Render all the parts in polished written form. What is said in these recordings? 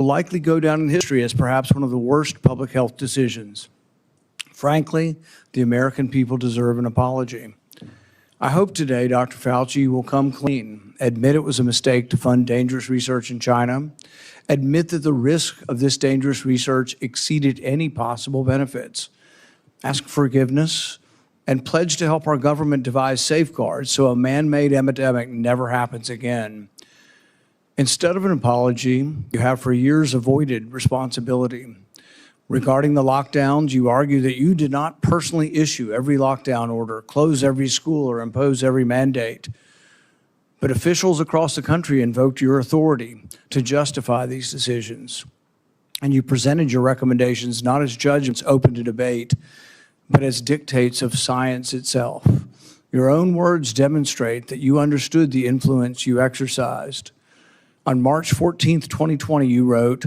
will likely go down in history as perhaps one of the worst public health decisions. Frankly, the American people deserve an apology. I hope today Dr. Fauci will come clean, admit it was a mistake to fund dangerous research in China, admit that the risk of this dangerous research exceeded any possible benefits, ask forgiveness, and pledge to help our government devise safeguards so a man-made epidemic never happens again. Instead of an apology, you have for years avoided responsibility. Regarding the lockdowns, you argue that you did not personally issue every lockdown order, close every school, or impose every mandate. But officials across the country invoked your authority to justify these decisions. And you presented your recommendations not as judgments open to debate, but as dictates of science itself. Your own words demonstrate that you understood the influence you exercised. On March 14th, 2020, you wrote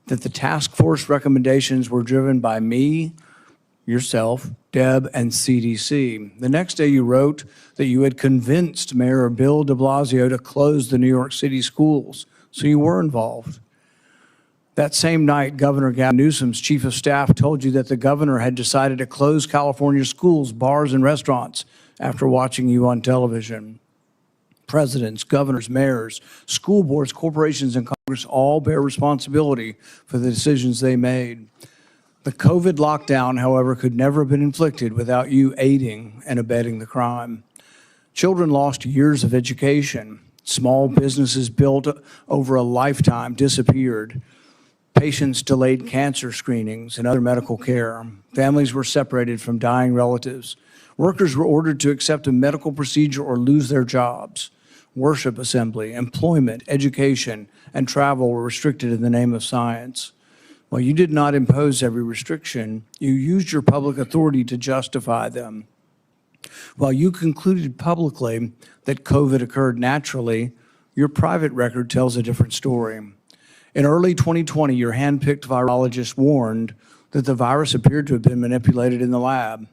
that the task force recommendations were driven by me, yourself, Deb, and CDC. The next day you wrote that you had convinced Mayor Bill de Blasio to close the New York City schools, so you were involved. That same night, Governor Gavin Newsom's chief of staff told you that the governor had decided to close California schools, bars, and restaurants after watching you on television. Presidents, governors, mayors, school boards, corporations, and Congress all bear responsibility for the decisions they made. The COVID lockdown, however, could never have been inflicted without you aiding and abetting the crime. Children lost years of education. Small businesses built over a lifetime disappeared. Patients delayed cancer screenings and other medical care. Families were separated from dying relatives. Workers were ordered to accept a medical procedure or lose their jobs. Worship assembly, employment, education, and travel were restricted in the name of science. While you did not impose every restriction, you used your public authority to justify them. While you concluded publicly that COVID occurred naturally, your private record tells a different story. In early 2020, your hand-picked virologist warned that the virus appeared to have been manipulated in the lab.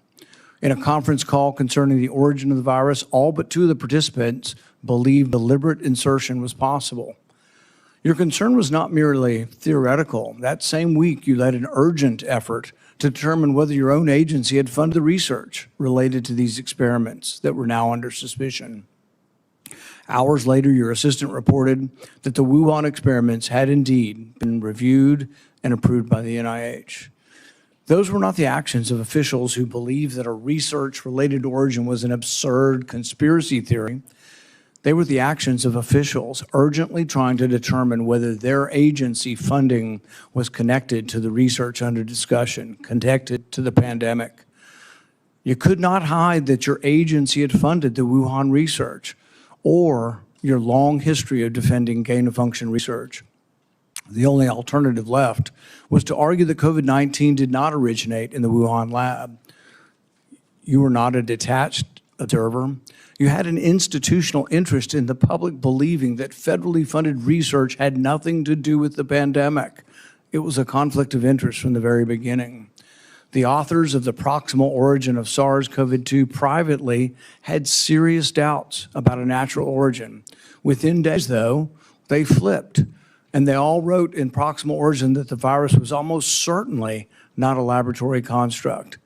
In a conference call concerning the origin of the virus, all but two of the participants believed deliberate insertion was possible. Your concern was not merely theoretical. That same week, you led an urgent effort to determine whether your own agency had funded the research related to these experiments that were now under suspicion. Hours later, your assistant reported that the Wuhan experiments had indeed been reviewed and approved by the NIH. Those were not the actions of officials who believed that a research-related origin was an absurd conspiracy theory. They were the actions of officials urgently trying to determine whether their agency funding was connected to the research under discussion, connected to the pandemic. You could not hide that your agency had funded the Wuhan research or your long history of defending gain-of-function research. The only alternative left was to argue that COVID-19 did not originate in the Wuhan lab. You were not a detached observer. You had an institutional interest in the public believing that federally funded research had nothing to do with the pandemic. It was a conflict of interest from the very beginning. The authors of the proximal origin of SARS-CoV-2 privately had serious doubts about a natural origin. Within days, though, they flipped, and they all wrote in proximal origin that the virus was almost certainly not a laboratory construct.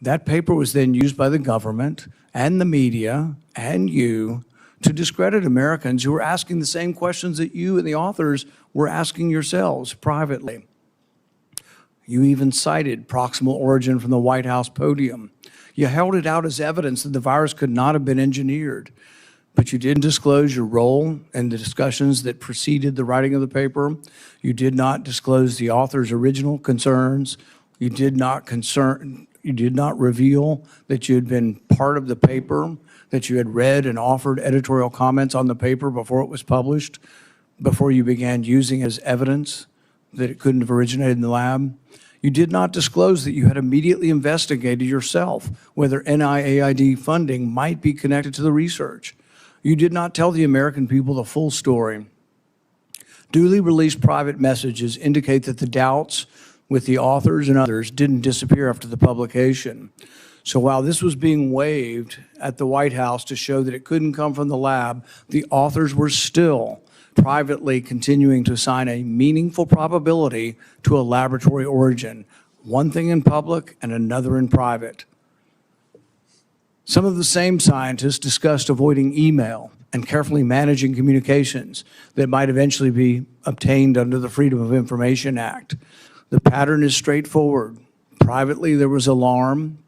That paper was then used by the government and the media and you to discredit Americans who were asking the same questions that you and the authors were asking yourselves privately. You even cited proximal origin from the White House podium. You held it out as evidence that the virus could not have been engineered, but you didn't disclose your role in the discussions that preceded the writing of the paper. You did not disclose the author's original concerns. You did not reveal that you had been part of the paper, that you had read and offered editorial comments on the paper before it was published, before you began using it as evidence that it couldn't have originated in the lab. You did not disclose that you had immediately investigated yourself whether NIAID funding might be connected to the research. You did not tell the American people the full story. Duly released private messages indicate that the doubts with the authors and others didn't disappear after the publication. So while this was being waved at the White House to show that it couldn't come from the lab, the authors were still privately continuing to assign a meaningful probability to a laboratory origin, one thing in public and another in private. Some of the same scientists discussed avoiding email and carefully managing communications that might eventually be obtained under the Freedom of Information Act. The pattern is straightforward. Privately, there was alarm,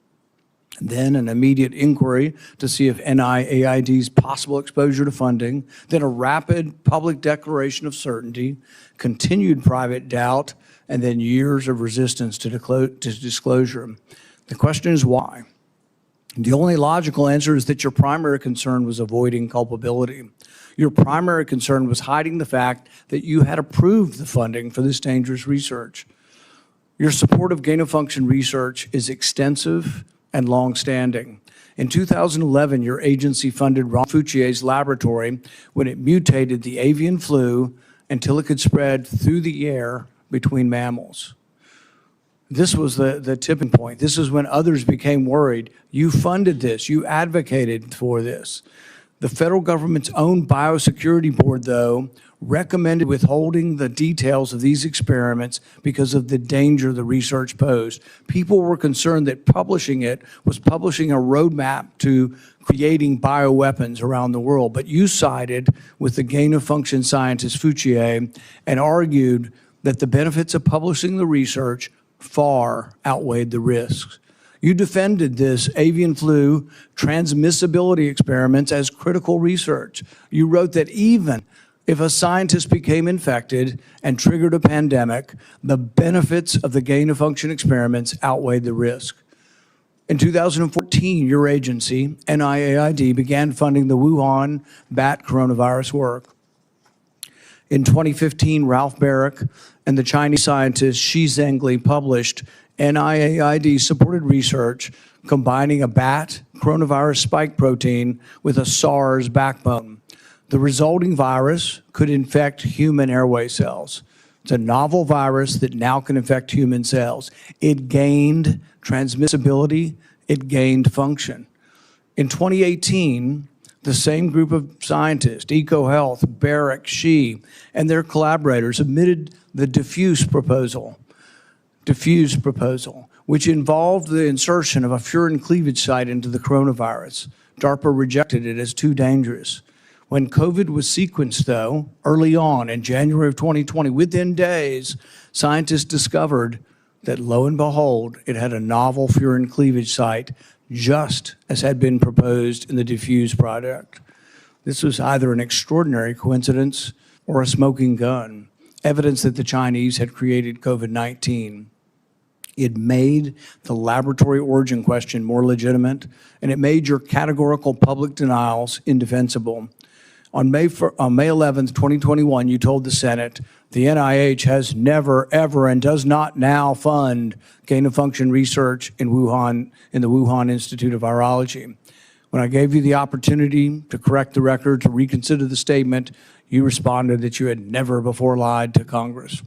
then an immediate inquiry to see if NIAID's possible exposure to funding, then a rapid public declaration of certainty, continued private doubt, and then years of resistance to disclosure. The question is why? The only logical answer is that your primary concern was avoiding culpability. Your primary concern was hiding the fact that you had approved the funding for this dangerous research. Your support of gain-of-function research is extensive and long-standing. In 2011, your agency funded Ron Fauci's laboratory when it mutated the avian flu until it could spread through the air between mammals. This was the tipping point. This is when others became worried. You funded this. You advocated for this. The federal government's own biosecurity board, though, recommended withholding the details of these experiments because of the danger the research posed. People were concerned that publishing it was publishing a roadmap to creating bioweapons around the world. But you sided with the gain-of-function scientist Fauci and argued that the benefits of publishing the research far outweighed the risks. You defended this avian flu transmissibility experiments as critical research. You wrote that even if a scientist became infected and triggered a pandemic, the benefits of the gain-of-function experiments outweighed the risk. In 2014, your agency, NIAID, began funding the Wuhan bat coronavirus work. In 2015, Ralph Barrick and the Chinese scientist Shi Zhengli published NIAID-supported research combining a bat coronavirus spike protein with a SARS backbone. The resulting virus could infect human airway cells. It's a novel virus that now can infect human cells. It gained transmissibility, it gained function. In 2018, the same group of scientists, EcoHealth, Barrick, Shi, and their collaborators submitted the diffuse proposal, which involved the insertion of a furin cleavage site into the coronavirus. DARPA rejected it as too dangerous. When COVID was sequenced, though, early on in January of 2020, within days, scientists discovered that, lo and behold, it had a novel furin cleavage site, just as had been proposed in the diffuse project. This was either an extraordinary coincidence or a smoking gun, evidence that the Chinese had created COVID-19. It made the laboratory origin question more legitimate, and it made your categorical public denials indefensible. On May 11th, 2021, you told the Senate, the NIH has never, ever, and does not now fund gain-of-function research in Wuhan, in the Wuhan Institute of Virology. When I gave you the opportunity to correct the record, to reconsider the statement, you responded that you had never before lied to Congress.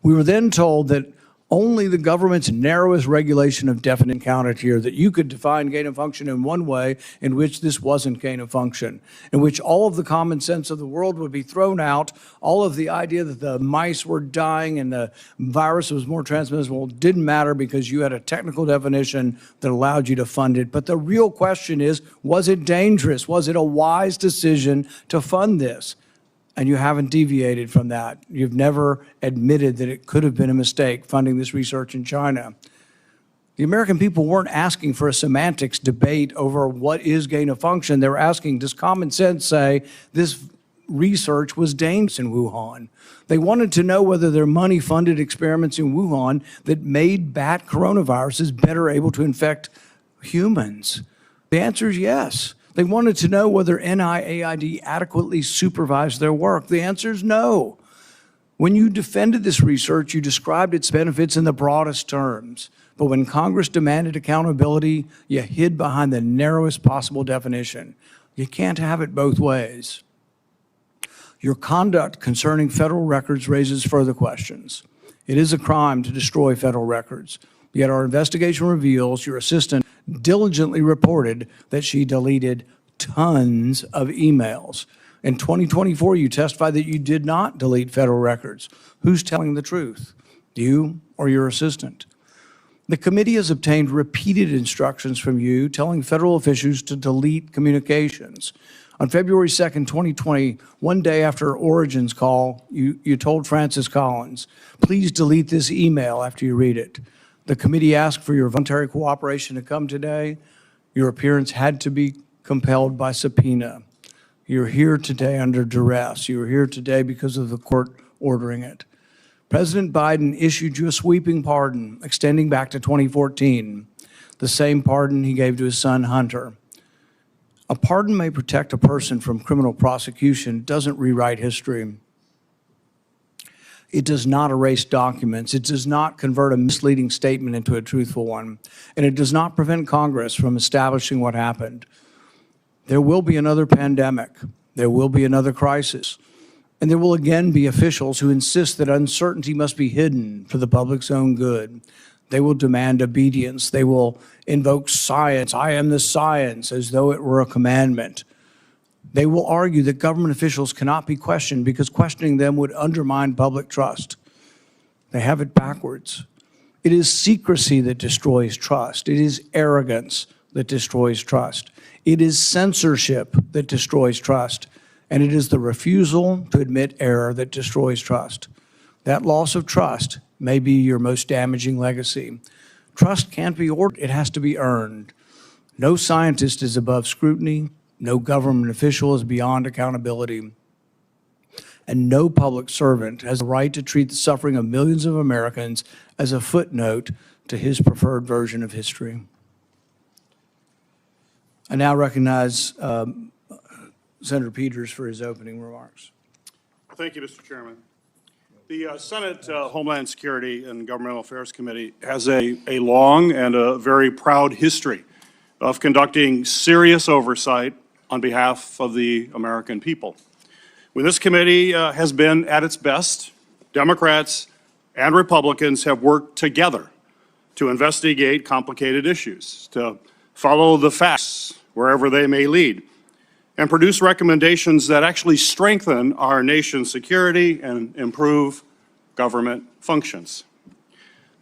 We were then told that only the government's narrowest regulation of definite encountered here, that you could define gain of function in one way in which this wasn't gain of function, in which all of the common sense of the world would be thrown out, all of the idea that the mice were dying and the virus was more transmissible didn't matter because you had a technical definition that allowed you to fund it. But the real question is, was it dangerous? Was it a wise decision to fund this? And you haven't deviated from that. You've never admitted that it could have been a mistake funding this research in China. The American people weren't asking for a semantics debate over what is gain of function. They were asking, does common sense say this research was dangerous in Wuhan? They wanted to know whether their money-funded experiments in Wuhan that made bat coronaviruses better able to infect humans. The answer is yes. They wanted to know whether NIAID adequately supervised their work. The answer is no. When you defended this research, you described its benefits in the broadest terms. But when Congress demanded accountability, you hid behind the narrowest possible definition. You can't have it both ways. Your conduct concerning federal records raises further questions. It is a crime to destroy federal records. Yet our investigation reveals your assistant diligently reported that she deleted tons of emails. In 2024, you testified that you did not delete federal records. Who's telling the truth, you or your assistant? The committee has obtained repeated instructions from you telling federal officials to delete communications. On February 2nd, 2020, one day after Origin's call, you told Francis Collins, please delete this email after you read it. The committee asked for your voluntary cooperation to come today. Your appearance had to be compelled by subpoena. You're here today under duress. You're here today because of the court ordering it. President Biden issued you a sweeping pardon extending back to 2014, the same pardon he gave to his son Hunter. A pardon may protect a person from criminal prosecution, doesn't rewrite history. It does not erase documents. It does not convert a misleading statement into a truthful one. And it does not prevent Congress from establishing what happened. There will be another pandemic. There will be another crisis. And there will again be officials who insist that uncertainty must be hidden for the public's own good. They will demand obedience. They will invoke science. I am the science, as though it were a commandment. They will argue that government officials cannot be questioned because questioning them would undermine public trust. They have it backwards. It is secrecy that destroys trust. It is arrogance that destroys trust. It is censorship that destroys trust. And it is the refusal to admit error that destroys trust. That loss of trust may be your most damaging legacy. Trust can't be ordered, it has to be earned. No scientist is above scrutiny, no government official is beyond accountability, and no public servant has the right to treat the suffering of millions of Americans as a footnote to his preferred version of history. I now recognize Senator Peters for his opening remarks. Thank you, Mr. Chairman. The Senate Homeland Security and Governmental Affairs Committee has a long and a very proud history of conducting serious oversight on behalf of the American people. When this committee has been at its best, Democrats and Republicans have worked together to investigate complicated issues, to follow the facts wherever they may lead, and produce recommendations that actually strengthen our nation's security and improve government functions.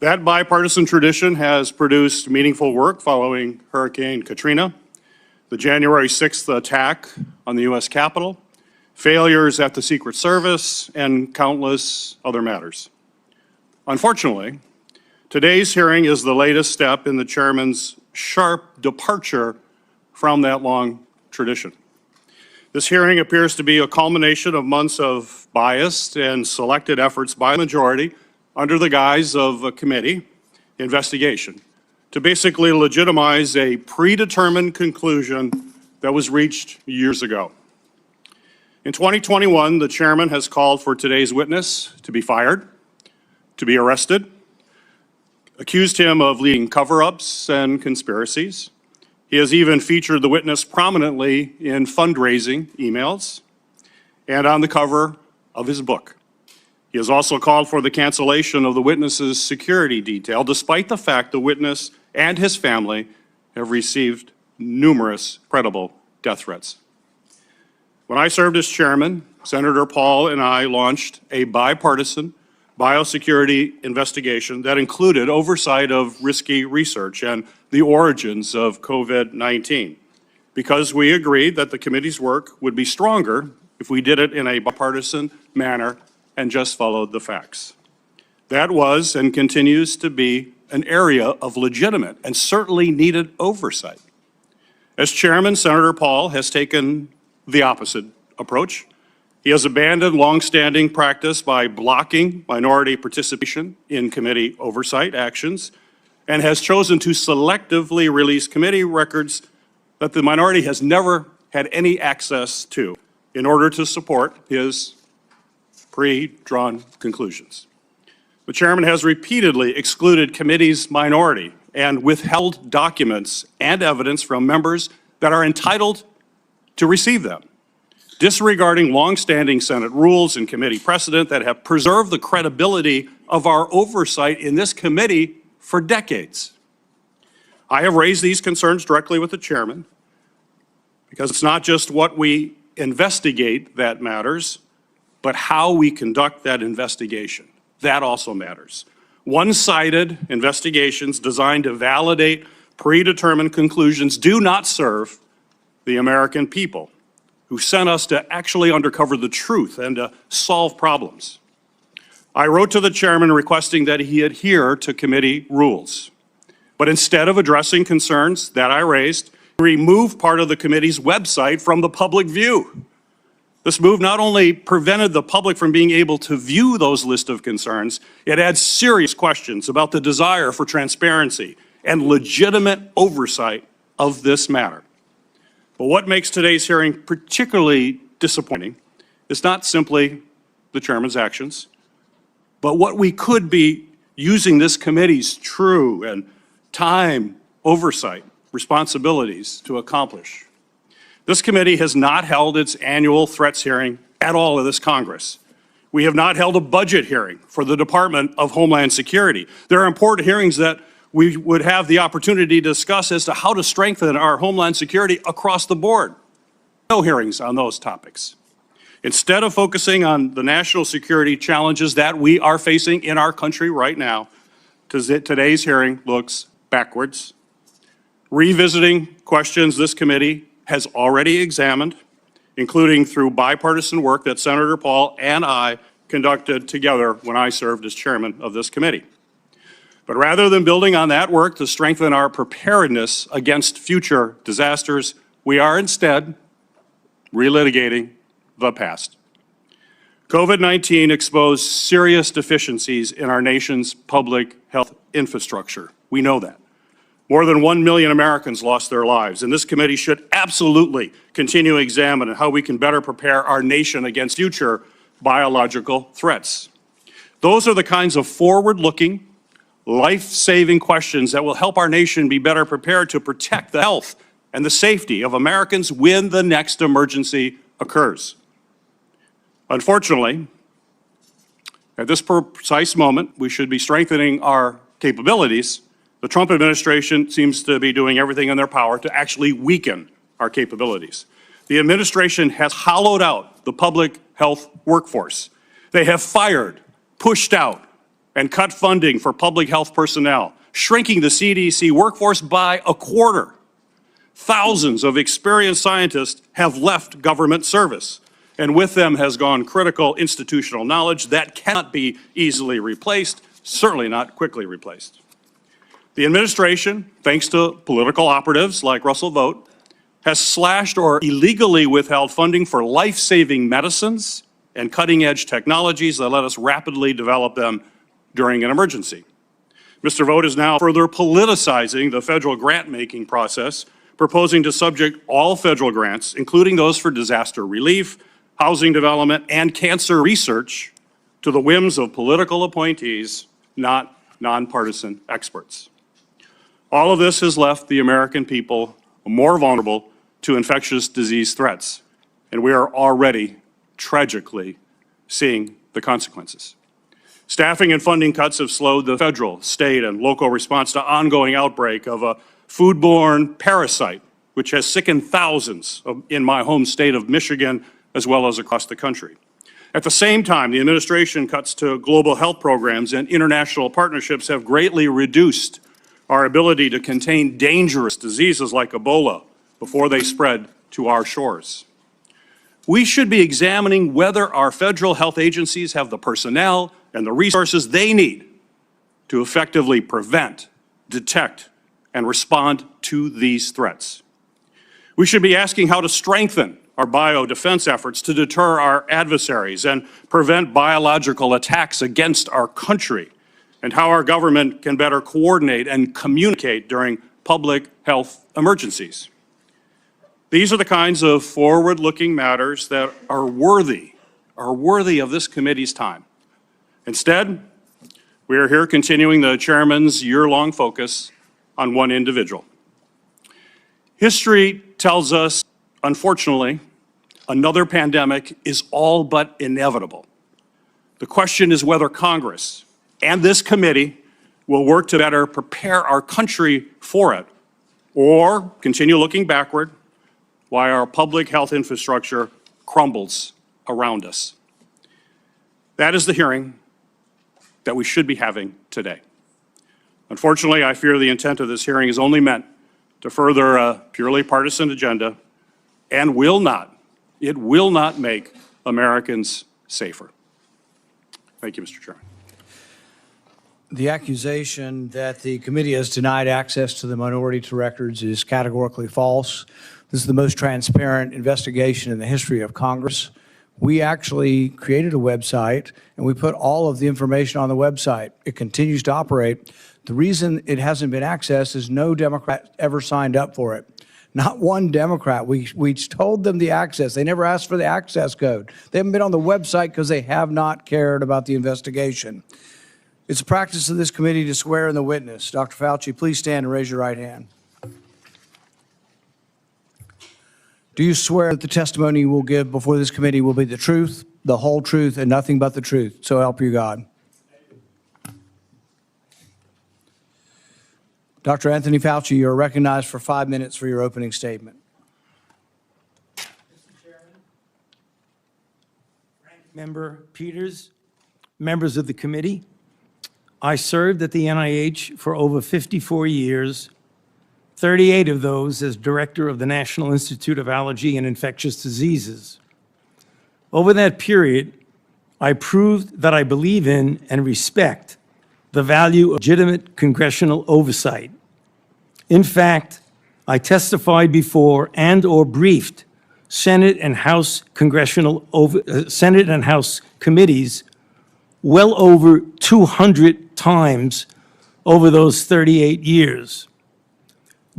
That bipartisan tradition has produced meaningful work following Hurricane Katrina, the January 6th attack on the U.S. Capitol, failures at the Secret Service, and countless other matters. Unfortunately, today's hearing is the latest step in the chairman's sharp departure from that long tradition. This hearing appears to be a culmination of months of biased and selected efforts by the majority under the guise of a committee investigation to basically legitimize a predetermined conclusion that was reached years ago. In 2021, the chairman has called for today's witness to be fired, to be arrested, accused him of leading cover-ups and conspiracies. He has even featured the witness prominently in fundraising emails and on the cover of his book. He has also called for the cancellation of the witness's security detail, despite the fact the witness and his family have received numerous credible death threats. When I served as chairman, Senator Paul and I launched a bipartisan biosecurity investigation that included oversight of risky research and the origins of COVID-19, because we agreed that the committee's work would be stronger if we did it in a bipartisan manner and just followed the facts. That was and continues to be an area of legitimate and certainly needed oversight. As chairman, Senator Paul has taken the opposite approach. He has abandoned longstanding practice by blocking minority participation in committee oversight actions and has chosen to selectively release committee records that the minority has never had any access to in order to support his pre-drawn conclusions. The chairman has repeatedly excluded committee's minority and withheld documents and evidence from members that are entitled to receive them, disregarding longstanding Senate rules and committee precedent that have preserved the credibility of our oversight in this committee for decades. I have raised these concerns directly with the chairman because it's not just what we investigate that matters, but how we conduct that investigation, that also matters. One-sided investigations designed to validate predetermined conclusions do not serve the American people who sent us to actually uncover the truth and to solve problems. I wrote to the chairman requesting that he adhere to committee rules. But instead of addressing concerns that I raised, he removed part of the committee's website from the public view. This move not only prevented the public from being able to view those lists of concerns, it adds serious questions about the desire for transparency and legitimate oversight of this matter. But what makes today's hearing particularly disappointing is not simply the chairman's actions, but what we could be using this committee's true and time oversight responsibilities to accomplish. This committee has not held its annual threats hearing at all in this Congress. We have not held a budget hearing for the Department of Homeland Security. There are important hearings that we would have the opportunity to discuss as to how to strengthen our Homeland Security across the board. No hearings on those topics. Instead of focusing on the national security challenges that we are facing in our country right now, today's hearing looks backwards, revisiting questions this committee has already examined, including through bipartisan work that Senator Paul and I conducted together when I served as chairman of this committee. But rather than building on that work to strengthen our preparedness against future disasters, we are instead relitigating the past. COVID-19 exposed serious deficiencies in our nation's public health infrastructure. We know that. More than 1 million Americans lost their lives, and this committee should absolutely continue to examine how we can better prepare our nation against future biological threats. Those are the kinds of forward-looking, life-saving questions that will help our nation be better prepared to protect the health and the safety of Americans when the next emergency occurs. Unfortunately, at this precise moment, we should be strengthening our capabilities. The Trump administration seems to be doing everything in their power to actually weaken our capabilities. The administration has hollowed out the public health workforce. They have fired, pushed out, and cut funding for public health personnel, shrinking the CDC workforce by a quarter. Thousands of experienced scientists have left government service, and with them has gone critical institutional knowledge that cannot be easily replaced, certainly not quickly replaced. The administration, thanks to political operatives like Russell Vought, has slashed or illegally withheld funding for life-saving medicines and cutting-edge technologies that let us rapidly develop them during an emergency. Mr. Vought is now further politicizing the federal grant-making process, proposing to subject all federal grants, including those for disaster relief, housing development, and cancer research, to the whims of political appointees, not nonpartisan experts. All of this has left the American people more vulnerable to infectious disease threats, and we are already tragically seeing the consequences. Staffing and funding cuts have slowed the federal, state, and local response to ongoing outbreak of a foodborne parasite, which has sickened thousands in my home state of Michigan, as well as across the country. At the same time, the administration cuts to global health programs and international partnerships have greatly reduced our ability to contain dangerous diseases like Ebola before they spread to our shores. We should be examining whether our federal health agencies have the personnel and the resources they need to effectively prevent, detect, and respond to these threats. We should be asking how to strengthen our biodefense efforts to deter our adversaries and prevent biological attacks against our country, and how our government can better coordinate and communicate during public health emergencies. These are the kinds of forward-looking matters that are worthy of this committee's time. Instead, we are here continuing the chairman's year-long focus on one individual. History tells us, unfortunately, another pandemic is all but inevitable. The question is whether Congress and this committee will work to better prepare our country for it, or continue looking backward while our public health infrastructure crumbles around us. That is the hearing that we should be having today. Unfortunately, I fear the intent of this hearing is only meant to further a purely partisan agenda and it will not make Americans safer. Thank you, Mr. Chairman. The accusation that the committee has denied access to the minority to records is categorically false. This is the most transparent investigation in the history of Congress. We actually created a website, and we put all of the information on the website. It continues to operate. The reason it hasn't been accessed is no Democrat ever signed up for it. Not one Democrat. We told them the access. They never asked for the access code. They haven't been on the website because they have not cared about the investigation. It's a practice of this committee to swear in the witness. Dr. Fauci, please stand and raise your right hand. Do you swear that the testimony you will give before this committee will be the truth, the whole truth, and nothing but the truth? So help you God. Dr. Anthony Fauci, you are recognized for 5 minutes for your opening statement. Mr. Chairman, Ranking Member Peters, members of the committee, I served at the NIH for over 54 years, 38 of those as director of the National Institute of Allergy and Infectious Diseases. Over that period, I proved that I believe in and respect the value of legitimate congressional oversight. In fact, I testified before and/or briefed Senate and House Senate and House committees well over 200 times over those 38 years.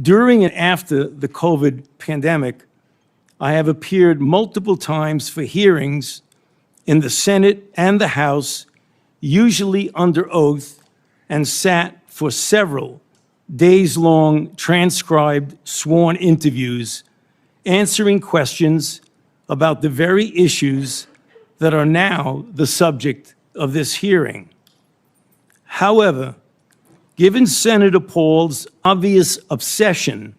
During and after the COVID pandemic, I have appeared multiple times for hearings in the Senate and the House, usually under oath, and sat for several days-long transcribed sworn interviews, answering questions about the very issues that are now the subject of this hearing. However, given Senator Paul's obvious obsession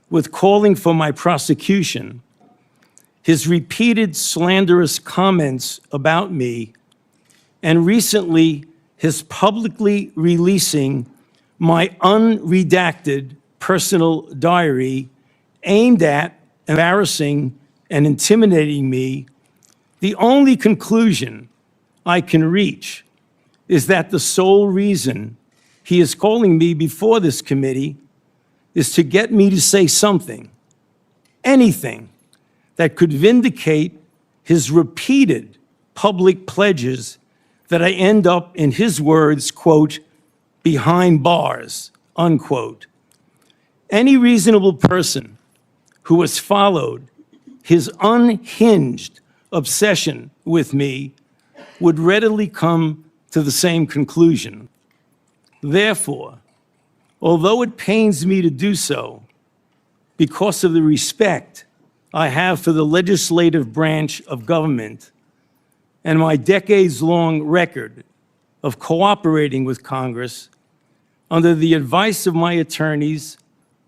with calling for my prosecution, his repeated slanderous comments about me, and recently his publicly releasing my unredacted personal diary aimed at embarrassing and intimidating me, the only conclusion I can reach is that the sole reason he is calling me before this committee is to get me to say something, anything, that could vindicate his repeated public pledges that I end up, in his words, quote, behind bars, unquote. Any reasonable person who has followed his unhinged obsession with me would readily come to the same conclusion. Therefore, although it pains me to do so, because of the respect I have for the legislative branch of government and my decades-long record of cooperating with Congress, under the advice of my attorneys,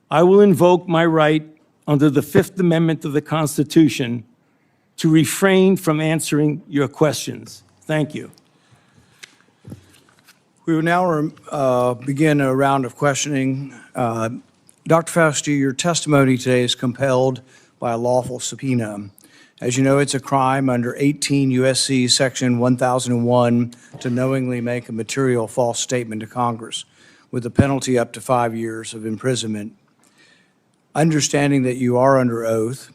I will invoke my right under the Fifth Amendment of the Constitution to refrain from answering your questions. Thank you. We will now begin a round of questioning. Dr. Fauci, your testimony today is compelled by a lawful subpoena. As you know, it's a crime under 18 U.S.C. Section 1001 to knowingly make a material false statement to Congress, with a penalty up to 5 years of imprisonment. Understanding that you are under oath,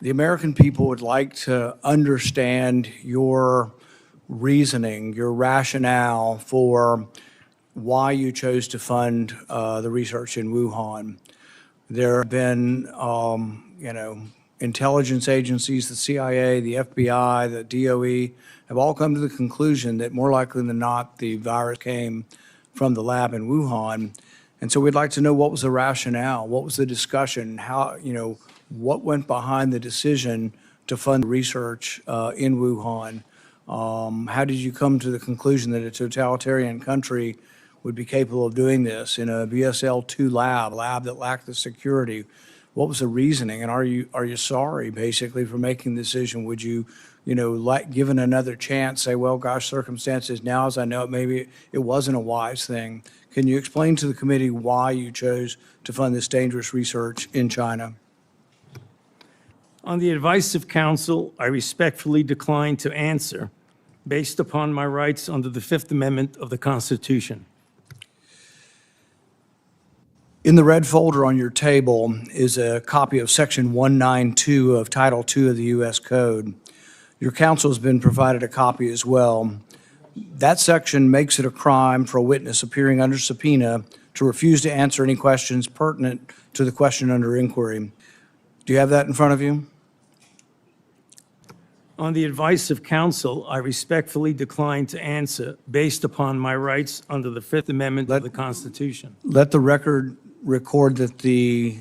the American people would like to understand your reasoning, your rationale for why you chose to fund the research in Wuhan. There have been, intelligence agencies, the CIA, the FBI, the DOE, have all come to the conclusion that more likely than not, the virus came from the lab in Wuhan. And so we'd like to know, what was the rationale? What was the discussion? How, what went behind the decision to fund research in Wuhan? How did you come to the conclusion that a totalitarian country would be capable of doing this in a BSL-2 lab that lacked the security? What was the reasoning? And are you sorry, basically, for making the decision? Would you, like, given another chance, say, well, gosh, circumstances now, as I know it, maybe it wasn't a wise thing. Can you explain to the committee why you chose to fund this dangerous research in China? On the advice of counsel, I respectfully decline to answer based upon my rights under the Fifth Amendment of the Constitution. In the red folder on your table is a copy of Section 192 of Title II of the U.S. Code. Your counsel has been provided a copy as well. That section makes it a crime for a witness appearing under subpoena to refuse to answer any questions pertinent to the question under inquiry. Do you have that in front of you? On the advice of counsel, I respectfully decline to answer based upon my rights under the Fifth Amendment of the Constitution. Let the record record that the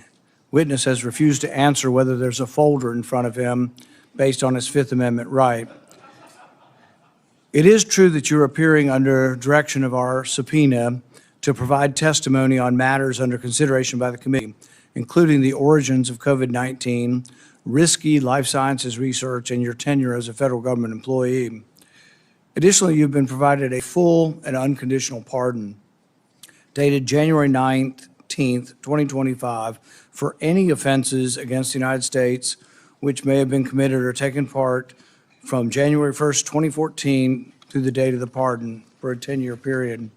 witness has refused to answer whether there's a folder in front of him based on his Fifth Amendment right. It is true that you're appearing under direction of our subpoena to provide testimony on matters under consideration by the committee, including the origins of COVID-19, risky life sciences research, and your tenure as a federal government employee. Additionally, you've been provided a full and unconditional pardon dated January 19th, 2025, for any offenses against the United States which may have been committed or taken part from January 1st, 2014 through the date of the pardon for a 10-year period,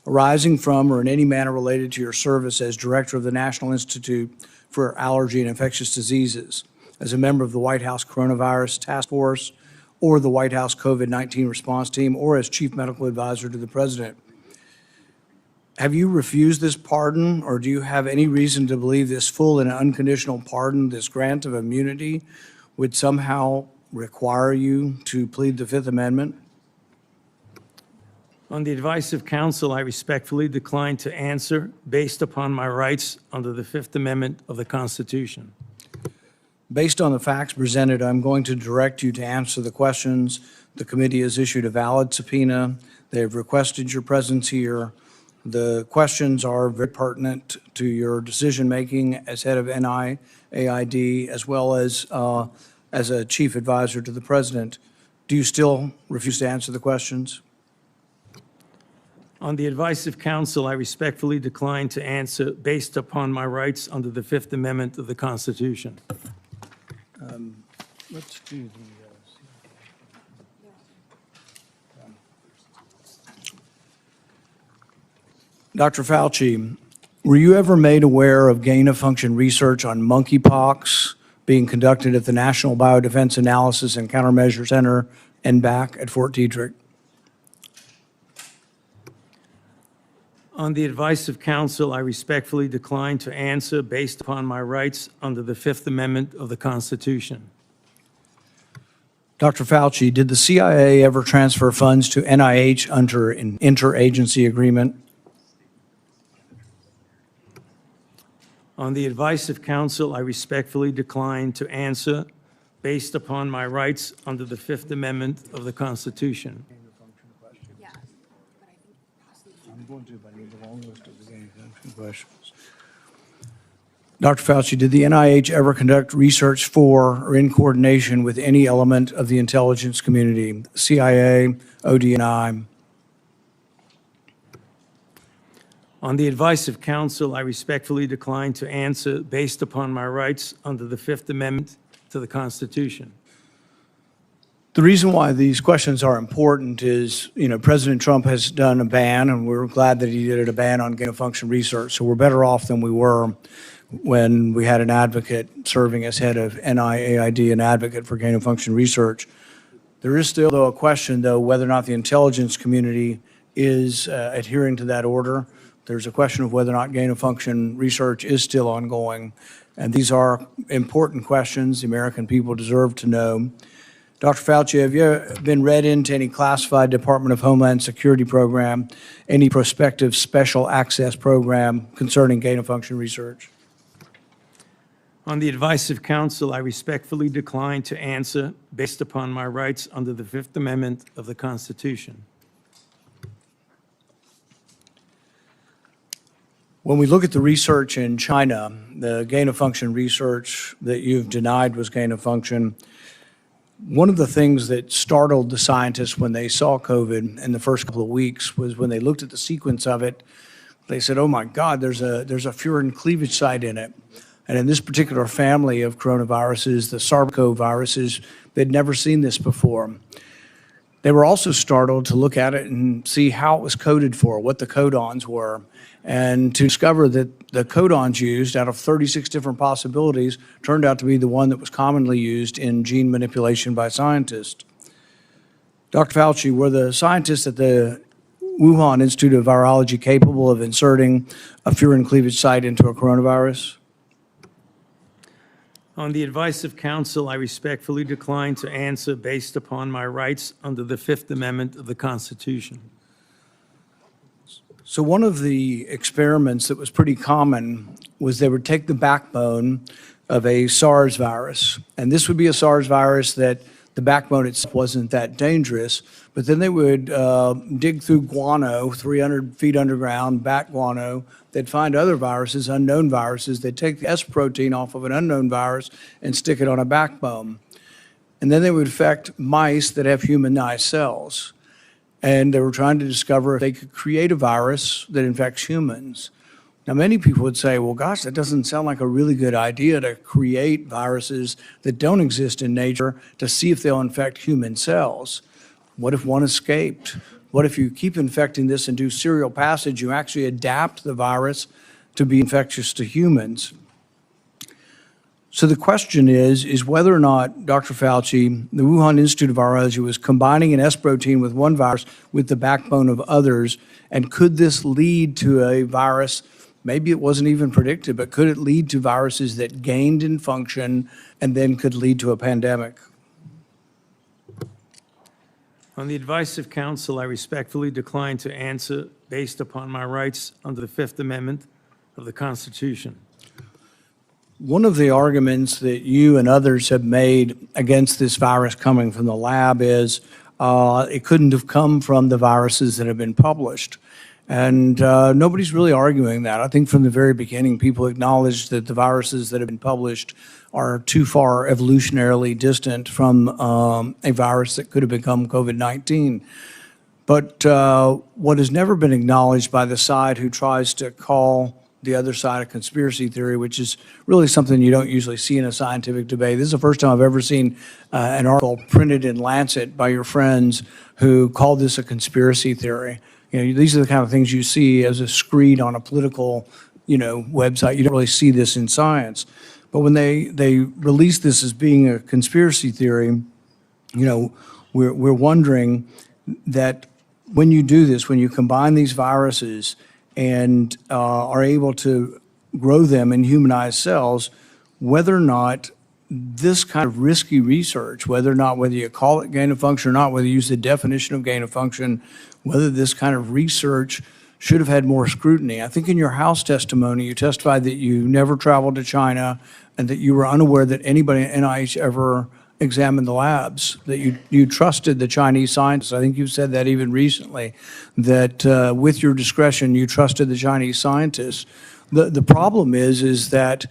arising from or in any manner related to your service as director of the National Institute for Allergy and Infectious Diseases, as a member of the White House Coronavirus Task Force, or the White House COVID-19 response team, or as chief medical advisor to the president. Have you refused this pardon, or do you have any reason to believe this full and unconditional pardon, this grant of immunity, would somehow require you to plead the Fifth Amendment? On the advice of counsel, I respectfully decline to answer based upon my rights under the Fifth Amendment of the Constitution. Based on the facts presented, I'm going to direct you to answer the questions. The committee has issued a valid subpoena. They have requested your presence here. The questions are very pertinent to your decision-making as head of NIAID, as well as a chief advisor to the president. Do you still refuse to answer the questions? On the advice of counsel, I respectfully decline to answer based upon my rights under the Fifth Amendment of the Constitution. Let's do the. Dr. Fauci, were you ever made aware of gain-of-function research on monkeypox being conducted at the National Biodefense Analysis and Countermeasure Center, NBAC, at Fort Detrick? On the advice of counsel, I respectfully decline to answer based upon my rights under the Fifth Amendment of the Constitution. Dr. Fauci, did the CIA ever transfer funds to NIH under an interagency agreement? On the advice of counsel, I respectfully decline to answer based upon my rights under the Fifth Amendment of the Constitution. I'm going to, but I need the long list of the gain-of-function questions. Dr. Fauci, did the NIH ever conduct research for or in coordination with any element of the intelligence community, CIA, ODNI? On the advice of counsel, I respectfully decline to answer based upon my rights under the Fifth Amendment to the Constitution. The reason why these questions are important is, President Trump has done a ban, and we're glad that he did a ban on gain-of-function research. So we're better off than we were when we had an advocate serving as head of NIAID, an advocate for gain-of-function research. There is still, though, a question, though, whether or not the intelligence community is adhering to that order. There's a question of whether or not gain-of-function research is still ongoing. And these are important questions the American people deserve to know. Dr. Fauci, have you been read into any classified Department of Homeland Security program, any prospective special access program concerning gain-of-function research? On the advice of counsel, I respectfully decline to answer based upon my rights under the Fifth Amendment of the Constitution. When we look at the research in China, the gain-of-function research that you've denied was gain-of-function, one of the things that startled the scientists when they saw COVID in the first couple of weeks was when they looked at the sequence of it, they said, oh my God, there's a furin cleavage site in it. And in this particular family of coronaviruses, the SARS-CoV viruses, they'd never seen this before. They were also startled to look at it and see how it was coded for, what the codons were, and to discover that the codons used out of 36 different possibilities turned out to be the one that was commonly used in gene manipulation by scientists. Dr. Fauci, were the scientists at the Wuhan Institute of Virology capable of inserting a furin cleavage site into a coronavirus? On the advice of counsel, I respectfully decline to answer based upon my rights under the Fifth Amendment of the Constitution. So one of the experiments that was pretty common was they would take the backbone of a SARS virus, and this would be a SARS virus that the backbone itself wasn't that dangerous, but then they would dig through guano, 300 feet underground, bat guano. They'd find other viruses, unknown viruses. They'd take the S protein off of an unknown virus and stick it on a backbone. And then they would infect mice that have humanized cells. And they were trying to discover if they could create a virus that infects humans. Now, many people would say, well, gosh, that doesn't sound like a really good idea to create viruses that don't exist in nature to see if they'll infect human cells. What if one escaped? What if you keep infecting this and do serial passage, you actually adapt the virus to be infectious to humans? So the question is whether or not, Dr. Fauci, the Wuhan Institute of Virology was combining an S protein with one virus with the backbone of others, and could this lead to a virus, maybe it wasn't even predicted, but could it lead to viruses that gained in function and then could lead to a pandemic? On the advice of counsel, I respectfully decline to answer based upon my rights under the Fifth Amendment of the Constitution. One of the arguments that you and others have made against this virus coming from the lab is it couldn't have come from the viruses that have been published. And nobody's really arguing that. I think from the very beginning, people acknowledged that the viruses that have been published are too far evolutionarily distant from a virus that could have become COVID-19. But what has never been acknowledged by the side who tries to call the other side a conspiracy theory, which is really something you don't usually see in a scientific debate. This is the first time I've ever seen an article printed in Lancet by your friends who called this a conspiracy theory. You know, these are the kind of things you see as a screed on a political, website. You don't really see this in science. But when they release this as being a conspiracy theory, we're wondering that when you do this, when you combine these viruses and are able to grow them in humanized cells, whether or not this kind of risky research, whether you call it gain of function or not, whether you use the definition of gain of function, whether this kind of research should have had more scrutiny. I think in your House testimony, you testified that you never traveled to China and that you were unaware that anybody at NIH ever examined the labs, that you trusted the Chinese scientists. I think you said that even recently, that with your discretion, you trusted the Chinese scientists. The problem is that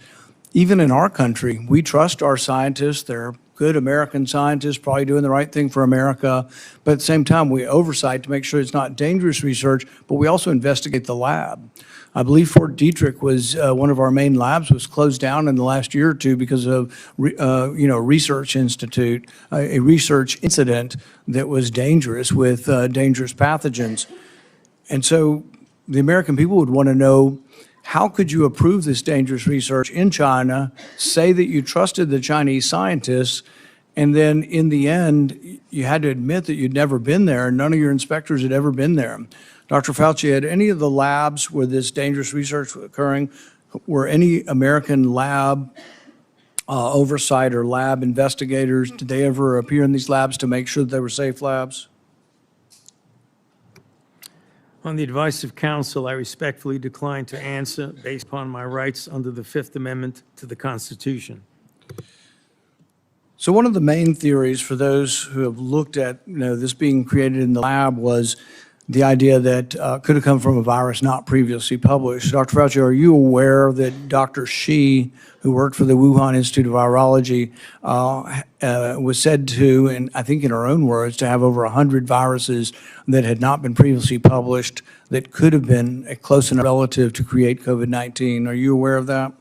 even in our country, we trust our scientists. They're good American scientists, probably doing the right thing for America. But at the same time, we oversight to make sure it's not dangerous research, but we also investigate the lab. I believe Fort Detrick was one of our main labs, was closed down in the last year or two because of, research institute, a research incident that was dangerous with dangerous pathogens. And so the American people would want to know, how could you approve this dangerous research in China, say that you trusted the Chinese scientists, and then in the end, you had to admit that you'd never been there, and none of your inspectors had ever been there. Dr. Fauci, had any of the labs where this dangerous research was occurring, were any American lab oversight or lab investigators, did they ever appear in these labs to make sure that they were safe labs? On the advice of counsel, I respectfully decline to answer based upon my rights under the Fifth Amendment to the Constitution. So one of the main theories for those who have looked at this being created in the lab was the idea that could have come from a virus not previously published. Dr. Fauci, are you aware that Dr. Shi, who worked for the Wuhan Institute of Virology, was said to, and I think in her own words, to have over 100 viruses that had not been previously published that could have been a close enough relative to create COVID-19? Are you aware of that?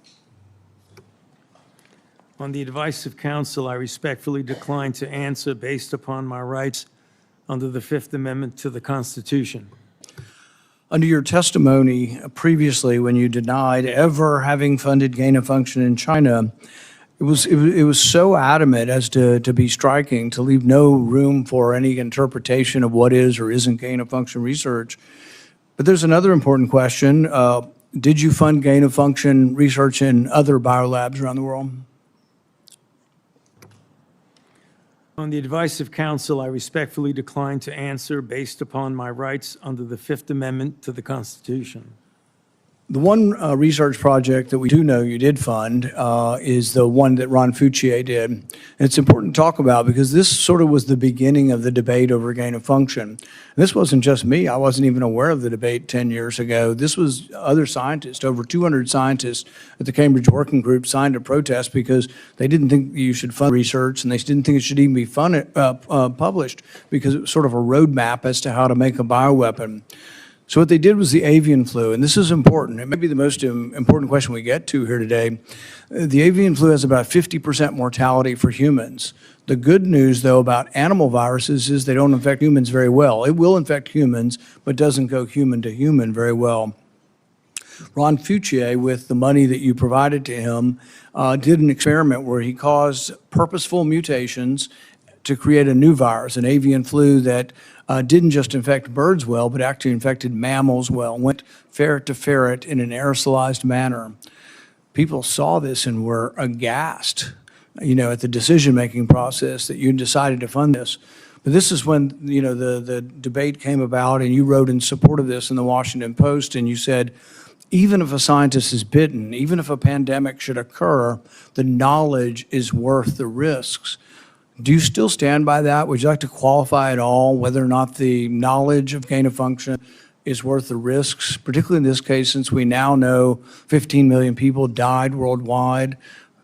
On the advice of counsel, I respectfully decline to answer based upon my rights under the Fifth Amendment to the Constitution. Under your testimony previously, when you denied ever having funded gain of function in China, it was so adamant as to be striking, to leave no room for any interpretation of what is or isn't gain of function research. But there's another important question. Did you fund gain of function research in other biolabs around the world? On the advice of counsel, I respectfully decline to answer based upon my rights under the Fifth Amendment to the Constitution. The one research project that we do know you did fund is the one that Ron Fauci did. And it's important to talk about because this sort of was the beginning of the debate over gain of function. And this wasn't just me. I wasn't even aware of the debate 10 years ago. This was other scientists. Over 200 scientists at the Cambridge Working Group signed a protest because they didn't think you should fund research, and they didn't think it should even be published because it was sort of a roadmap as to how to make a bioweapon. So what they did was the avian flu, and this is important. It may be the most important question we get to here today. The avian flu has about 50% mortality for humans. The good news, though, about animal viruses is they don't infect humans very well. It will infect humans, but doesn't go human to human very well. Ron Fauci, with the money that you provided to him, did an experiment where he caused purposeful mutations to create a new virus, an avian flu that didn't just infect birds well, but actually infected mammals well, went ferret to ferret in an aerosolized manner. People saw this and were aghast, at the decision-making process that you decided to fund this. But this is when, the debate came about, and you wrote in support of this in the Washington Post, and you said, even if a scientist is bitten, even if a pandemic should occur, the knowledge is worth the risks. Do you still stand by that? Would you like to qualify at all whether or not the knowledge of gain of function is worth the risks, particularly in this case, since we now know 15 million people died worldwide?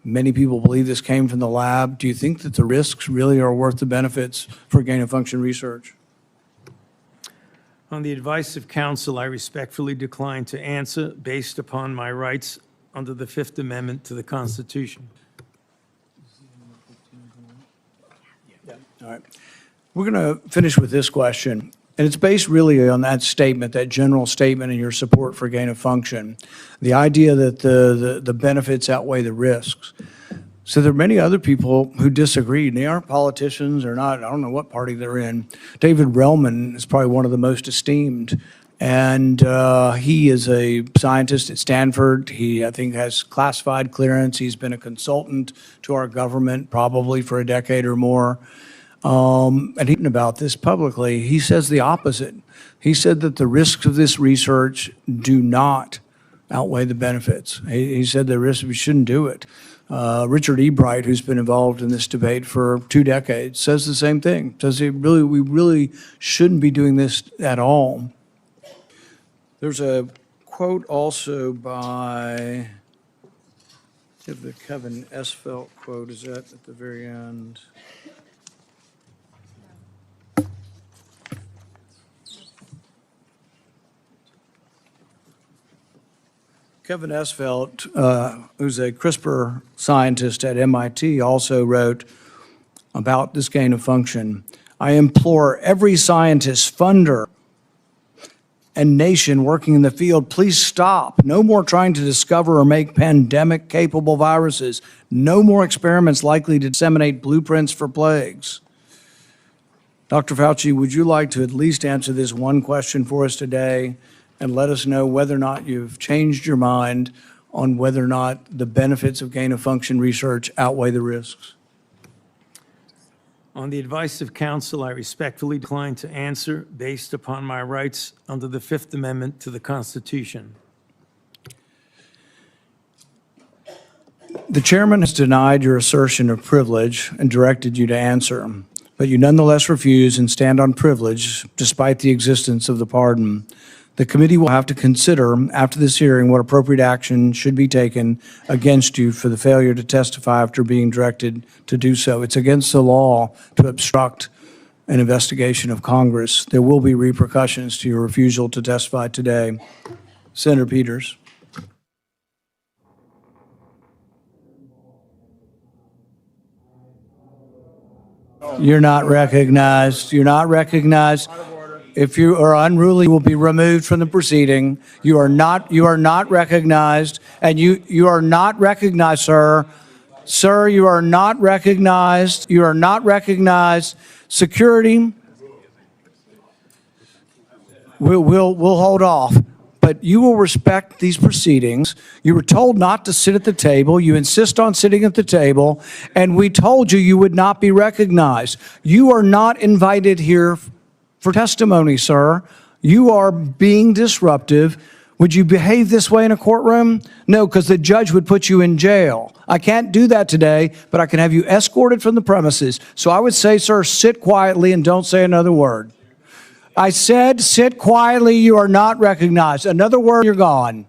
Many people believe this came from the lab. Do you think that the risks really are worth the benefits for gain of function research? On the advice of counsel, I respectfully decline to answer based upon my rights under the Fifth Amendment to the Constitution. All right. We're going to finish with this question, and it's based really on that statement, that general statement in your support for gain of function, the idea that the benefits outweigh the risks. So there are many other people who disagree, and they aren't politicians or not, I don't know what party they're in. David Relman is probably one of the most esteemed, and he is a scientist at Stanford. He, I think, has classified clearance. He's been a consultant to our government probably for a decade or more. And he about this publicly, he says the opposite. He said that the risks of this research do not outweigh the benefits. He said the risks, we shouldn't do it. Richard E. Bright, who's been involved in this debate for 2 decades, says the same thing. Says we really shouldn't be doing this at all. There's a quote also by, the Kevin Esfelt quote, is that at the very end? Kevin Esfelt, who's a CRISPR scientist at MIT, also wrote about this gain of function. I implore every scientist, funder, and nation working in the field, please stop. No more trying to discover or make pandemic-capable viruses. No more experiments likely to disseminate blueprints for plagues. Dr. Fauci, would you like to at least answer this one question for us today and let us know whether or not you've changed your mind on whether or not the benefits of gain of function research outweigh the risks? On the advice of counsel, I respectfully decline to answer based upon my rights under the Fifth Amendment to the Constitution. The chairman has denied your assertion of privilege and directed you to answer. but you nonetheless refuse and stand on privilege despite the existence of the pardon. The committee will have to consider, after this hearing, what appropriate action should be taken against you for the failure to testify after being directed to do so. It's against the law to obstruct an investigation of Congress. There will be repercussions to your refusal to testify today. Senator Peters. You're not recognized. You're not recognized. If you are unruly, you will be removed from the proceeding. You are not recognized, and you are not recognized, sir. Sir, you are not recognized. You are not recognized. Security, we'll hold off. But you will respect these proceedings. You were told not to sit at the table. You insist on sitting at the table, and we told you would not be recognized. You are not invited here for testimony, sir. You are being disruptive. Would you behave this way in a courtroom? No, because the judge would put you in jail. I can't do that today, but I can have you escorted from the premises. So I would say, sir, sit quietly and don't say another word. I said, sit quietly, you are not recognized. Another word, you're gone.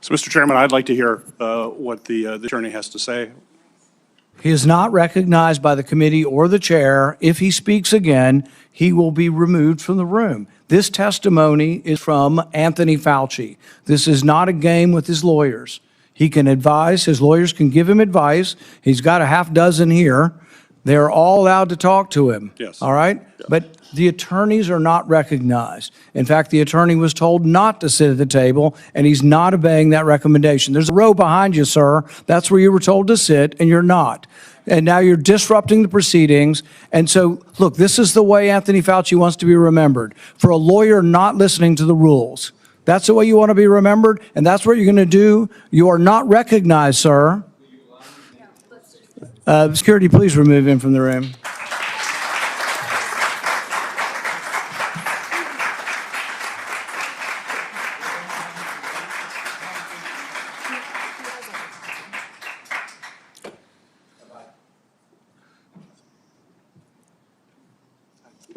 So, Mr. Chairman, I'd like to hear what the attorney has to say. He is not recognized by the committee or the chair. If he speaks again, he will be removed from the room. This testimony is from Anthony Fauci. This is not a game with his lawyers. He can advise, his lawyers can give him advice. He's got a half dozen here. They're all allowed to talk to him. Yes. All right? Yeah. But the attorneys are not recognized. In fact, the attorney was told not to sit at the table, and he's not obeying that recommendation. There's a row behind you, sir. That's where you were told to sit, and you're not. And now you're disrupting the proceedings. And so, look, this is the way Anthony Fauci wants to be remembered, for a lawyer not listening to the rules. That's the way you want to be remembered, and that's what you're going to do. You are not recognized, sir. Security, please remove him from the room.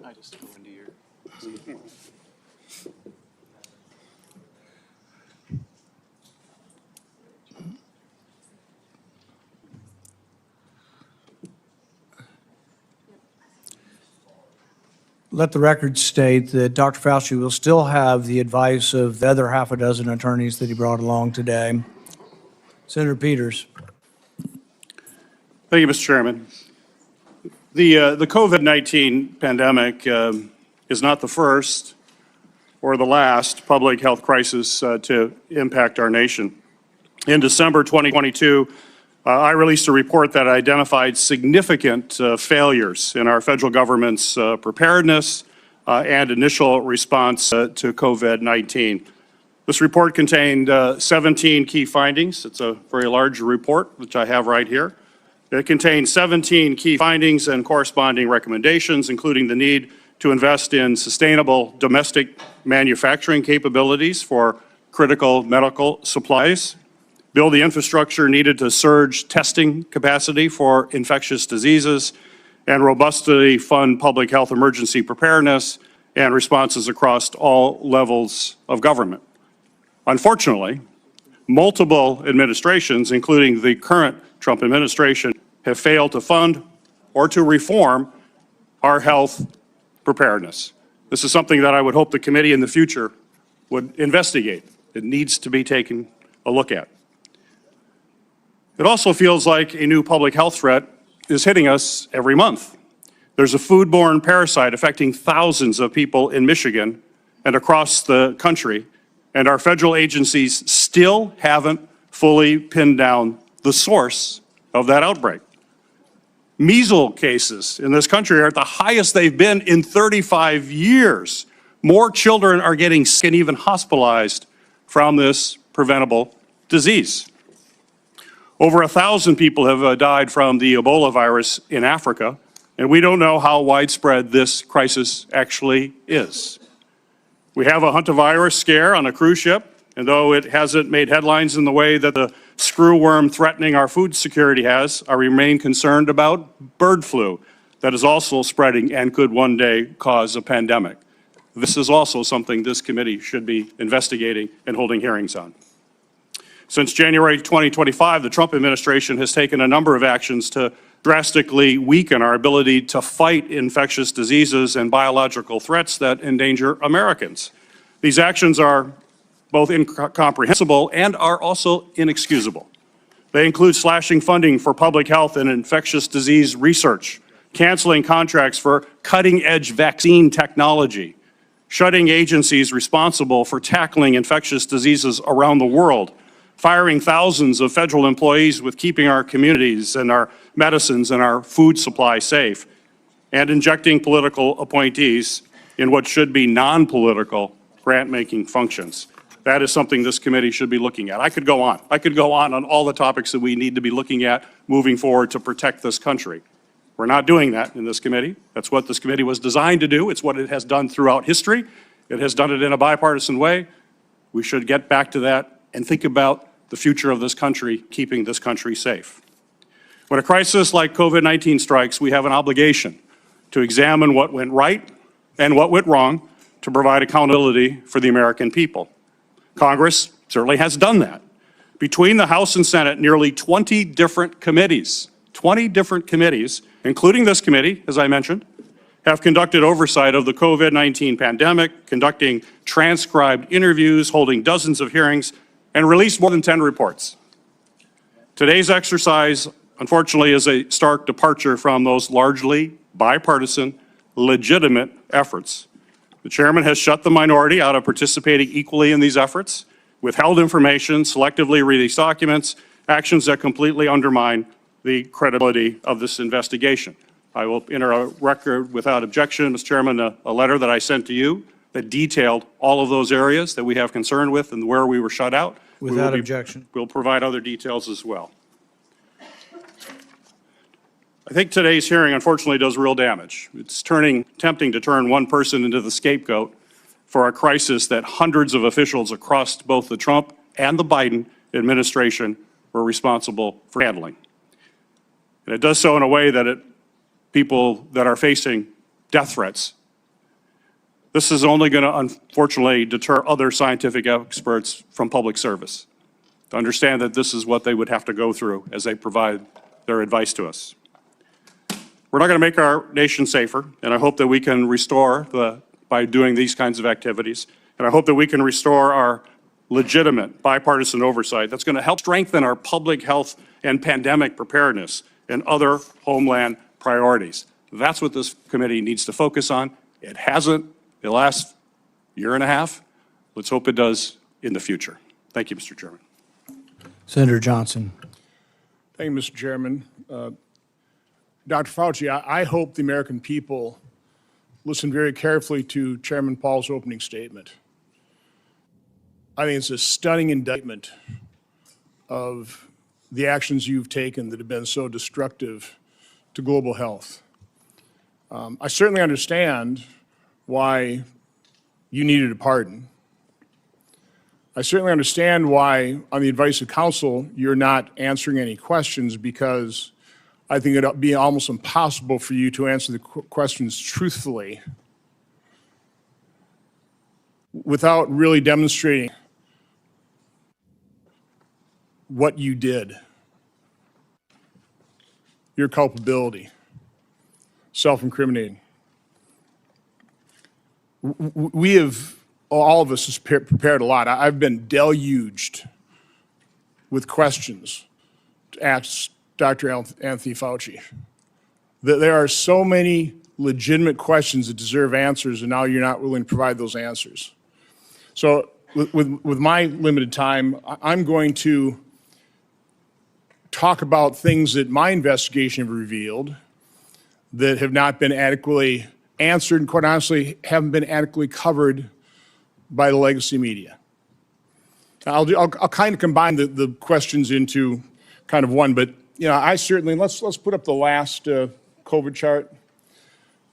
I just go into your... Let the record state that Dr. Fauci will still have the advice of the other half a dozen attorneys that he brought along today. Senator Peters. Thank you, Mr. Chairman. The COVID-19 pandemic is not the first or the last public health crisis to impact our nation. In December 2022, I released a report that identified significant failures in our federal government's preparedness and initial response to COVID-19. This report contained 17 key findings. It's a very large report, which I have right here. It contains 17 key findings and corresponding recommendations, including the need to invest in sustainable domestic manufacturing capabilities for critical medical supplies, build the infrastructure needed to surge testing capacity for infectious diseases, and robustly fund public health emergency preparedness and responses across all levels of government. Unfortunately, multiple administrations, including the current Trump administration, have failed to fund or to reform our health preparedness. This is something that I would hope the committee in the future would investigate. It needs to be taken a look at. It also feels like a new public health threat is hitting us every month. There's a foodborne parasite affecting thousands of people in Michigan and across the country, and our federal agencies still haven't fully pinned down the source of that outbreak. Measles cases in this country are at the highest they've been in 35 years. More children are getting sick and even hospitalized from this preventable disease. Over 1,000 people have died from the Ebola virus in Africa, and we don't know how widespread this crisis actually is. We have a hantavirus scare on a cruise ship, and though it hasn't made headlines in the way that the screwworm threatening our food security has, I remain concerned about bird flu that is also spreading and could one day cause a pandemic. This is also something this committee should be investigating and holding hearings on. Since January 2025, the Trump administration has taken a number of actions to drastically weaken our ability to fight infectious diseases and biological threats that endanger Americans. These actions are both incomprehensible and are also inexcusable. They include slashing funding for public health and infectious disease research, canceling contracts for cutting-edge vaccine technology, shutting agencies responsible for tackling infectious diseases around the world, firing thousands of federal employees with keeping our communities and our medicines and our food supply safe, and injecting political appointees in what should be non-political grant-making functions. That is something this committee should be looking at. I could go on. I could go on all the topics that we need to be looking at moving forward to protect this country. We're not doing that in this committee. That's what this committee was designed to do. It's what it has done throughout history. It has done it in a bipartisan way. We should get back to that and think about the future of this country, keeping this country safe. When a crisis like COVID-19 strikes, we have an obligation to examine what went right and what went wrong to provide accountability for the American people. Congress certainly has done that. Between the House and Senate, nearly 20 different committees, including this committee, as I mentioned, have conducted oversight of the COVID-19 pandemic, conducting transcribed interviews, holding dozens of hearings, and released more than 10 reports. Today's exercise, unfortunately, is a stark departure from those largely bipartisan, legitimate efforts. The chairman has shut the minority out of participating equally in these efforts, withheld information, selectively released documents, actions that completely undermine the credibility of this investigation. I will enter a record without objection, Mr. Chairman, a letter that I sent to you that detailed all of those areas that we have concern with and where we were shut out. Without objection. We'll provide other details as well. I think today's hearing unfortunately does real damage. It's tempting to turn one person into the scapegoat for a crisis that hundreds of officials across both the Trump and the Biden administration were responsible for handling. And it does so in a way that people that are facing death threats. This is only going to unfortunately deter other scientific experts from public service to understand that this is what they would have to go through as they provide their advice to us. We're not going to make our nation safer, and I hope that we can restore by doing these kinds of activities, and I hope that we can restore our legitimate bipartisan oversight that's going to help strengthen our public health and pandemic preparedness and other homeland priorities. That's what this committee needs to focus on. It hasn't the last year and a half. Let's hope it does in the future. Thank you, Mr. Chairman. Senator Johnson. Thank you, Mr. Chairman. Dr. Fauci, I hope the American people listen very carefully to Chairman Paul's opening statement. I think it's a stunning indictment of the actions you've taken that have been so destructive to global health. I certainly understand why you needed a pardon. I certainly understand why, on the advice of counsel, you're not answering any questions, because I think it'd be almost impossible for you to answer the questions truthfully without really demonstrating what you did, your culpability, self-incriminating. We have, all of us, has prepared a lot. I've been deluged with questions to ask Dr. Anthony Fauci. There are so many legitimate questions that deserve answers, and now you're not willing to provide those answers. So with my limited time, I'm going to talk about things that my investigation have revealed that have not been adequately answered and, quite honestly, haven't been adequately covered by the legacy media. I'll kind of combine the questions into kind of one, but you know, I certainly, let's put up the last COVID chart.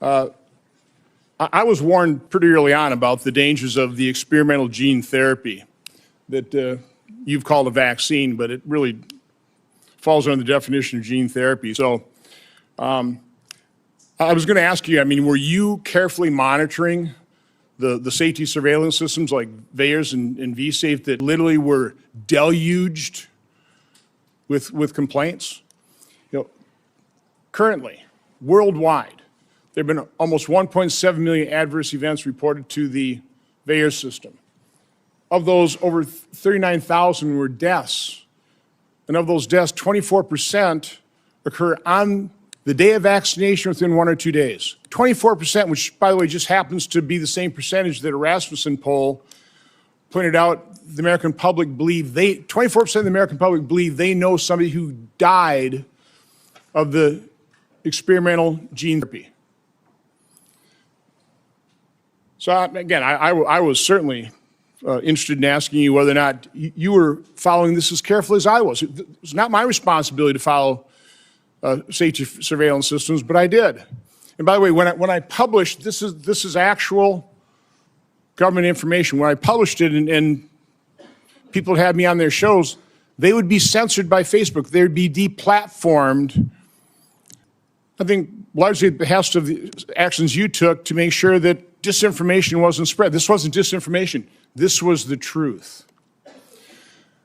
I was warned pretty early on about the dangers of the experimental gene therapy that you've called a vaccine, but it really falls under the definition of gene therapy. So I was going to ask you, I mean, were you carefully monitoring the safety surveillance systems like VAERS and vSafe that literally were deluged with complaints? You know, currently, worldwide, there have been almost 1.7 million adverse events reported to the VAERS system. Of those, over 39,000 were deaths. And of those deaths, 24% occur on the day of vaccination within 1 or 2 days. 24%, which, by the way, just happens to be the same percentage that a Rasmussen poll pointed out the American public believe 24% of the American public believe they know somebody who died of the experimental gene therapy. So again, I was certainly interested in asking you whether or not you were following this as carefully as I was. It's not my responsibility to follow safety surveillance systems, but I did. And by the way, when I published, this is actual government information. When I published it and people had me on their shows, they would be censored by Facebook. They would be deplatformed. I think largely at the behest of the actions you took to make sure that disinformation wasn't spread. This wasn't disinformation. This was the truth.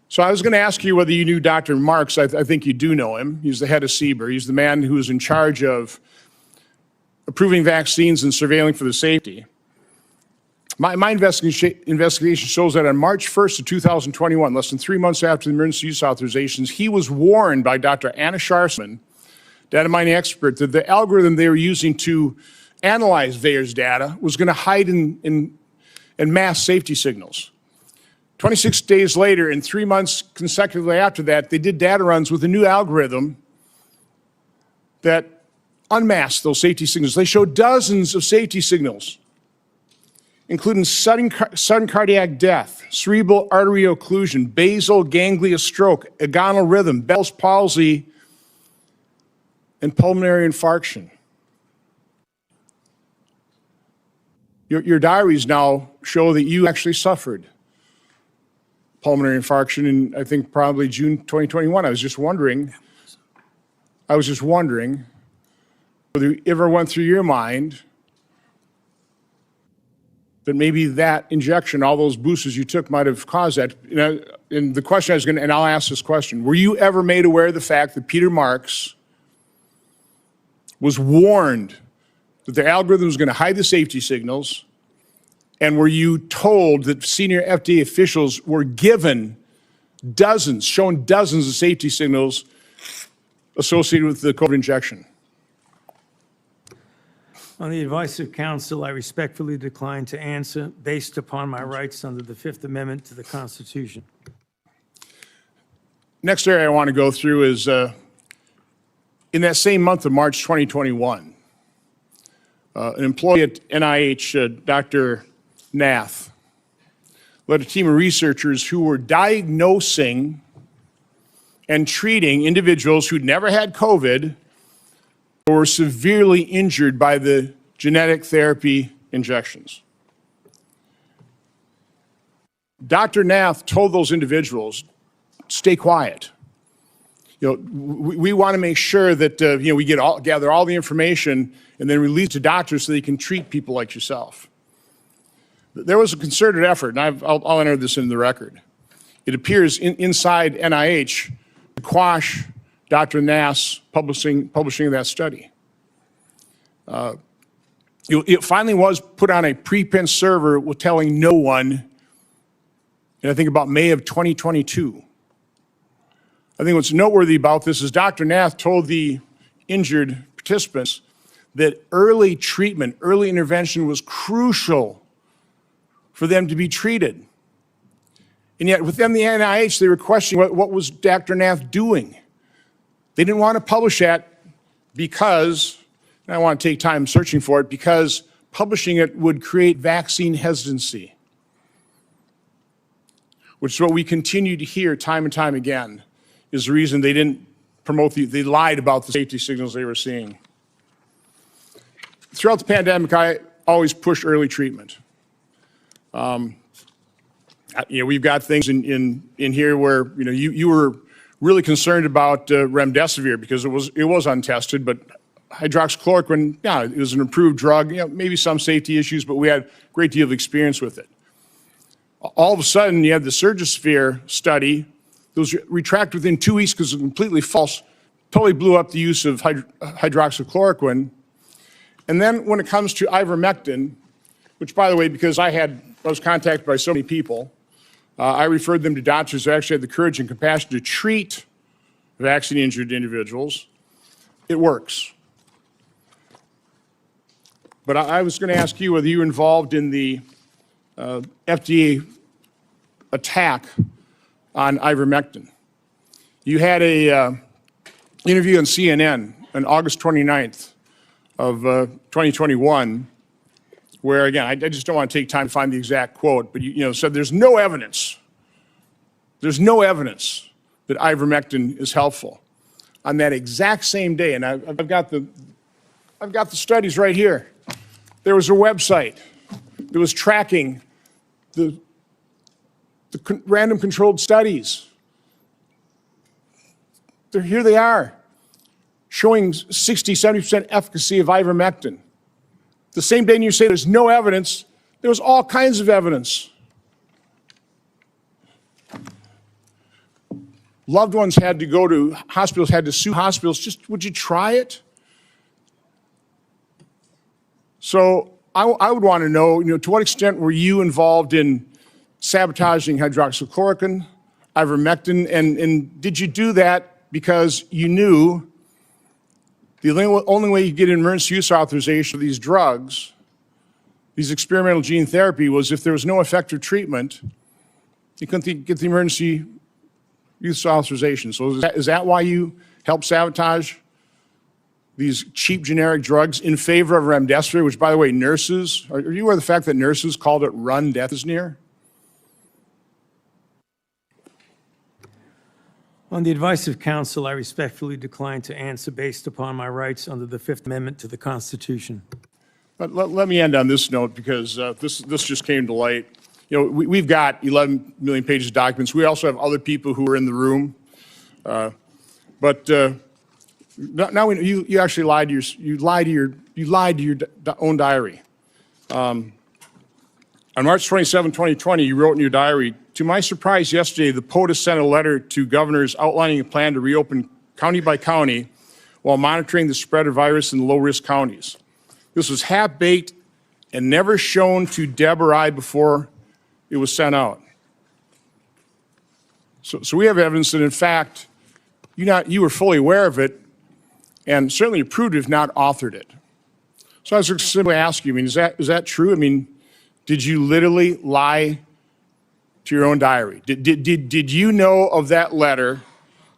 So I was going to ask you whether you knew Dr. Marks. I think you do know him. He's the head of CBER. He's the man who is in charge of approving vaccines and surveilling for the safety. My investigation shows that on March 1st of 2021, less than 3 months after the emergency use authorizations, he was warned by Dr. Anna Scharsman, data mining expert, that the algorithm they were using to analyze VAERS data was going to hide in mass safety signals. 26 days later, and 3 months consecutively after that, they did data runs with a new algorithm that unmasked those safety signals. They showed dozens of safety signals, including sudden cardiac death, cerebral artery occlusion, basal ganglia stroke, agonal rhythm, Bell's palsy, and pulmonary infarction. Your diaries now show that you actually suffered pulmonary infarction in, I think, probably June 2021. I was just wondering whether it ever went through your mind that maybe that injection, all those boosters you took might have caused that. And the question I was going to, and I'll ask this question, were you ever made aware of the fact that Peter Marks was warned that the algorithm was going to hide the safety signals? And were you told that senior FDA officials were given shown dozens of safety signals associated with the COVID injection? On the advice of counsel, I respectfully decline to answer based upon my rights under the Fifth Amendment to the Constitution. Next area I want to go through is in that same month of March 2021, an employee at NIH, Dr. Nath, led a team of researchers who were diagnosing and treating individuals who'd never had COVID or were severely injured by the genetic therapy injections. Dr. Nath told those individuals, stay quiet. We want to make sure that we gather all the information and then release to doctors so they can treat people like yourself. There was a concerted effort, and I'll enter this into the record. It appears inside NIH to quash Dr. Nath's publishing of that study. It finally was put on a preprint server with telling no one, and I think about May of 2022. I think what's noteworthy about this is Dr. Nath told the injured participants that early treatment, early intervention was crucial for them to be treated. And yet within the NIH, they were questioning what was Dr. Nath doing. They didn't want to publish that because, and I want to take time searching for it, because publishing it would create vaccine hesitancy, which is what we continue to hear time and time again, is the reason they didn't promote they lied about the safety signals they were seeing. Throughout the pandemic, I always pushed early treatment. We've got things in here where, you were really concerned about remdesivir because it was untested, but hydroxychloroquine, yeah, it was an approved drug, maybe some safety issues, but we had a great deal of experience with it. All of a sudden, you had the Surgisphere study that was retracted within 2 weeks because it was completely false, totally blew up the use of hydroxychloroquine. And then when it comes to ivermectin, which, by the way, because I was contacted by so many people, I referred them to doctors who actually had the courage and compassion to treat vaccine-injured individuals. It works. But I was going to ask you whether you were involved in the FDA attack on ivermectin. You had a interview on CNN on August 29th of 2021, where, again, I just don't want to take time to find the exact quote, but you said there's no evidence that ivermectin is helpful. On that exact same day, and I've got the studies right here. There was a website that was tracking the random controlled studies. Here they are, showing 60, 70% efficacy of ivermectin. The same day you say there's no evidence, there was all kinds of evidence. Loved ones had to go to hospitals, had to sue hospitals. Just, would you try it? So I would want to know, to what extent were you involved in sabotaging hydroxychloroquine, ivermectin, and did you do that because you knew the only way you get an emergency use authorization of these drugs, these experimental gene therapy, was if there was no effective treatment, you couldn't get the emergency use authorization. So is that why you helped sabotage these cheap generic drugs in favor of remdesivir, which, by the way, nurses, are you aware of the fact that nurses called it run, death is near? On the advice of counsel, I respectfully decline to answer based upon my rights under the Fifth Amendment to the Constitution. But let me end on this note because this just came to light. We've got 11 million pages of documents. We also have other people who are in the room. But now you actually lied to your own diary. On March 27, 2020, you wrote in your diary, "To my surprise yesterday, the POTUS sent a letter to governors outlining a plan to reopen county by county while monitoring the spread of virus in the low-risk counties. This was half-baked and never shown to Deb or I before it was sent out." So we have evidence that, in fact, you were fully aware of it and certainly approved it, if not authored it. So I was just simply asking you, is that true? Did you literally lie to your own diary? Did you know of that letter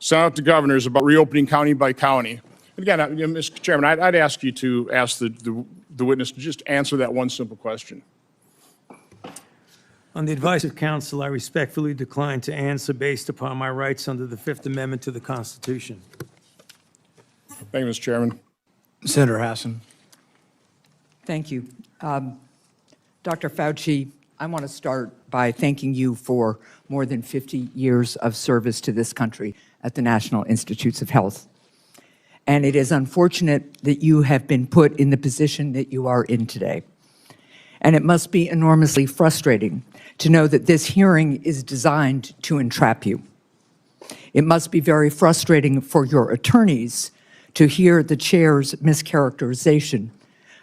sent out to governors about reopening county by county? And again, Mr. Chairman, I'd ask you to ask the witness to just answer that one simple question. On the advice of counsel, I respectfully decline to answer based upon my rights under the Fifth Amendment to the Constitution. Thank you, Mr. Chairman. Senator Hassan. Thank you. Dr. Fauci, I want to start by thanking you for more than 50 years of service to this country at the National Institutes of Health. And it is unfortunate that you have been put in the position that you are in today. And it must be enormously frustrating to know that this hearing is designed to entrap you. It must be very frustrating for your attorneys to hear the chair's mischaracterization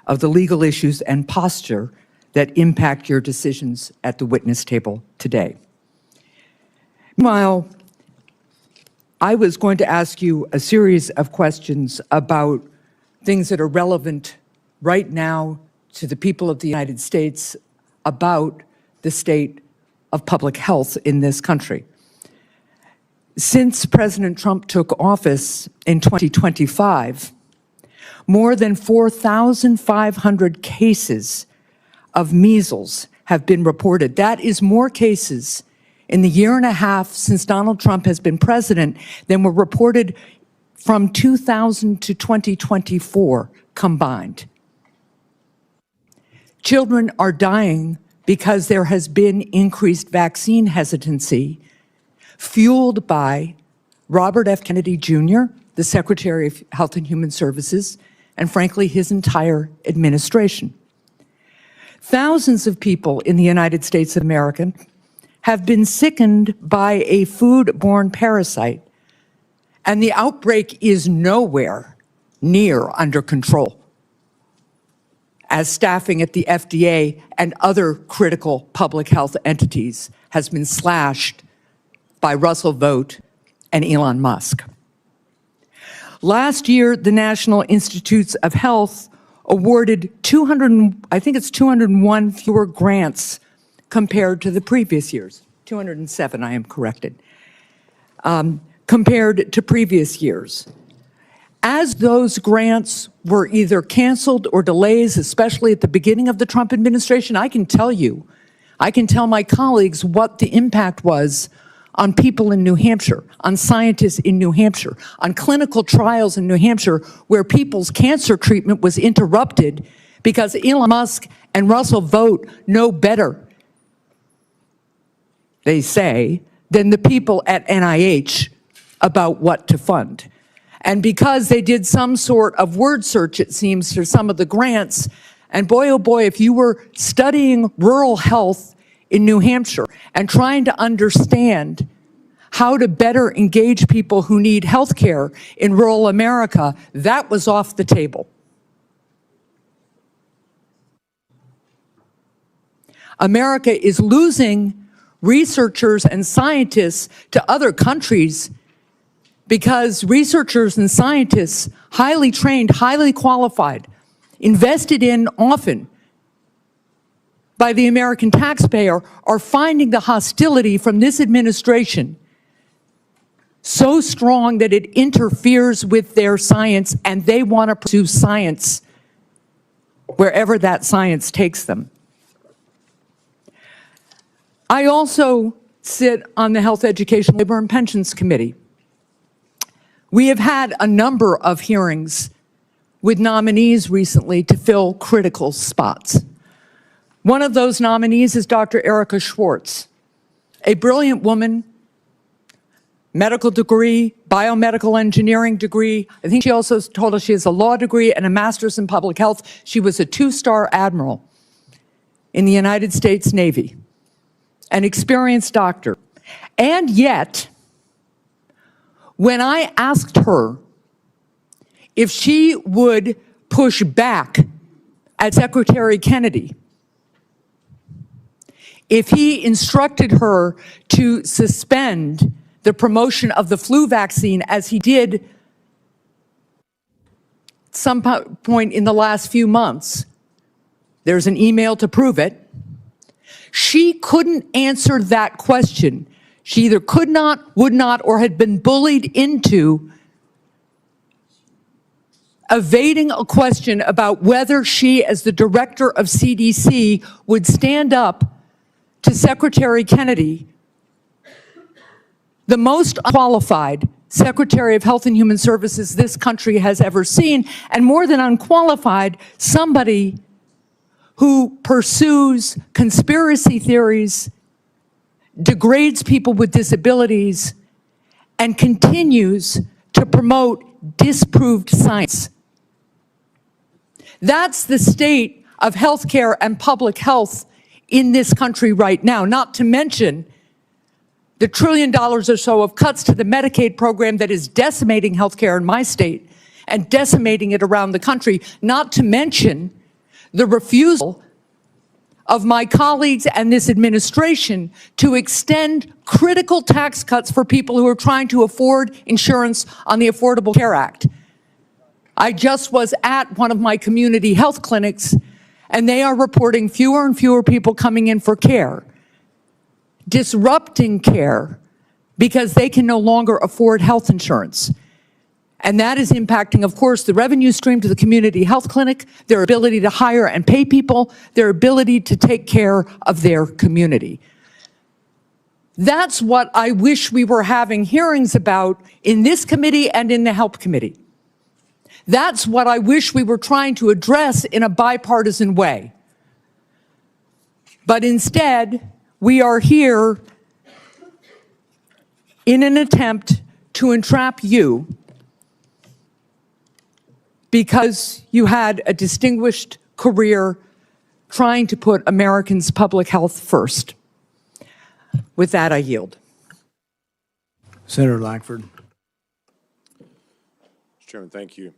of the legal issues and posture that impact your decisions at the witness table today. Meanwhile, I was going to ask you a series of questions about things that are relevant right now to the people of the United States about the state of public health in this country. Since President Trump took office in 2025, more than 4,500 cases of measles have been reported. That is more cases in the year and a half since Donald Trump has been president than were reported from 2000 to 2024 combined. Children are dying because there has been increased vaccine hesitancy fueled by Robert F. Kennedy Jr., the Secretary of Health and Human Services, and frankly, his entire administration. Thousands of people in the United States of America have been sickened by a foodborne parasite, and the outbreak is nowhere near under control, as staffing at the FDA and other critical public health entities has been slashed by Russell Vought and Elon Musk. Last year, the National Institutes of Health awarded 201 fewer grants compared to the previous years. 207, I am corrected, compared to previous years. As those grants were either canceled or delays, especially at the beginning of the Trump administration, I can tell my colleagues what the impact was on people in New Hampshire, on scientists in New Hampshire, on clinical trials in New Hampshire, where people's cancer treatment was interrupted because Elon Musk and Russell Vought know better, they say, than the people at NIH about what to fund. And because they did some sort of word search, it seems, for some of the grants, and boy, oh boy, if you were studying rural health in New Hampshire and trying to understand how to better engage people who need health care in rural America, that was off the table. America is losing researchers and scientists to other countries because researchers and scientists, highly trained, highly qualified, invested in often by the American taxpayer, are finding the hostility from this administration so strong that it interferes with their science, and they want to pursue science wherever that science takes them. I also sit on the Health, Education, Labor, and Pensions Committee. We have had a number of hearings with nominees recently to fill critical spots. One of those nominees is Dr. Erica Schwartz, a brilliant woman, medical degree, biomedical engineering degree. I think she also told us she has a law degree and a master's in public health. She was a two-star admiral in the United States Navy, an experienced doctor. And yet, when I asked her if she would push back at Secretary Kennedy, if he instructed her to suspend the promotion of the flu vaccine, as he did at some point in the last few months, there's an email to prove it, she couldn't answer that question. She either could not, would not, or had been bullied into evading a question about whether she, as the director of CDC, would stand up to Secretary Kennedy, the most qualified Secretary of Health and Human Services this country has ever seen, and more than unqualified, somebody who pursues conspiracy theories, degrades people with disabilities, and continues to promote disproved science. That's the state of healthcare and public health in this country right now, not to mention the $1 trillion or so of cuts to the Medicaid program that is decimating healthcare in my state and decimating it around the country, not to mention the refusal of my colleagues and this administration to extend critical tax cuts for people who are trying to afford insurance on the Affordable Care Act. I just was at one of my community health clinics, and they are reporting fewer and fewer people coming in for care, disrupting care because they can no longer afford health insurance. And that is impacting, of course, the revenue stream to the community health clinic, their ability to hire and pay people, their ability to take care of their community. That's what I wish we were having hearings about in this committee and in the Health Committee. That's what I wish we were trying to address in a bipartisan way. But instead, we are here in an attempt to entrap you because you had a distinguished career trying to put Americans' public health first. With that, I yield. Senator Lankford. Mr. Chairman, thank you.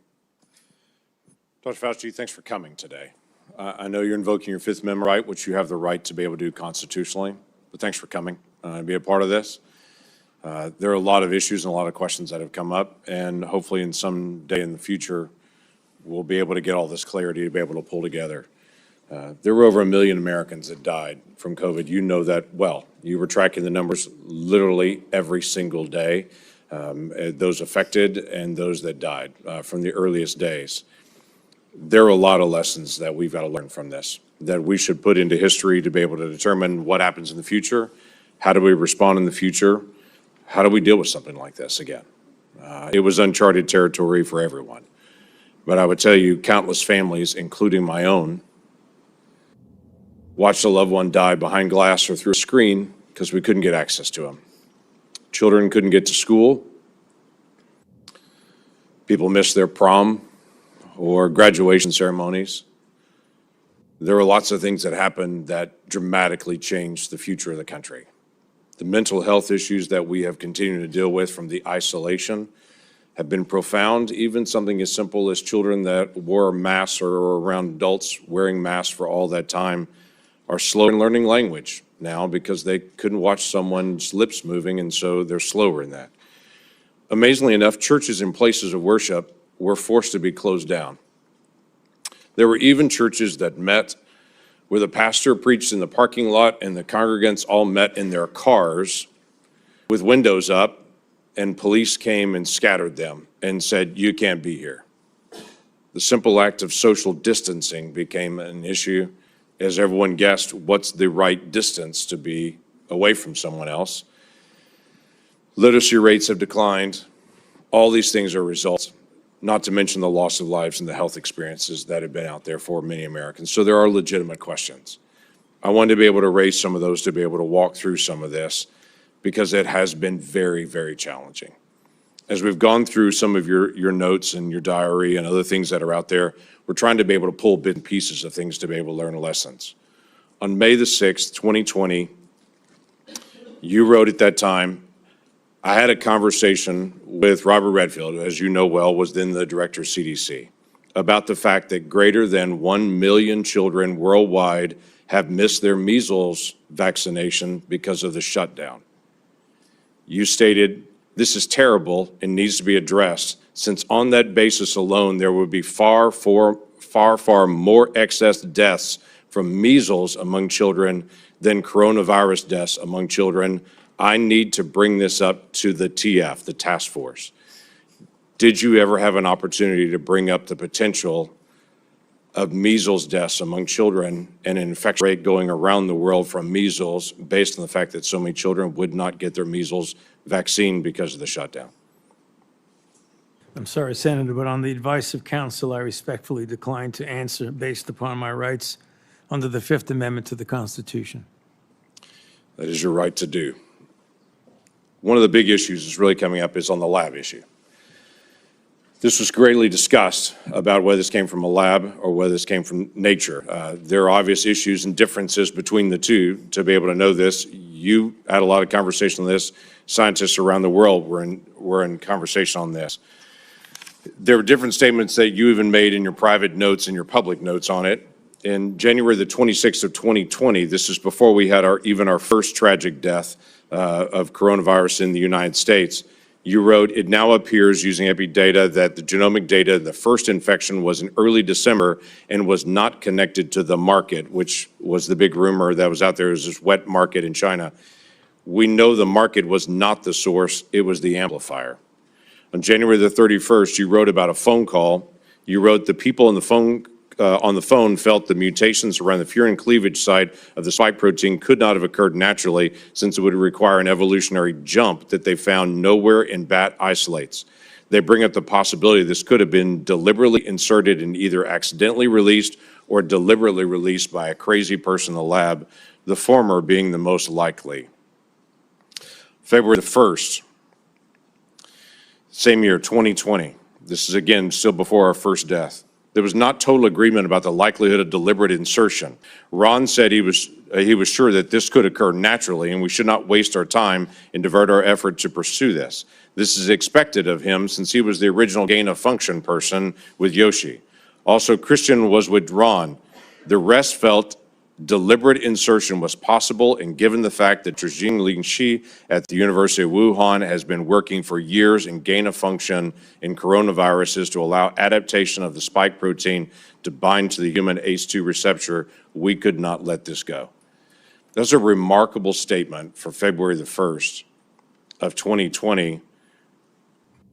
Dr. Fauci, thanks for coming today. I know you're invoking your Fifth Amendment right, which you have the right to be able to do constitutionally, but thanks for coming and be a part of this. There are a lot of issues and a lot of questions that have come up, and hopefully in some day in the future, we'll be able to get all this clarity to be able to pull together. There were over 1 million Americans that died from COVID. You know that well. You were tracking the numbers literally every single day, those affected and those that died from the earliest days. There are a lot of lessons that we've got to learn from this, that we should put into history to be able to determine what happens in the future, how do we respond in the future, how do we deal with something like this again. It was uncharted territory for everyone. But I would tell you, countless families, including my own, watched a loved one die behind glass or through a screen because we couldn't get access to them. Children couldn't get to school. People missed their prom or graduation ceremonies. There were lots of things that happened that dramatically changed the future of the country. The mental health issues that we have continued to deal with from the isolation have been profound. Even something as simple as children that wore masks or around adults wearing masks for all that time are slow in learning language now because they couldn't watch someone's lips moving, and so they're slower in that. Amazingly enough, churches and places of worship were forced to be closed down. There were even churches that met where the pastor preached in the parking lot and the congregants all met in their cars with windows up, and police came and scattered them and said, "You can't be here." The simple act of social distancing became an issue as everyone guessed what's the right distance to be away from someone else. Literacy rates have declined. All these things are results, not to mention the loss of lives and the health experiences that have been out there for many Americans. So there are legitimate questions. I wanted to be able to raise some of those, to be able to walk through some of this, because it has been very, very challenging. As we've gone through some of your notes and your diary and other things that are out there, we're trying to be able to pull bits and pieces of things to be able to learn lessons. On May the 6th, 2020, you wrote at that time, I had a conversation with Robert Redfield, who, as you know well, was then the director of CDC, about the fact that greater than 1 million children worldwide have missed their measles vaccination because of the shutdown. You stated, this is terrible and needs to be addressed, since on that basis alone, there would be far more excess deaths from measles among children than coronavirus deaths among children. I need to bring this up to the TF, the task force. Did you ever have an opportunity to bring up the potential of measles deaths among children and an infection rate going around the world from measles based on the fact that so many children would not get their measles vaccine because of the shutdown? I'm sorry, Senator, but on the advice of counsel, I respectfully decline to answer based upon my rights under the Fifth Amendment to the Constitution. That is your right to do. One of the big issues that's really coming up is on the lab issue. This was greatly discussed about whether this came from a lab or whether this came from nature. There are obvious issues and differences between the two to be able to know this. You had a lot of conversation on this. Scientists around the world were in conversation on this. There were different statements that you even made in your private notes and your public notes on it. In January the 26th of 2020, this is before we had our first tragic death of coronavirus in the United States, you wrote, it now appears using epi data that the genomic data, the first infection was in early December and was not connected to the market, which was the big rumor that was out there. It was this wet market in China. We know the market was not the source, it was the amplifier. On January the 31st, you wrote about a phone call. You wrote, the people on the phone felt the mutations around the furin cleavage site of the spike protein could not have occurred naturally, since it would require an evolutionary jump that they found nowhere in bat isolates. They bring up the possibility this could have been deliberately inserted and either accidentally released or deliberately released by a crazy person in the lab, the former being the most likely. February the 1st, same year, 2020. This is, again, still before our first death. There was not total agreement about the likelihood of deliberate insertion. Ron said he was sure that this could occur naturally, and we should not waste our time and divert our effort to pursue this. This is expected of him since he was the original gain-of-function person with Yoshi. Also, Christian was with Ron. The rest felt deliberate insertion was possible, and given the fact that Zhang Shi at the University of Wuhan has been working for years in gain-of-function in coronaviruses to allow adaptation of the spike protein to bind to the human ACE2 receptor, we could not let this go. That's a remarkable statement for February the 1st of 2020,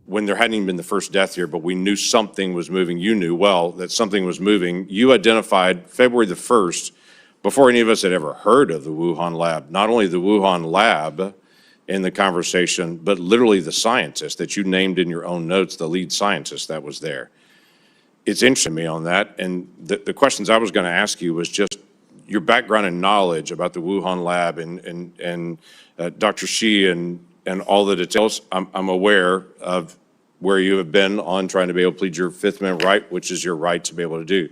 when there hadn't even been the first death here, but we knew something was moving. You knew well that something was moving. You identified February the 1st before any of us had ever heard of the Wuhan lab, not only the Wuhan lab in the conversation, but literally the scientist that you named in your own notes, the lead scientist that was there. It's interesting to me on that, and the questions I was going to ask you was just your background and knowledge about the Wuhan lab and Dr. Shi and all the details. I'm aware of where you have been on trying to be able to plead your Fifth Amendment right, which is your right to be able to do.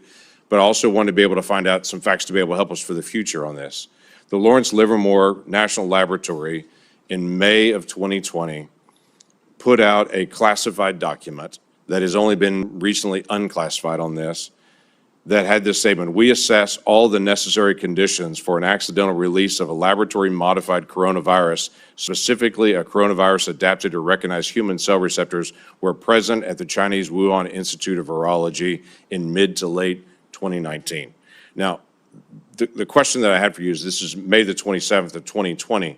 But I also want to be able to find out some facts to be able to help us for the future on this. The Lawrence Livermore National Laboratory in May of 2020 put out a classified document that has only been recently unclassified on this, that had this statement: we assess all the necessary conditions for an accidental release of a laboratory-modified coronavirus, specifically a coronavirus adapted to recognize human cell receptors, were present at the Chinese Wuhan Institute of Virology in mid to late 2019. Now, the question that I had for you is, this is May the 27th of 2020.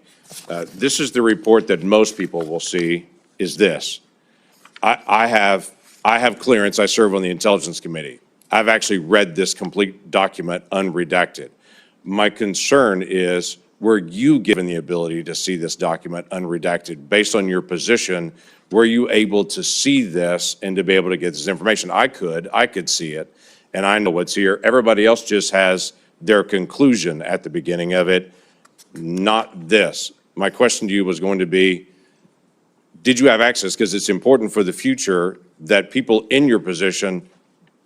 This is the report that most people will see, is this. I have clearance. I serve on the Intelligence Committee. I've actually read this complete document unredacted. My concern is, were you given the ability to see this document unredacted? Based on your position, were you able to see this and to be able to get this information? I could see it, and I know what's here. Everybody else just has their conclusion at the beginning of it, not this. My question to you was going to be, did you have access? Because it's important for the future that people in your position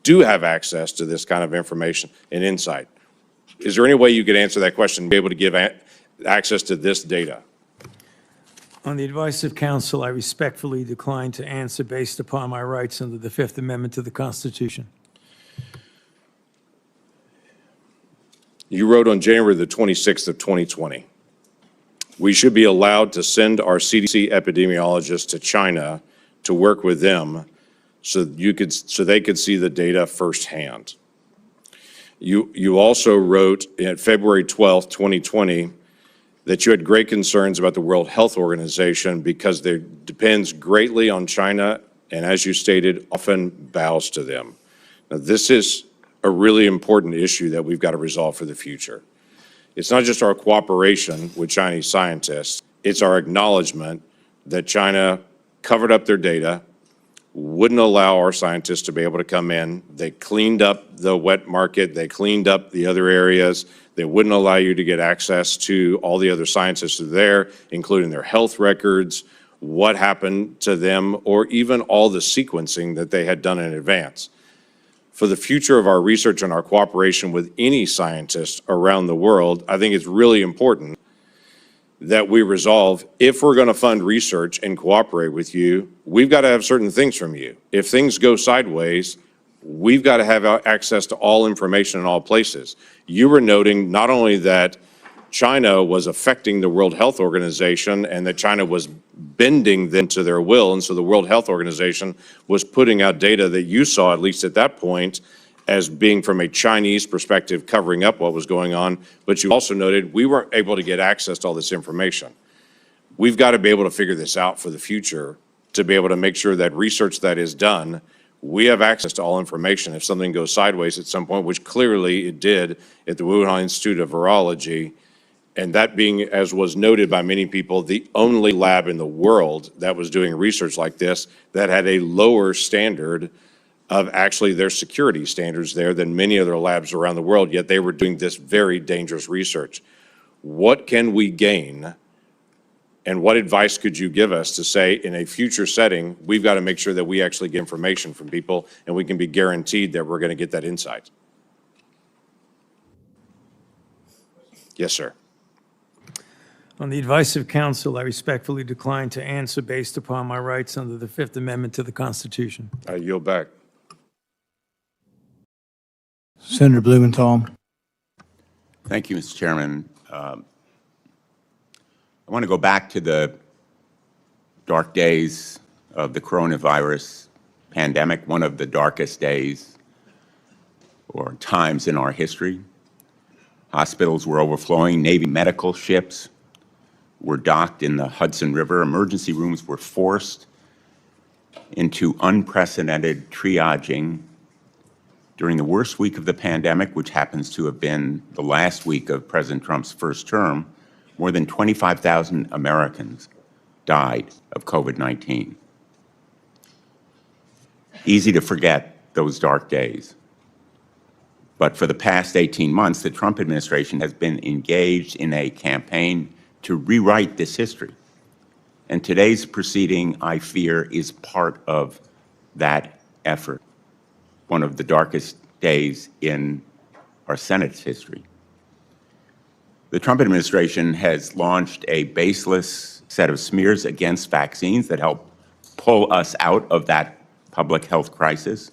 do have access to this kind of information and insight. Is there any way you could answer that question and be able to give access to this data? On the advice of counsel, I respectfully decline to answer based upon my rights under the Fifth Amendment to the Constitution. You wrote on January the 26th of 2020, we should be allowed to send our CDC epidemiologists to China to work with them so they could see the data firsthand. You also wrote in February 12th, 2020, that you had great concerns about the World Health Organization because it depends greatly on China and, as you stated, often bows to them. Now, this is a really important issue that we've got to resolve for the future. It's not just our cooperation with Chinese scientists, it's our acknowledgement that China covered up their data, wouldn't allow our scientists to be able to come in. They cleaned up the wet market, they cleaned up the other areas. They wouldn't allow you to get access to all the other scientists that are there, including their health records, what happened to them, or even all the sequencing that they had done in advance. For the future of our research and our cooperation with any scientist around the world, I think it's really important that we resolve, if we're going to fund research and cooperate with you, we've got to have certain things from you. If things go sideways, we've got to have access to all information in all places. You were noting not only that China was affecting the World Health Organization and that China was bending them to their will, and so the World Health Organization was putting out data that you saw, at least at that point, as being from a Chinese perspective, covering up what was going on, but you also noted we weren't able to get access to all this information. We've got to be able to figure this out for the future to be able to make sure that research that is done, we have access to all information if something goes sideways at some point, which clearly it did at the Wuhan Institute of Virology, And that being, as was noted by many people, the only lab in the world that was doing research like this that had a lower standard of actually their security standards there than many other labs around the world, yet they were doing this very dangerous research. What can we gain, and what advice could you give us to say in a future setting, we've got to make sure that we actually get information from people and we can be guaranteed that we're going to get that insight? Yes, sir. On the advice of counsel, I respectfully decline to answer based upon my rights under the Fifth Amendment to the Constitution. I yield back. Senator Blumenthal. Thank you, Mr. Chairman. I want to go back to the dark days of the coronavirus pandemic, one of the darkest days or times in our history. Hospitals were overflowing. Navy medical ships were docked in the Hudson River. Emergency rooms were forced into unprecedented triaging during the worst week of the pandemic, which happens to have been the last week of President Trump's first term. More than 25,000 Americans died of COVID-19. Easy to forget those dark days. But for the past 18 months, the Trump administration has been engaged in a campaign to rewrite this history. And today's proceeding, I fear, is part of that effort, one of the darkest days in our Senate's history. The Trump administration has launched a baseless set of smears against vaccines that help pull us out of that public health crisis,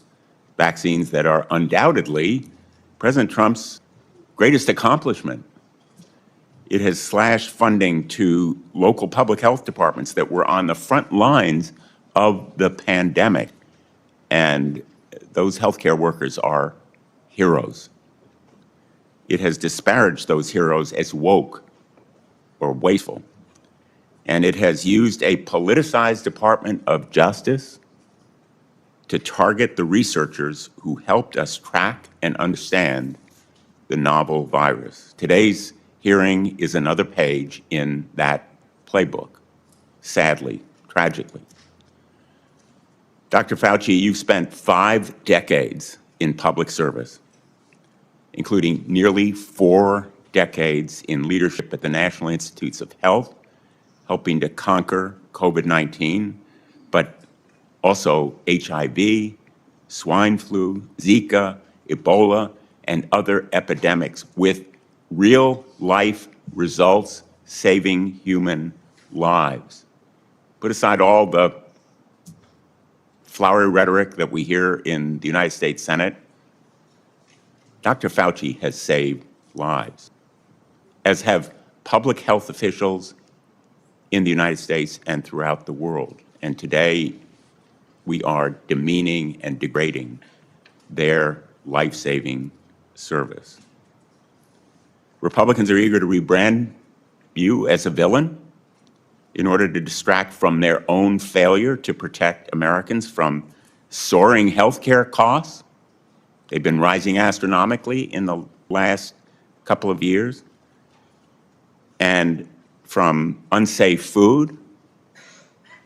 vaccines that are undoubtedly President Trump's greatest accomplishment. It has slashed funding to local public health departments that were on the front lines of the pandemic, and those healthcare workers are heroes. It has disparaged those heroes as woke or wasteful. And it has used a politicized Department of Justice to target the researchers who helped us track and understand the novel virus. Today's hearing is another page in that playbook, sadly, tragically. Dr. Fauci, you've spent 5 decades in public service, including nearly 4 decades in leadership at the National Institutes of Health, helping to conquer COVID-19, but also HIV, swine flu, Zika, Ebola, and other epidemics with real-life results saving human lives. Put aside all the flowery rhetoric that we hear in the United States Senate. Dr. Fauci has saved lives, as have public health officials in the United States and throughout the world. And today, we are demeaning and degrading their life-saving service. Republicans are eager to rebrand you as a villain in order to distract from their own failure to protect Americans from soaring health care costs. They've been rising astronomically in the last couple of years, and from unsafe food,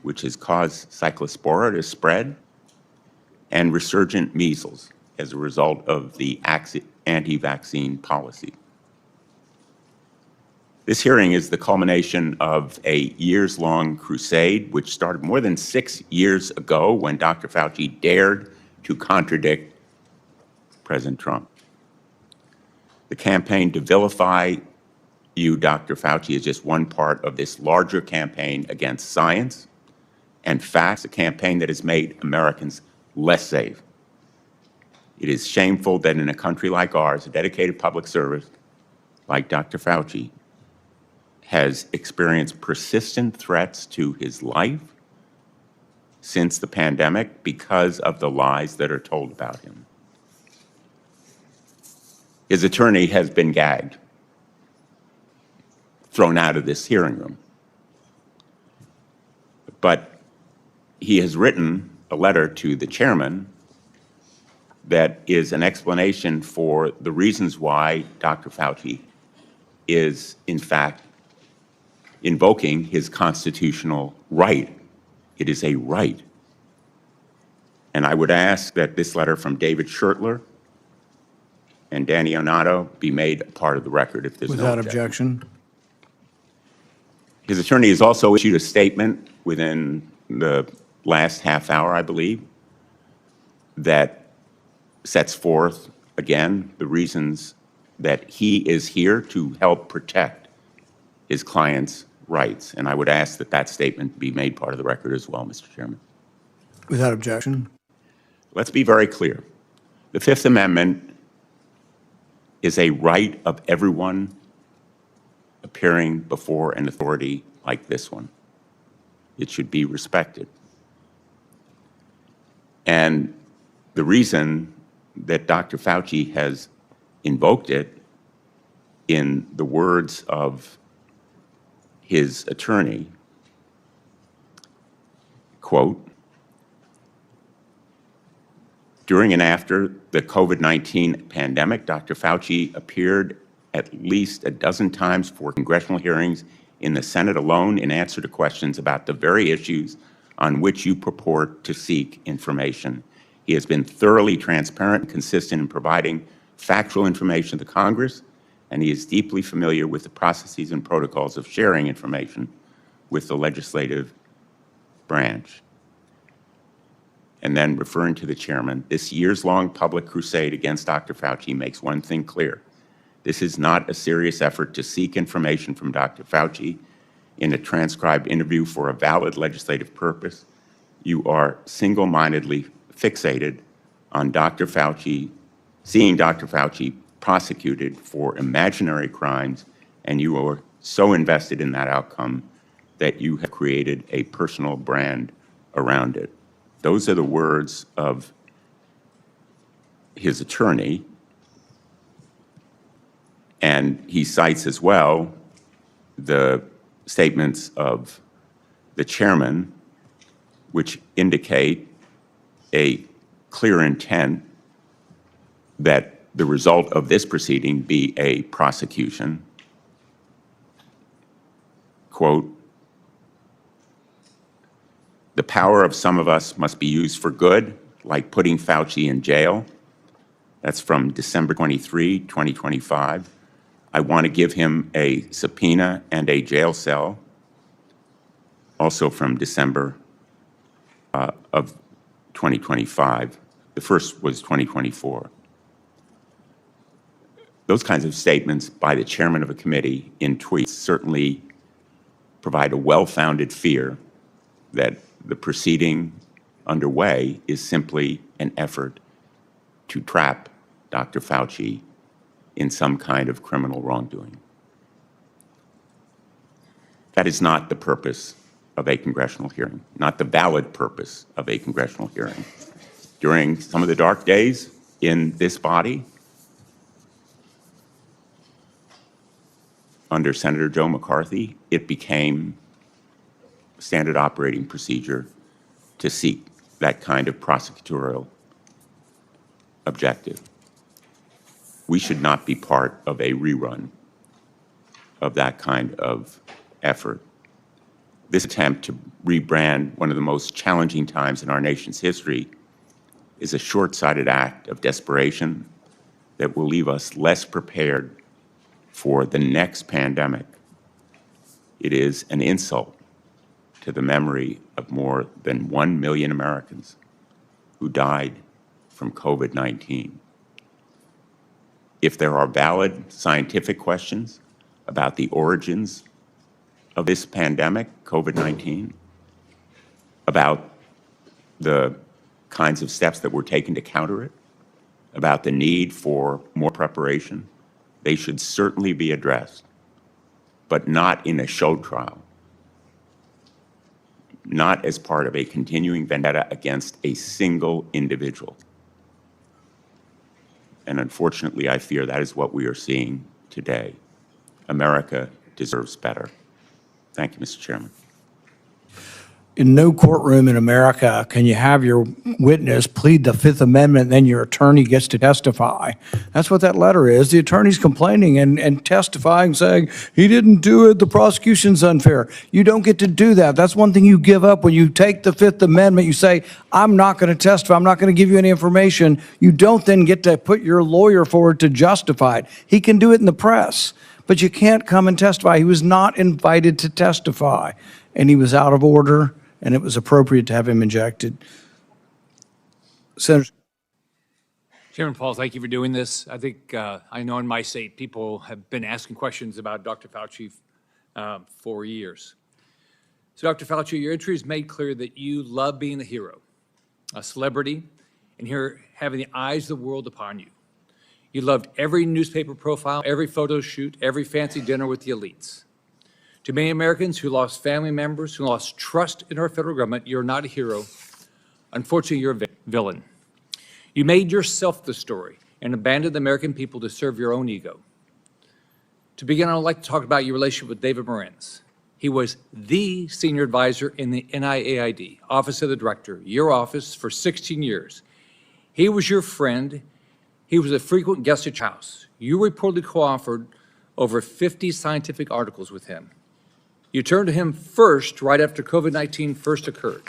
which has caused cyclospora to spread, and resurgent measles as a result of the anti-vaccine policy. This hearing is the culmination of a years-long crusade, which started more than 6 years ago when Dr. Fauci dared to contradict President Trump. The campaign to vilify you, Dr. Fauci, is just one part of this larger campaign against science and facts, a campaign that has made Americans less safe. It is shameful that in a country like ours, a dedicated public service like Dr. Fauci has experienced persistent threats to his life since the pandemic because of the lies that are told about him. His attorney has been gagged, thrown out of this hearing room. But he has written a letter to the chairman that is an explanation for the reasons why Dr. Fauci is, in fact, invoking his constitutional right. It is a right. And I would ask that this letter from David Schertler and Danny Onato be made a part of the record if there's no Without objection. objection. His attorney has also issued a statement within the last half hour, I believe, that sets forth, again, the reasons that he is here to help protect his client's rights. And I would ask that that statement be made part of the record as well, Mr. Chairman. Without objection. Let's be very clear. The Fifth Amendment is a right of everyone appearing before an authority like this one. It should be respected. And the reason that Dr. Fauci has invoked it, in the words of his attorney, quote, during and after the COVID-19 pandemic, Dr. Fauci appeared at least a dozen times for congressional hearings in the Senate alone in answer to questions about the very issues on which you purport to seek information. He has been thoroughly transparent and consistent in providing factual information to Congress, and he is deeply familiar with the processes and protocols of sharing information with the legislative branch. And then, referring to the chairman, this years-long public crusade against Dr. Fauci makes one thing clear. This is not a serious effort to seek information from Dr. Fauci in a transcribed interview for a valid legislative purpose. You are single-mindedly fixated on Dr. Fauci, seeing Dr. Fauci prosecuted for imaginary crimes, and you are so invested in that outcome that you have created a personal brand around it. Those are the words of his attorney, and he cites as well the statements of the chairman, which indicate a clear intent that the result of this proceeding be a prosecution. Quote, the power of some of us must be used for good, like putting Fauci in jail. That's from December 23, 2025. I want to give him a subpoena and a jail cell, also from December of 2025. The first was 2024. Those kinds of statements by the chairman of a committee in tweets certainly provide a well-founded fear that the proceeding underway is simply an effort to trap Dr. Fauci in some kind of criminal wrongdoing. That is not the purpose of a congressional hearing, not the valid purpose of a congressional hearing. During some of the dark days in this body, under Senator Joe McCarthy, it became standard operating procedure to seek that kind of prosecutorial objective. We should not be part of a rerun of that kind of effort. This attempt to rebrand one of the most challenging times in our nation's history is a short-sighted act of desperation that will leave us less prepared for the next pandemic. It is an insult to the memory of more than 1 million Americans who died from COVID-19. If there are valid scientific questions about the origins of this pandemic, COVID-19, about the kinds of steps that were taken to counter it, about the need for more preparation, they should certainly be addressed, but not in a show trial, not as part of a continuing vendetta against a single individual. And unfortunately, I fear that is what we are seeing today. America deserves better. Thank you, Mr. Chairman. In no courtroom in America can you have your witness plead the Fifth Amendment, and then your attorney gets to testify. That's what that letter is. The attorney's complaining and testifying, saying, he didn't do it, the prosecution's unfair. You don't get to do that. That's one thing you give up when you take the Fifth Amendment. You say, I'm not going to testify. I'm not going to give you any information. You don't then get to put your lawyer forward to justify it. He can do it in the press, but you can't come and testify. He was not invited to testify, and he was out of order, and it was appropriate to have him ejected. Senator. Chairman Paul, thank you for doing this. I think, I know in my state, people have been asking questions about Dr. Fauci for years. So Dr. Fauci, your entry has made clear that you love being a hero, a celebrity, and here having the eyes of the world upon you. You loved every newspaper profile, every photo shoot, every fancy dinner with the elites. To many Americans who lost family members, who lost trust in our federal government, you're not a hero. Unfortunately, you're a villain. You made yourself the story and abandoned the American people to serve your own ego. To begin, I would like to talk about your relationship with David Morenz. He was the senior advisor in the NIAID, Office of the Director, your office, for 16 years. He was your friend. He was a frequent guest at your house. You reportedly co-authored over 50 scientific articles with him. You turned to him first right after COVID-19 first occurred.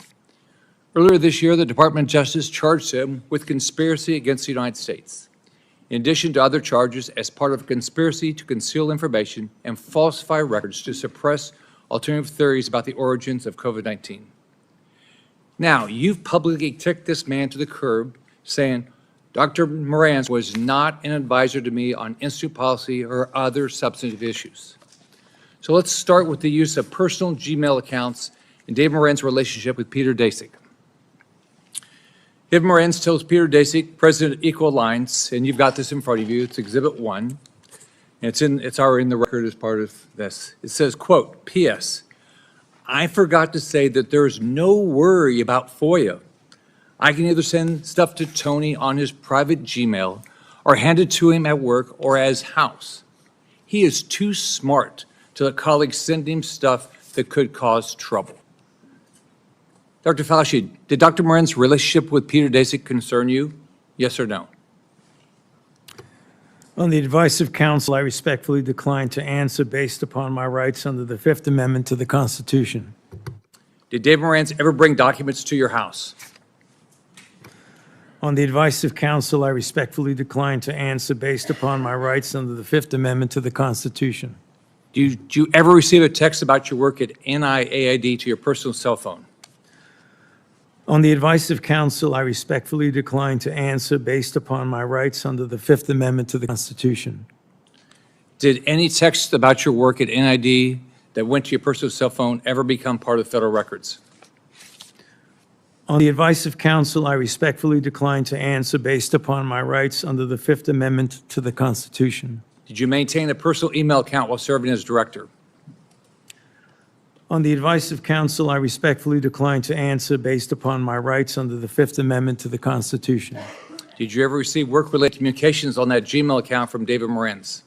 Earlier this year, the Department of Justice charged him with conspiracy against the United States, in addition to other charges as part of a conspiracy to conceal information and falsify records to suppress alternative theories about the origins of COVID-19. Now, you've publicly kicked this man to the curb, saying, Dr. Morenz was not an advisor to me on institute policy or other substantive issues. So let's start with the use of personal Gmail accounts and David Morenz's relationship with Peter Daszak. David Morenz tells Peter Daszak, president of Equal Alliance, and you've got this in front of you, it's Exhibit 1, and it's already in the record as part of this. It says, quote, P.S. I forgot to say that there's no worry about FOIA. I can either send stuff to Tony on his private Gmail or hand it to him at work or at his house. He is too smart to let colleagues send him stuff that could cause trouble. Dr. Fauci, did Dr. Morenz's relationship with Peter Daszak concern you? Yes or no? On the advice of counsel, I respectfully decline to answer based upon my rights under the Fifth Amendment to the Constitution. Did David Morenz ever bring documents to your house? On the advice of counsel, I respectfully decline to answer based upon my rights under the Fifth Amendment to the Constitution. Did you ever receive a text about your work at NIAID to your personal cell phone? On the advice of counsel, I respectfully decline to answer based upon my rights under the Fifth Amendment to the Constitution. Did any text about your work at NIAID that went to your personal cell phone ever become part of federal records? On the advice of counsel, I respectfully decline to answer based upon my rights under the Fifth Amendment to the Constitution. Did you maintain a personal email account while serving as director? On the advice of counsel, I respectfully decline to answer based upon my rights under the Fifth Amendment to the Constitution. Did you ever receive work-related communications on that Gmail account from David Morenz?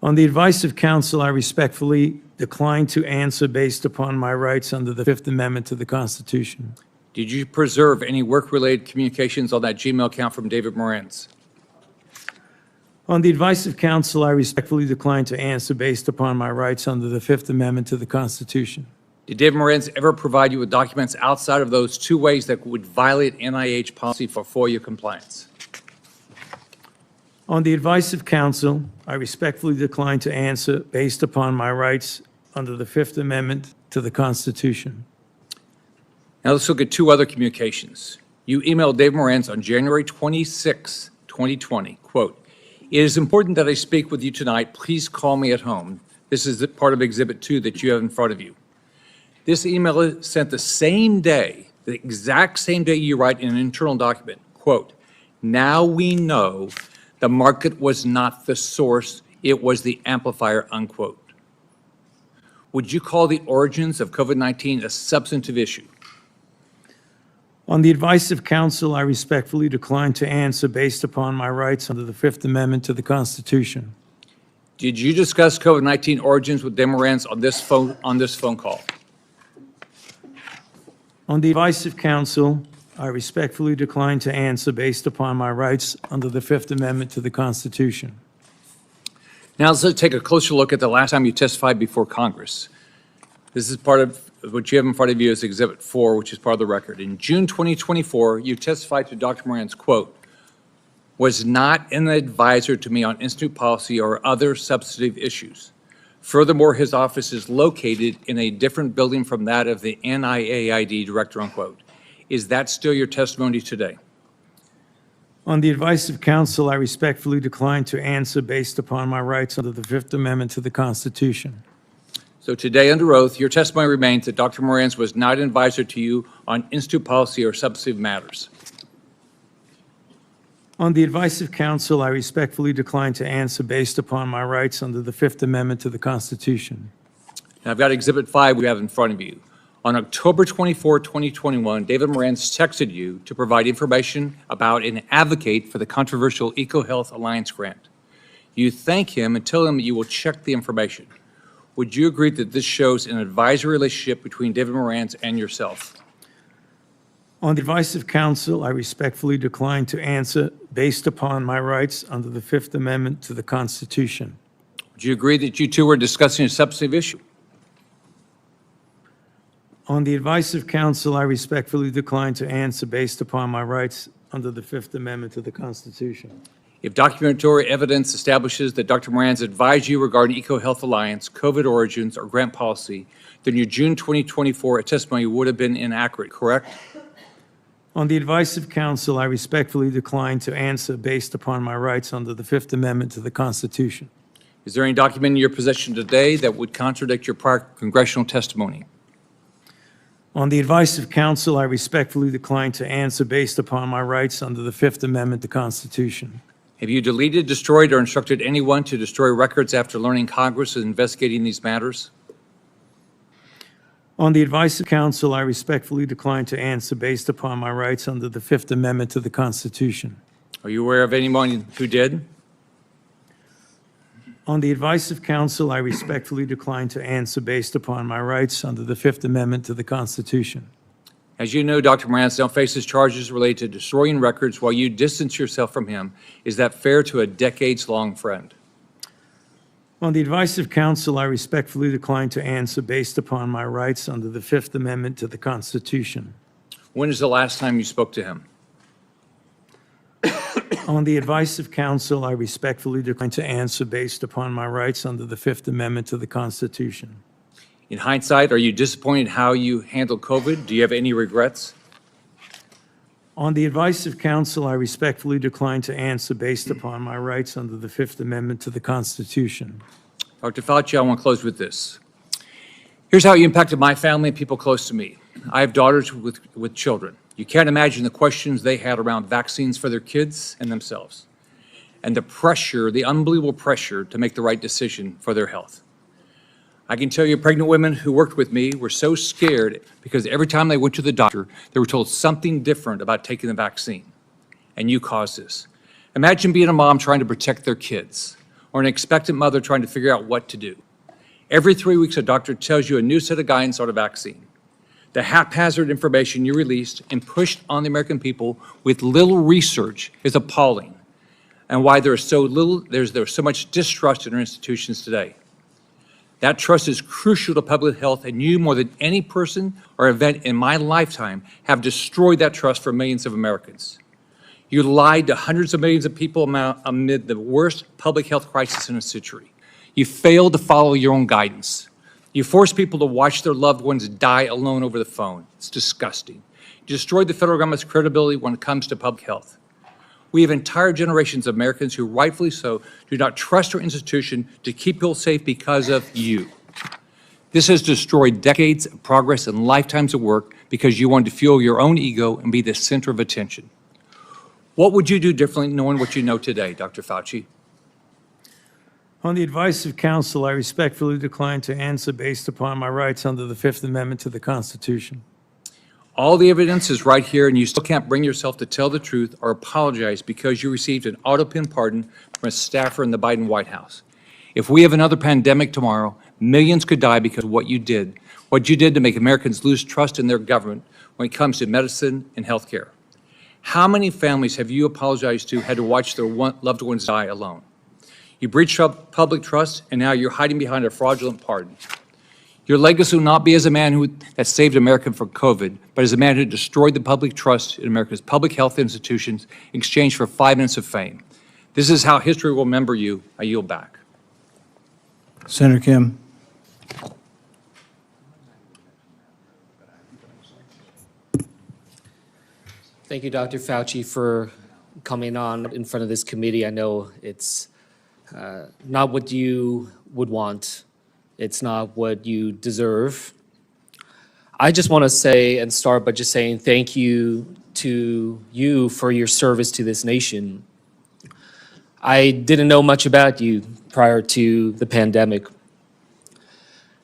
On the advice of counsel, I respectfully decline to answer based upon my rights under the Fifth Amendment to the Constitution. Did you preserve any work-related communications on that Gmail account from David Morenz? On the advice of counsel, I respectfully decline to answer based upon my rights under the Fifth Amendment to the Constitution. Did David Morenz ever provide you with documents outside of those two ways that would violate NIH policy for FOIA compliance? On the advice of counsel, I respectfully decline to answer based upon my rights under the Fifth Amendment to the Constitution. Now let's look at two other communications. You emailed David Morenz on January 26, 2020, quote, "It is important that I speak with you tonight. Please call me at home." This is part of Exhibit 2 that you have in front of you. This email is sent the same day, the exact same day you write in an internal document, quote, "Now we know the market was not the source, it was the amplifier," unquote. Would you call the origins of COVID-19 a substantive issue? On the advice of counsel, I respectfully decline to answer based upon my rights under the Fifth Amendment to the Constitution. Did you discuss COVID-19 origins with David Morenz on this phone call? On the advice of counsel, I respectfully decline to answer based upon my rights under the Fifth Amendment to the Constitution. Now let's take a closer look at the last time you testified before Congress. This is part of what you have in front of you is Exhibit 4, which is part of the record. In June 2024, you testified to Dr. Moran's, quote, "was not an advisor to me on institute policy or other substantive issues. Furthermore, his office is located in a different building from that of the NIAID director," unquote. Is that still your testimony today? On the advice of counsel, I respectfully decline to answer based upon my rights under the Fifth Amendment to the Constitution. So today, under oath, your testimony remains that Dr. Moran's was not an advisor to you on institute policy or substantive matters. On the advice of counsel, I respectfully decline to answer based upon my rights under the Fifth Amendment to the Constitution. Now, I've got Exhibit 5 we have in front of you. On October 24, 2021, David Moran's texted you to provide information about and advocate for the controversial EcoHealth Alliance grant. You thank him and tell him that you will check the information. Would you agree that this shows an advisory relationship between David Moran's and yourself? On the advice of counsel, I respectfully decline to answer based upon my rights under the Fifth Amendment to the Constitution. Would you agree that you two were discussing a substantive issue? On the advice of counsel, I respectfully decline to answer based upon my rights under the Fifth Amendment to the Constitution. If documentary evidence establishes that Dr. Moran's advised you regarding EcoHealth Alliance, COVID origins, or grant policy, then your June 2024 testimony would have been inaccurate, correct? On the advice of counsel, I respectfully decline to answer based upon my rights under the Fifth Amendment to the Constitution. Is there any document in your possession today that would contradict your prior congressional testimony? On the advice of counsel, I respectfully decline to answer based upon my rights under the Fifth Amendment to the Constitution. Have you deleted, destroyed, or instructed anyone to destroy records after learning Congress is investigating these matters? On the advice of counsel, I respectfully decline to answer based upon my rights under the Fifth Amendment to the Constitution. Are you aware of anyone who did? On the advice of counsel, I respectfully decline to answer based upon my rights under the Fifth Amendment to the Constitution. As you know, Dr. Moran now faces charges related to destroying records while you distance yourself from him. Is that fair to a decades-long friend? On the advice of counsel, I respectfully decline to answer based upon my rights under the Fifth Amendment to the Constitution. When is the last time you spoke to him? On the advice of counsel, I respectfully decline to answer based upon my rights under the Fifth Amendment to the Constitution. In hindsight, are you disappointed how you handled COVID? Do you have any regrets? On the advice of counsel, I respectfully decline to answer based upon my rights under the Fifth Amendment to the Constitution. Dr. Fauci, I want to close with this. Here's how you impacted my family and people close to me. I have daughters with children. You can't imagine the questions they had around vaccines for their kids and themselves, and the pressure, the unbelievable pressure to make the right decision for their health. I can tell you pregnant women who worked with me were so scared because every time they went to the doctor, they were told something different about taking the vaccine. And you caused this. Imagine being a mom trying to protect their kids, or an expectant mother trying to figure out what to do. Every 3 weeks, a doctor tells you a new set of guidance on a vaccine. The haphazard information you released and pushed on the American people with little research is appalling, and why there's so much distrust in our institutions today. That trust is crucial to public health, and you, more than any person or event in my lifetime, have destroyed that trust for millions of Americans. You lied to hundreds of millions of people amid the worst public health crisis in a century. You failed to follow your own guidance. You forced people to watch their loved ones die alone over the phone. It's disgusting. You destroyed the federal government's credibility when it comes to public health. We have entire generations of Americans who, rightfully so, do not trust our institution to keep people safe because of you. This has destroyed decades of progress and lifetimes of work because you wanted to fuel your own ego and be the center of attention. What would you do differently knowing what you know today, Dr. Fauci? On the advice of counsel, I respectfully decline to answer based upon my rights under the Fifth Amendment to the Constitution. All the evidence is right here, and you still can't bring yourself to tell the truth or apologize because you received an auto-pin pardon from a staffer in the Biden White House. If we have another pandemic tomorrow, millions could die because of what you did what you did to make Americans lose trust in their government when it comes to medicine and healthcare. How many families have you apologized to had to watch their loved ones die alone? You breached public trust, and now you're hiding behind a fraudulent pardon. Your legacy will not be as a man that saved America from COVID, but as a man who destroyed the public trust in America's public health institutions in exchange for 5 minutes of fame. This is how history will remember you. I yield back. Senator Kim. Thank you, Dr. Fauci, for coming on in front of this committee. I know it's not what you would want. It's not what you deserve. I just want to say and start by just saying thank you to you for your service to this nation. I didn't know much about you prior to the pandemic.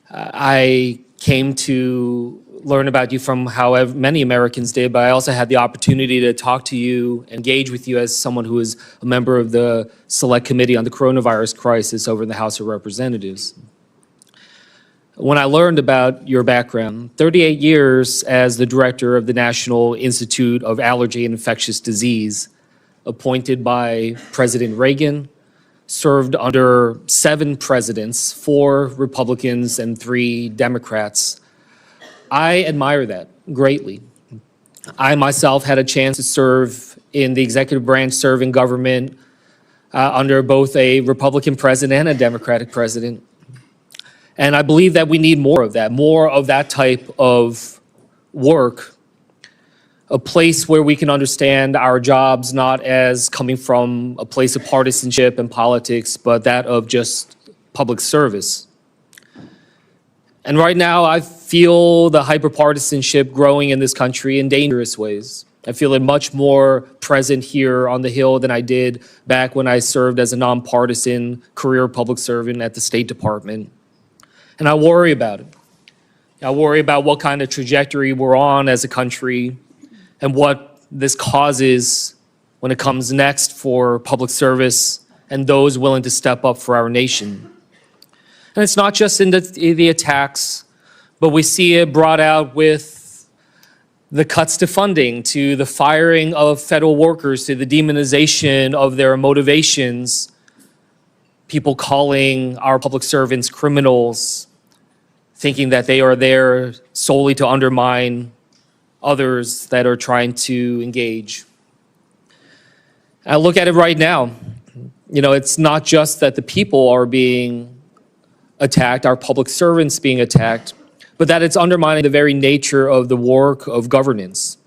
I came to learn about you from however many Americans did, but I also had the opportunity to talk to you, engage with you as someone who is a member of the Select Committee on the Coronavirus Crisis over in the House of Representatives. When I learned about your background, 38 years as the director of the National Institute of Allergy and Infectious Disease, appointed by President Reagan, served under 7 presidents, 4 Republicans and 3 Democrats. I admire that greatly. I myself had a chance to serve in the executive branch, serve in government under both a Republican president and a Democratic president. And I believe that we need more of that type of work, a place where we can understand our jobs not as coming from a place of partisanship and politics, but that of just public service. And right now, I feel the hyperpartisanship growing in this country in dangerous ways. I feel it much more present here on the Hill than I did back when I served as a nonpartisan career public servant at the State Department. And I worry about it. I worry about what kind of trajectory we're on as a country and what this causes when it comes next for public service and those willing to step up for our nation. And it's not just in the attacks, but we see it brought out with the cuts to funding, to the firing of federal workers, to the demonization of their motivations, people calling our public servants criminals, thinking that they are there solely to undermine others that are trying to engage. I look at it right now. You know, it's not just that the people are being attacked, our public servants being attacked, but that it's undermining the very nature of the work of governance.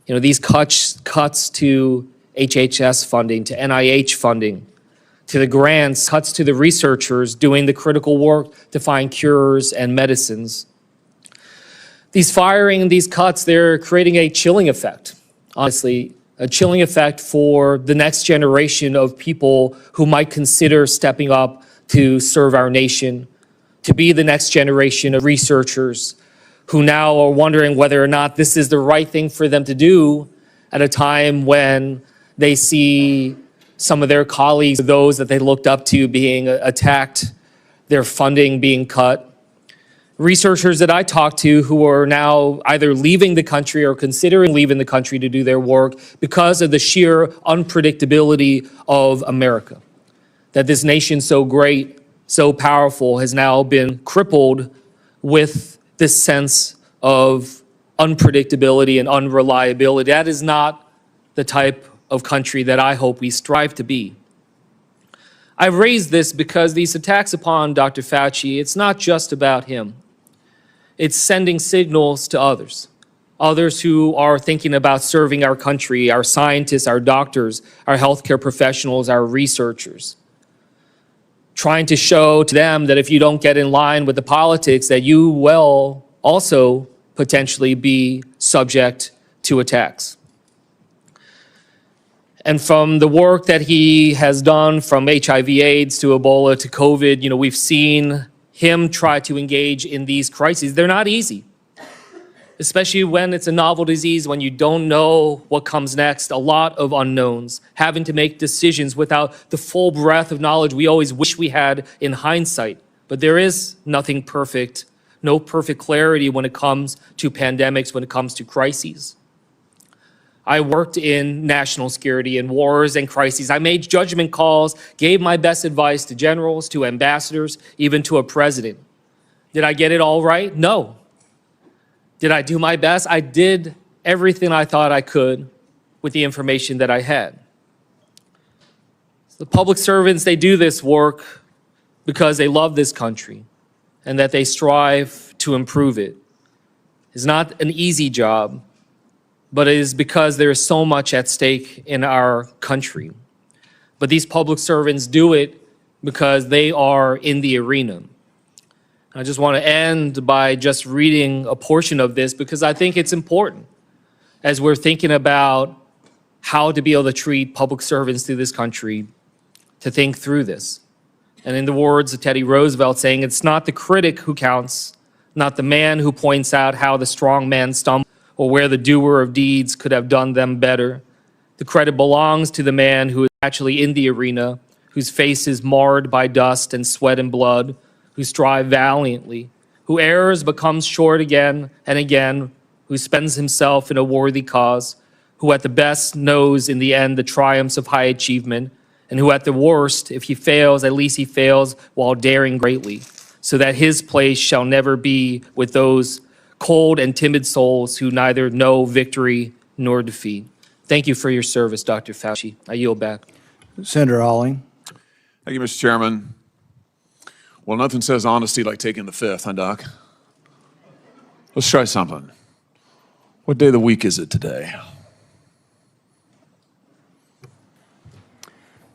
You know, these cuts to HHS funding, to NIH funding, to the grants, cuts to the researchers doing the critical work to find cures and medicines. These firing and these cuts, they're creating a chilling effect, honestly, a chilling effect for the next generation of people who might consider stepping up to serve our nation, to be the next generation of researchers who now are wondering whether or not this is the right thing for them to do at a time when they see some of their colleagues, those that they looked up to, being attacked, their funding being cut. Researchers that I talked to who are now either leaving the country or considering leaving the country to do their work because of the sheer unpredictability of America. That this nation so great, so powerful, has now been crippled with this sense of unpredictability and unreliability. That is not the type of country that I hope we strive to be. I've raised this because these attacks upon Dr. Fauci, it's not just about him. It's sending signals to others who are thinking about serving our country, our scientists, our doctors, our healthcare professionals, our researchers. Trying to show to them that if you don't get in line with the politics, that you will also potentially be subject to attacks. And from the work that he has done, from HIV/AIDS to Ebola to COVID, you know, we've seen him try to engage in these crises. They're not easy, especially when it's a novel disease, when you don't know what comes next, a lot of unknowns, having to make decisions without the full breadth of knowledge we always wish we had in hindsight. But there is nothing perfect, no perfect clarity when it comes to pandemics, when it comes to crises. I worked in national security and wars and crises. I made judgment calls, gave my best advice to generals, to ambassadors, even to a president. Did I get it all right? No. Did I do my best? I did everything I thought I could with the information that I had. The public servants, they do this work because they love this country and that they strive to improve it. It's not an easy job, but it is because there is so much at stake in our country. But these public servants do it because they are in the arena. I just want to end by just reading a portion of this because I think it's important as we're thinking about how to be able to treat public servants through this country, to think through this. And in the words of Teddy Roosevelt saying, it's not the critic who counts, not the man who points out how the strong man stumbled or where the doer of deeds could have done them better. The credit belongs to the man who is actually in the arena, whose face is marred by dust and sweat and blood, who strive valiantly, who errs but comes short again and again, who spends himself in a worthy cause, who at the best knows in the end the triumphs of high achievement, and who at the worst, if he fails, at least he fails while daring greatly, so that his place shall never be with those cold and timid souls who neither know victory nor defeat. Thank you for your service, Dr. Fauci. I yield back. Senator Alling. Thank you, Mr. Chairman. Well, nothing says honesty like taking the fifth, huh, Doc? Let's try something. What day of the week is it today?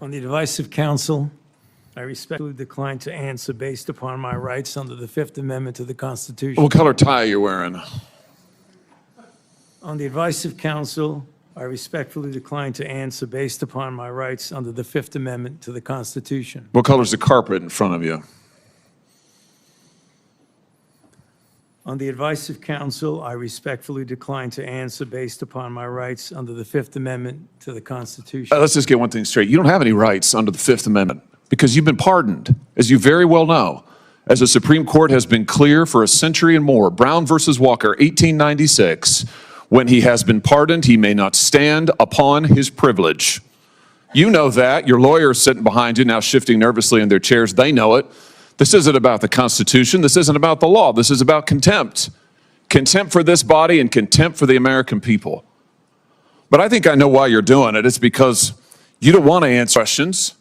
On the advice of counsel, I respectfully decline to answer based upon my rights under the Fifth Amendment to the Constitution. What color tie are you wearing? On the advice of counsel, I respectfully decline to answer based upon my rights under the Fifth Amendment to the Constitution. What color's the carpet in front of you? On the advice of counsel, I respectfully decline to answer based upon my rights under the Fifth Amendment to the Constitution. Let's just get one thing straight. You don't have any rights under the Fifth Amendment because you've been pardoned, as you very well know. As the Supreme Court has been clear for a century and more, Brown versus Walker, 1896, when he has been pardoned, he may not stand upon his privilege. You know that. Your lawyers sitting behind you now shifting nervously in their chairs, they know it. This isn't about the Constitution. This isn't about the law. This is about contempt. Contempt for this body and contempt for the American people. But I think I know why you're doing it. It's because you don't want to answer questions.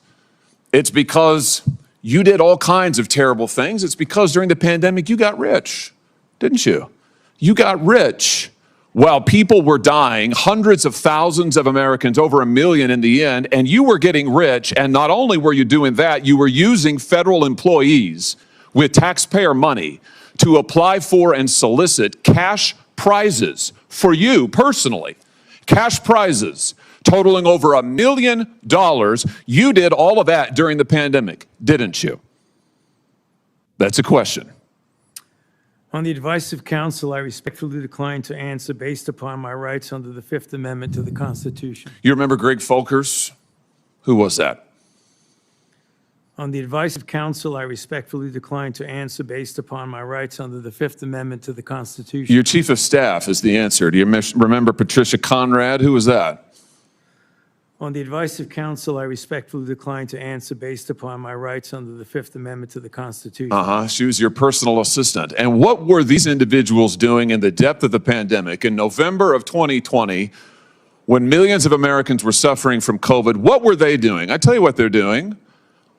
It's because you did all kinds of terrible things. It's because during the pandemic you got rich, didn't you? You got rich while people were dying, hundreds of thousands of Americans, over 1 million in the end, and you were getting rich, and not only were you doing that, you were using federal employees with taxpayer money to apply for and solicit cash prizes for you personally. Cash prizes totaling over $1 million. You did all of that during the pandemic, didn't you? That's a question. On the advice of counsel, I respectfully decline to answer based upon my rights under the Fifth Amendment to the Constitution. You remember Greg Folkers? Who was that? On the advice of counsel, I respectfully decline to answer based upon my rights under the Fifth Amendment to the Constitution. Your chief of staff is the answer. Do you remember Patricia Conrad? Who was that? On the advice of counsel, I respectfully decline to answer based upon my rights under the Fifth Amendment to the Constitution. She was your personal assistant. And what were these individuals doing in the depth of the pandemic in November of 2020 when millions of Americans were suffering from COVID? What were they doing? I tell you what they're doing.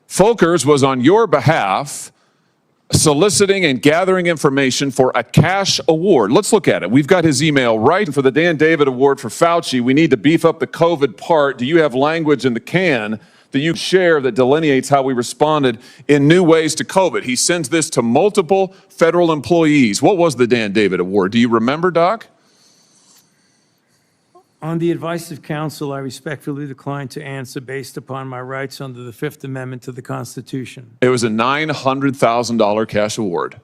Folkers was on your behalf soliciting and gathering information for a cash award. Let's look at it. We've got his email right. For the Dan David Award for Fauci, we need to beef up the COVID part. Do you have language in the can that you share that delineates how we responded in new ways to COVID? He sends this to multiple federal employees. What was the Dan David Award? Do you remember, Doc? On the advice of counsel, I respectfully decline to answer based upon my rights under the Fifth Amendment to the Constitution. It was a $900,000 cash award.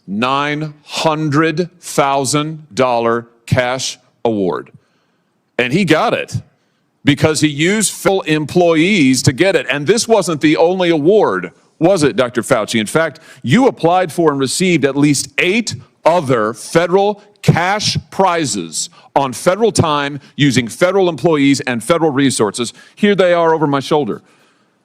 $900,000 cash award. And he got it because he used federal employees to get it. And this wasn't the only award. was it, Dr. Fauci? In fact, you applied for and received at least 8 other federal cash prizes on federal time using federal employees and federal resources. Here they are over my shoulder.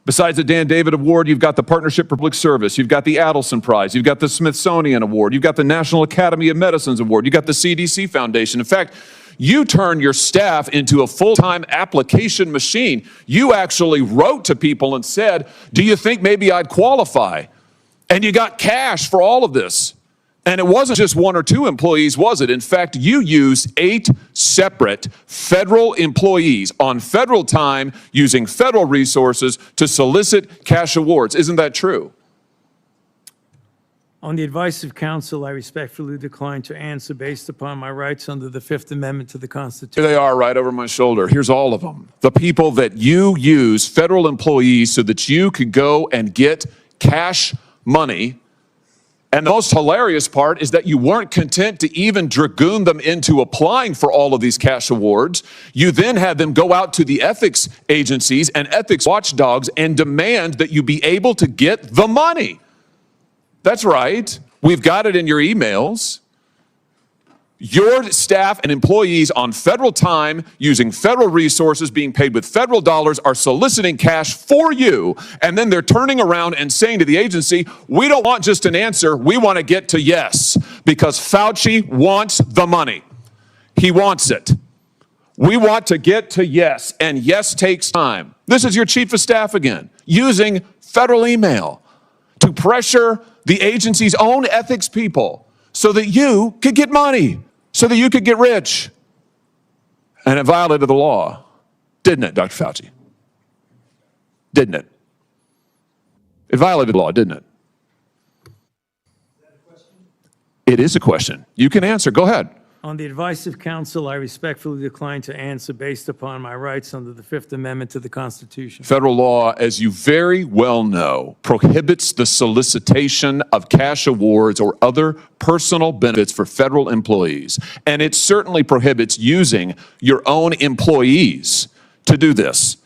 Besides the Dan David Award, you've got the Partnership for Public Service, you've got the Adelson Prize, you've got the Smithsonian Award, you've got the National Academy of Medicine's Award, you've got the CDC Foundation. In fact, you turn your staff into a full-time application machine. You actually wrote to people and said, do you think maybe I'd qualify? And you got cash for all of this. And it wasn't just 1 or 2 employees, was it? In fact, you used 8 separate federal employees on federal time using federal resources to solicit cash awards. Isn't that true? On the advice of counsel, I respectfully decline to answer based upon my rights under the Fifth Amendment to the Constitution. Here they are right over my shoulder. Here's all of them. The people that you use, federal employees, so that you could go and get cash money. And the most hilarious part is that you weren't content to even dragoon them into applying for all of these cash awards. You then had them go out to the ethics agencies and ethics watchdogs and demand that you be able to get the money. That's right. We've got it in your emails. Your staff and employees on federal time, using federal resources, being paid with federal dollars, are soliciting cash for you, and then they're turning around and saying to the agency, we don't want just an answer, we want to get to yes, because Fauci wants the money. He wants it. We want to get to yes, and yes takes time. This is your chief of staff again, using federal email to pressure the agency's own ethics people so that you could get money, so that you could get rich. And it violated the law, didn't it, Dr. Fauci? Didn't it? It violated the law, didn't it? It is a question. You can answer. Go ahead. On the advice of counsel, I respectfully decline to answer based upon my rights under the Fifth Amendment to the Constitution. Federal law, as you very well know, prohibits the solicitation of cash awards or other personal benefits for federal employees. And it certainly prohibits using your own employees to do this.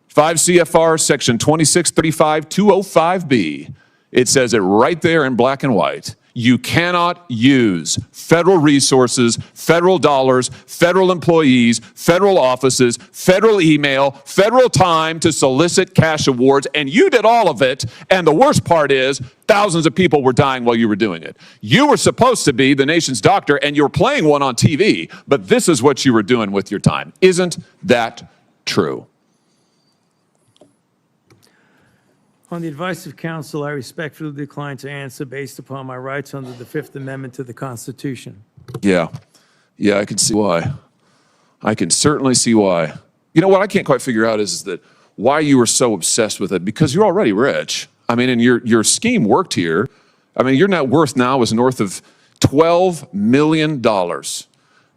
5 CFR section 2635-205B, it says it right there in black and white. You cannot use federal resources, federal dollars, federal employees, federal offices, federal email, federal time to solicit cash awards, and you did all of it, and the worst part is thousands of people were dying while you were doing it. You were supposed to be the nation's doctor, and you were playing one on TV, but this is what you were doing with your time. Isn't that true? On the advice of counsel, I respectfully decline to answer based upon my rights under the Fifth Amendment to the Constitution. Yeah, I can see why. I can certainly see why. You know what I can't quite figure out is that why you were so obsessed with it, because you're already rich. I mean, and your scheme worked here. I mean, your net worth now is north of $12 million.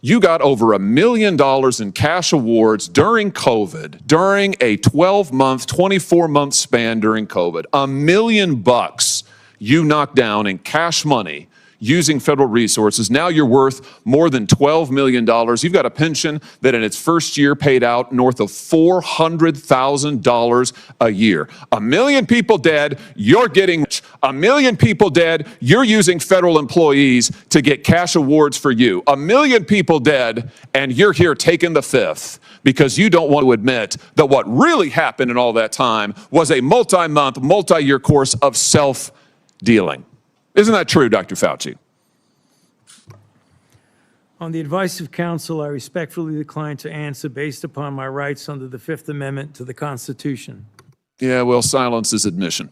You got over $1 million in cash awards during COVID, during a 12-month, 24-month span during COVID. $1 million you knocked down in cash money using federal resources. Now you're worth more than $12 million. You've got a pension that in its first year paid out north of $400,000 a year. 1 million people dead, you're getting rich. 1 million people dead, you're using federal employees to get cash awards for you. 1 million people dead, and you're here taking the fifth because you don't want to admit that what really happened in all that time was a multi-month, multi-year course of self-dealing. Isn't that true, Dr. Fauci? On the advice of counsel, I respectfully decline to answer based upon my rights under the Fifth Amendment to the Constitution. Yeah, well, silence is admission.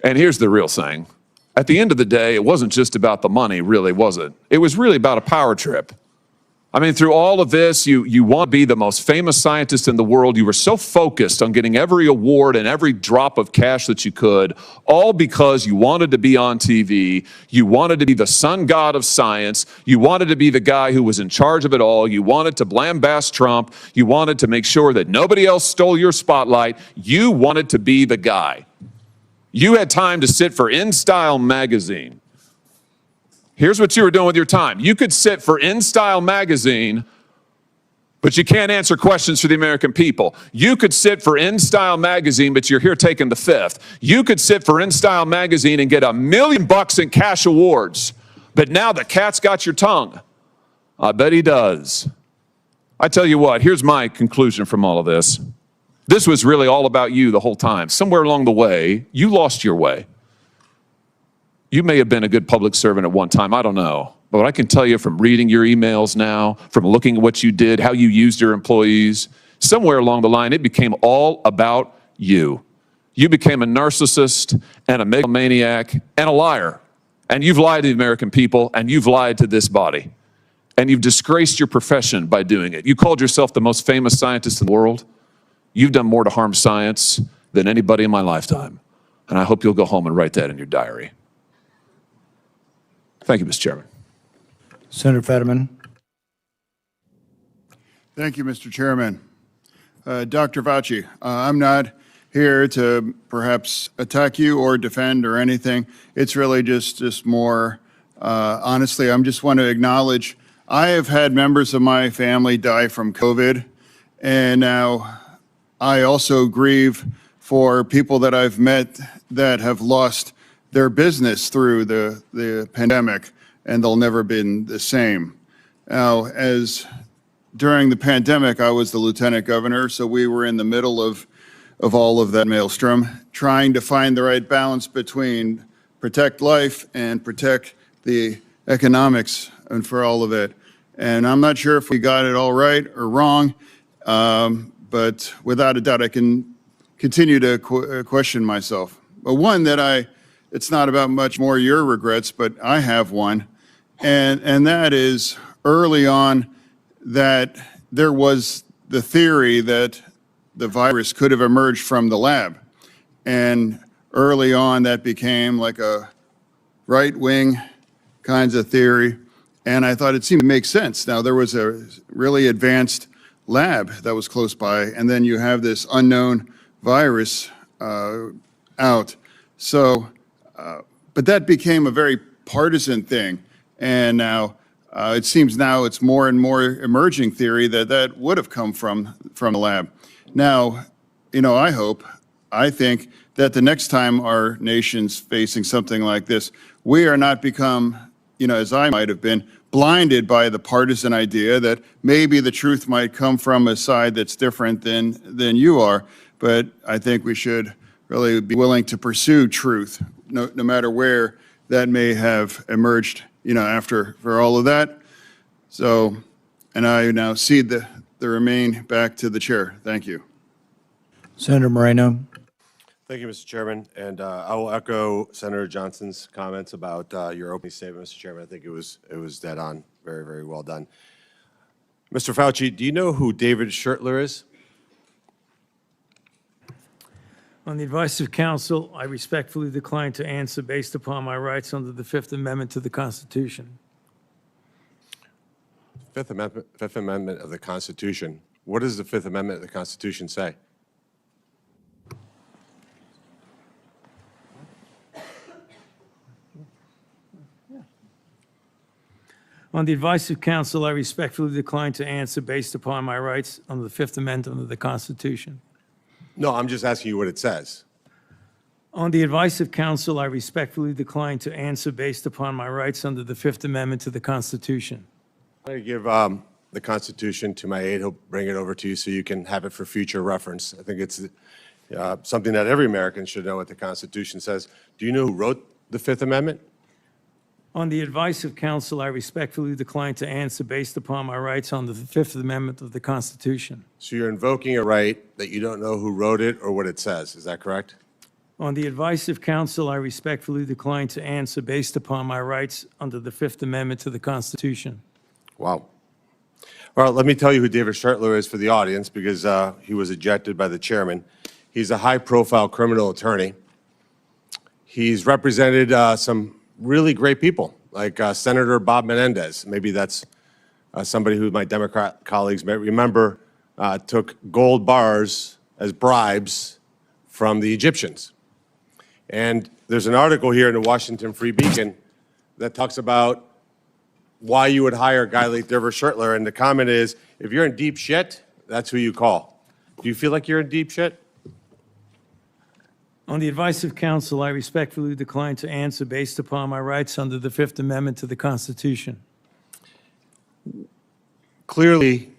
And here's the real thing. At the end of the day, it wasn't just about the money, really, was it? It was really about a power trip. I mean, through all of this, you want to be the most famous scientist in the world. You were so focused on getting every award and every drop of cash that you could, all because you wanted to be on TV. You wanted to be the sun god of science. You wanted to be the guy who was in charge of it all. You wanted to blambast Trump. You wanted to make sure that nobody else stole your spotlight. You wanted to be the guy. You had time to sit for InStyle magazine. Here's what you were doing with your time. You could sit for InStyle magazine But you can't answer questions for the American people. You could sit for InStyle magazine, but you're here taking the fifth. You could sit for InStyle magazine and get $1 million in cash awards. But now the cat's got your tongue. I bet he does. I tell you what, here's my conclusion from all of this. This was really all about you the whole time. Somewhere along the way, you lost your way. You may have been a good public servant at one time, I don't know. But I can tell you from reading your emails now, from looking at what you did, how you used your employees, somewhere along the line, it became all about you. You became a narcissist and a megalomaniac and a liar. And you've lied to the American people, and you've lied to this body. And you've disgraced your profession by doing it. You called yourself the most famous scientist in the world. You've done more to harm science than anybody in my lifetime. And I hope you'll go home and write that in your diary. Thank you, Mr. Chairman. Senator Fetterman. Thank you, Mr. Chairman. Dr. Fauci, I'm not here to perhaps attack you or defend or anything. It's really just more, honestly, I just want to acknowledge I have had members of my family die from COVID, and now I also grieve for people that I've met that have lost their business through the pandemic, and they'll never been the same. Now, as during the pandemic, I was the lieutenant governor, so we were in the middle of all of that maelstrom, trying to find the right balance between protect life and protect the economics and for all of it. And I'm not sure if we got it all right or wrong, but without a doubt, I can continue to question myself. But one that it's not about much more your regrets, but I have one. And that is early on that there was the theory that the virus could have emerged from the lab. And early on that became like a right-wing kinds of theory. And I thought it seemed to make sense. Now there was a really advanced lab that was close by, and then you have this unknown virus out. So, but that became a very partisan thing. And now it seems now it's more and more emerging theory that would have come from the lab. Now, you know, I think that the next time our nation's facing something like this, we are not become, you know, as I might have been, blinded by the partisan idea that maybe the truth might come from a side that's different than you are. But I think we should really be willing to pursue truth, no matter where that may have emerged, you know, for all of that. So, and I now cede the remain back to the chair. Thank you. Senator Moreno. Thank you, Mr. Chairman. And I will echo Senator Johnson's comments about your opening statement, Mr. Chairman. I think it was dead on. Very, very well done. Mr. Fauci, do you know who David Schertler is? On the advice of counsel, I respectfully decline to answer based upon my rights under the Fifth Amendment to the Constitution. Fifth Amendment of the Constitution. What does the Fifth Amendment of the Constitution say? On the advice of counsel, I respectfully decline to answer based upon my rights under the Fifth Amendment of the Constitution. No, I'm just asking you what it says. On the advice of counsel, I respectfully decline to answer based upon my rights under the Fifth Amendment to the Constitution. I'm going to give the Constitution to my aide. He'll bring it over to you so you can have it for future reference. I think it's something that every American should know what the Constitution says. Do you know who wrote the Fifth Amendment? On the advice of counsel, I respectfully decline to answer based upon my rights under the Fifth Amendment of the Constitution. So you're invoking a right that you don't know who wrote it or what it says. Is that correct? On the advice of counsel, I respectfully decline to answer based upon my rights under the Fifth Amendment to the Constitution. Wow. Well, let me tell you who David Schertler is for the audience, because he was ejected by the chairman. He's a high-profile criminal attorney. He's represented some really great people, like Senator Bob Menendez. Maybe that's somebody who my Democrat colleagues may remember took gold bars as bribes from the Egyptians. And there's an article here in the Washington Free Beacon that talks about why you would hire a guy like Dever Schertler, and the comment is, if you're in deep shit, that's who you call. Do you feel like you're in deep shit? On the advice of counsel, I respectfully decline to answer based upon my rights under the Fifth Amendment to the Constitution. Clearly,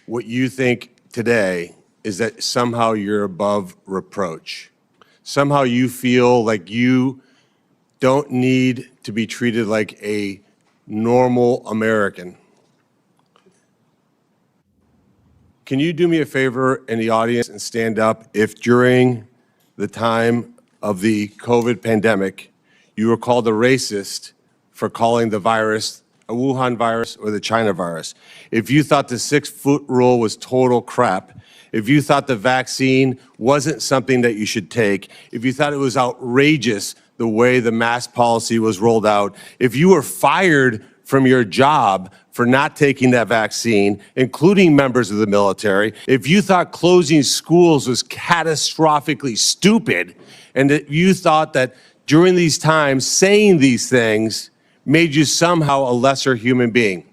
what you think today is that somehow you're above reproach. Somehow you feel like you don't need to be treated like a normal American. Can you do me a favor in the audience and stand up if during the time of the COVID pandemic, you were called a racist for calling the virus a Wuhan virus or the China virus? If you thought the 6-foot rule was total crap, if you thought the vaccine wasn't something that you should take, if you thought it was outrageous the way the mask policy was rolled out, if you were fired from your job for not taking that vaccine, including members of the military, if you thought closing schools was catastrophically stupid, and that you thought that during these times saying these things made you somehow a lesser human being.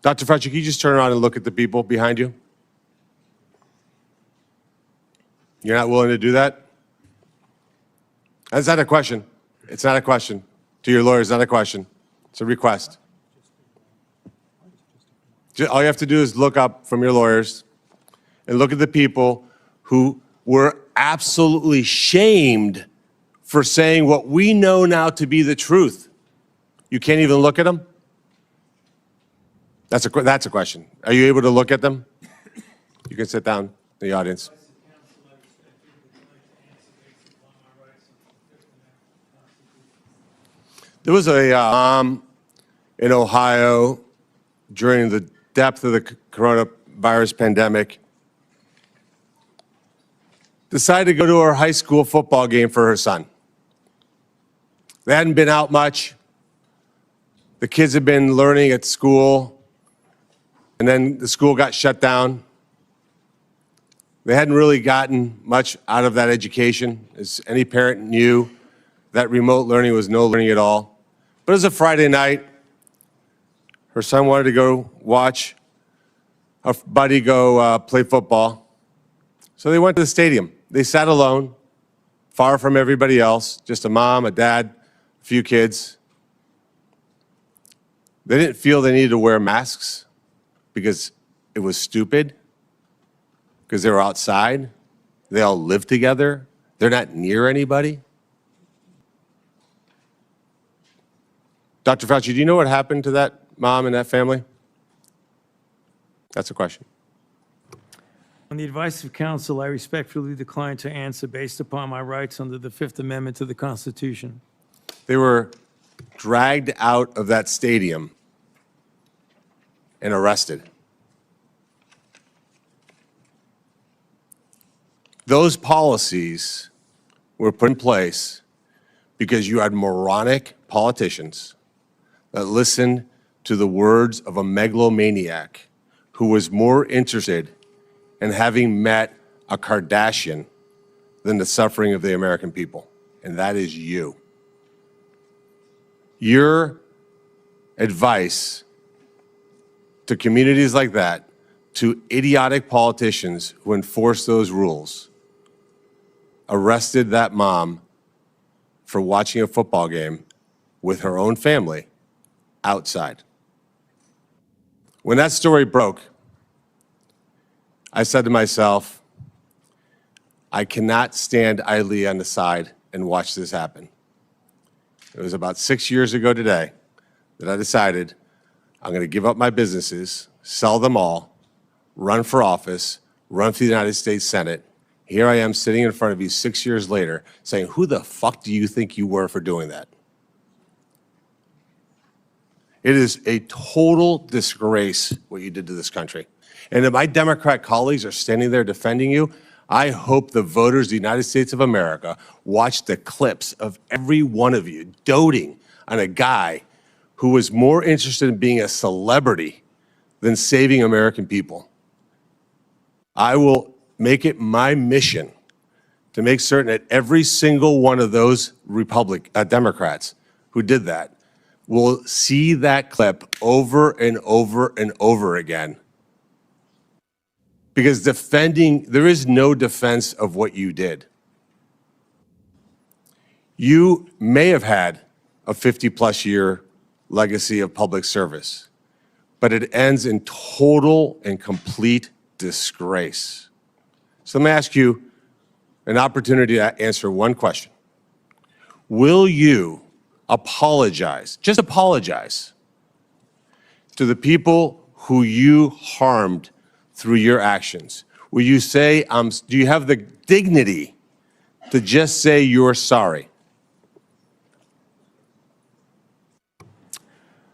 Dr. Fauci, can you just turn around and look at the people behind you? You're not willing to do that? That's not a question. It's not a question. To your lawyers, not a question. It's a request. All you have to do is look up from your lawyers and look at the people who were absolutely shamed for saying what we know now to be the truth. You can't even look at them? That's a question. Are you able to look at them? You can sit down in the audience. There was a mom in Ohio during the depth of the coronavirus pandemic, decided to go to her high school football game for her son. They hadn't been out much. The kids had been learning at school, and then the school got shut down. They hadn't really gotten much out of that education. As any parent knew, that remote learning was no learning at all. But it was a Friday night. Her son wanted to go watch a buddy go play football. So they went to the stadium. They sat alone, far from everybody else, just a mom, a dad, a few kids. They didn't feel they needed to wear masks because it was stupid, because they were outside. They all live together. They're not near anybody. Dr. Fauci, do you know what happened to that mom and that family? That's a question. On the advice of counsel, I respectfully decline to answer based upon my rights under the Fifth Amendment to the Constitution. They were dragged out of that stadium and arrested. Those policies were put in place because you had moronic politicians that listened to the words of a megalomaniac who was more interested in having met a Kardashian than the suffering of the American people, and that is you. Your advice to communities like that, to idiotic politicians who enforce those rules, arrested that mom for watching a football game with her own family outside. When that story broke, I said to myself, I cannot stand idly on the side and watch this happen. It was about 6 years ago today that I decided I'm going to give up my businesses, sell them all, run for office, run for the United States Senate. Here I am sitting in front of you 6 years later saying, who the fuck do you think you were for doing that? It is a total disgrace what you did to this country. And if my Democrat colleagues are standing there defending you, I hope the voters of the United States of America watch the clips of every one of you doting on a guy who was more interested in being a celebrity than saving American people. I will make it my mission to make certain that every single one of those Democrats who did that will see that clip over and over and over again. Because there is no defense of what you did. You may have had a 50-plus year legacy of public service, but it ends in total and complete disgrace. So let me ask you an opportunity to answer one question. Will you apologize, just apologize, to the people who you harmed through your actions? Will you say, do you have the dignity to just say you're sorry?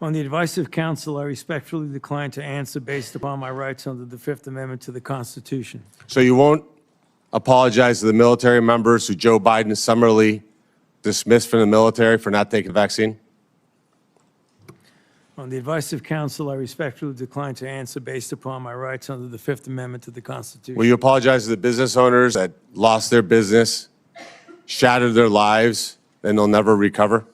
On the advice of counsel, I respectfully decline to answer based upon my rights under the Fifth Amendment to the Constitution. So you won't apologize to the military members who Joe Biden summarily dismissed from the military for not taking the vaccine? On the advice of counsel, I respectfully decline to answer based upon my rights under the Fifth Amendment to the Constitution. Will you apologize to the business owners that lost their business, shattered their lives, and they'll never recover?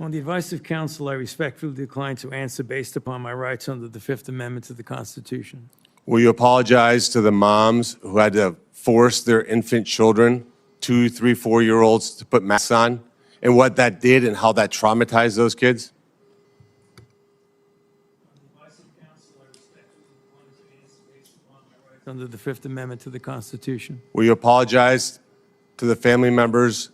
On the advice of counsel, I respectfully decline to answer based upon my rights under the Fifth Amendment to the Constitution. Will you apologize to the moms who had to force their infant children, 2, 3, 4-year-olds, to put masks on, and what that did and how that traumatized those kids? Under the Fifth Amendment to the Constitution. Will you apologize to the family members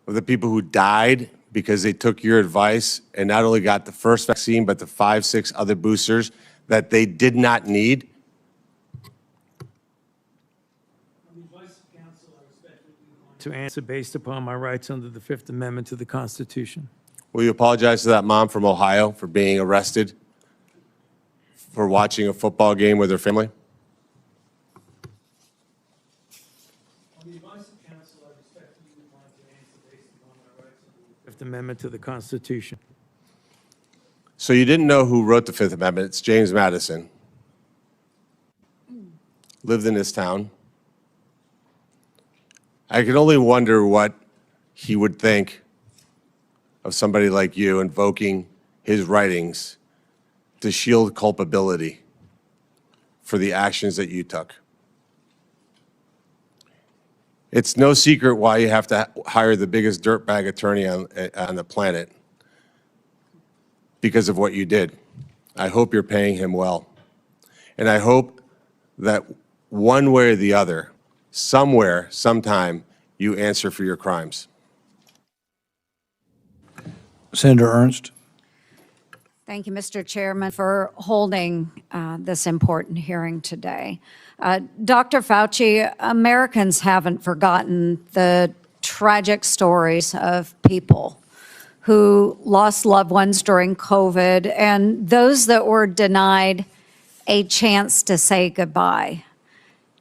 of the people who died because they took your advice and not only got the first vaccine, but the 5, 6 other boosters that they did not need? To answer based upon my rights under the Fifth Amendment to the Constitution. Will you apologize to that mom from Ohio for being arrested for watching a football game with her family? On the advice of counsel, I respectfully decline to answer based upon my rights under the Fifth Amendment to the Constitution. So you didn't know who wrote the Fifth Amendment. It's James Madison. Lived in this town. I can only wonder what he would think of somebody like you invoking his writings to shield culpability for the actions that you took. It's no secret why you have to hire the biggest dirtbag attorney on the planet, because of what you did. I hope you're paying him well. And I hope that one way or the other, somewhere, sometime, you answer for your crimes. Senator Ernst. Thank you, Mr. Chairman, for holding this important hearing today. Dr. Fauci, Americans haven't forgotten the tragic stories of people who lost loved ones during COVID and those that were denied a chance to say goodbye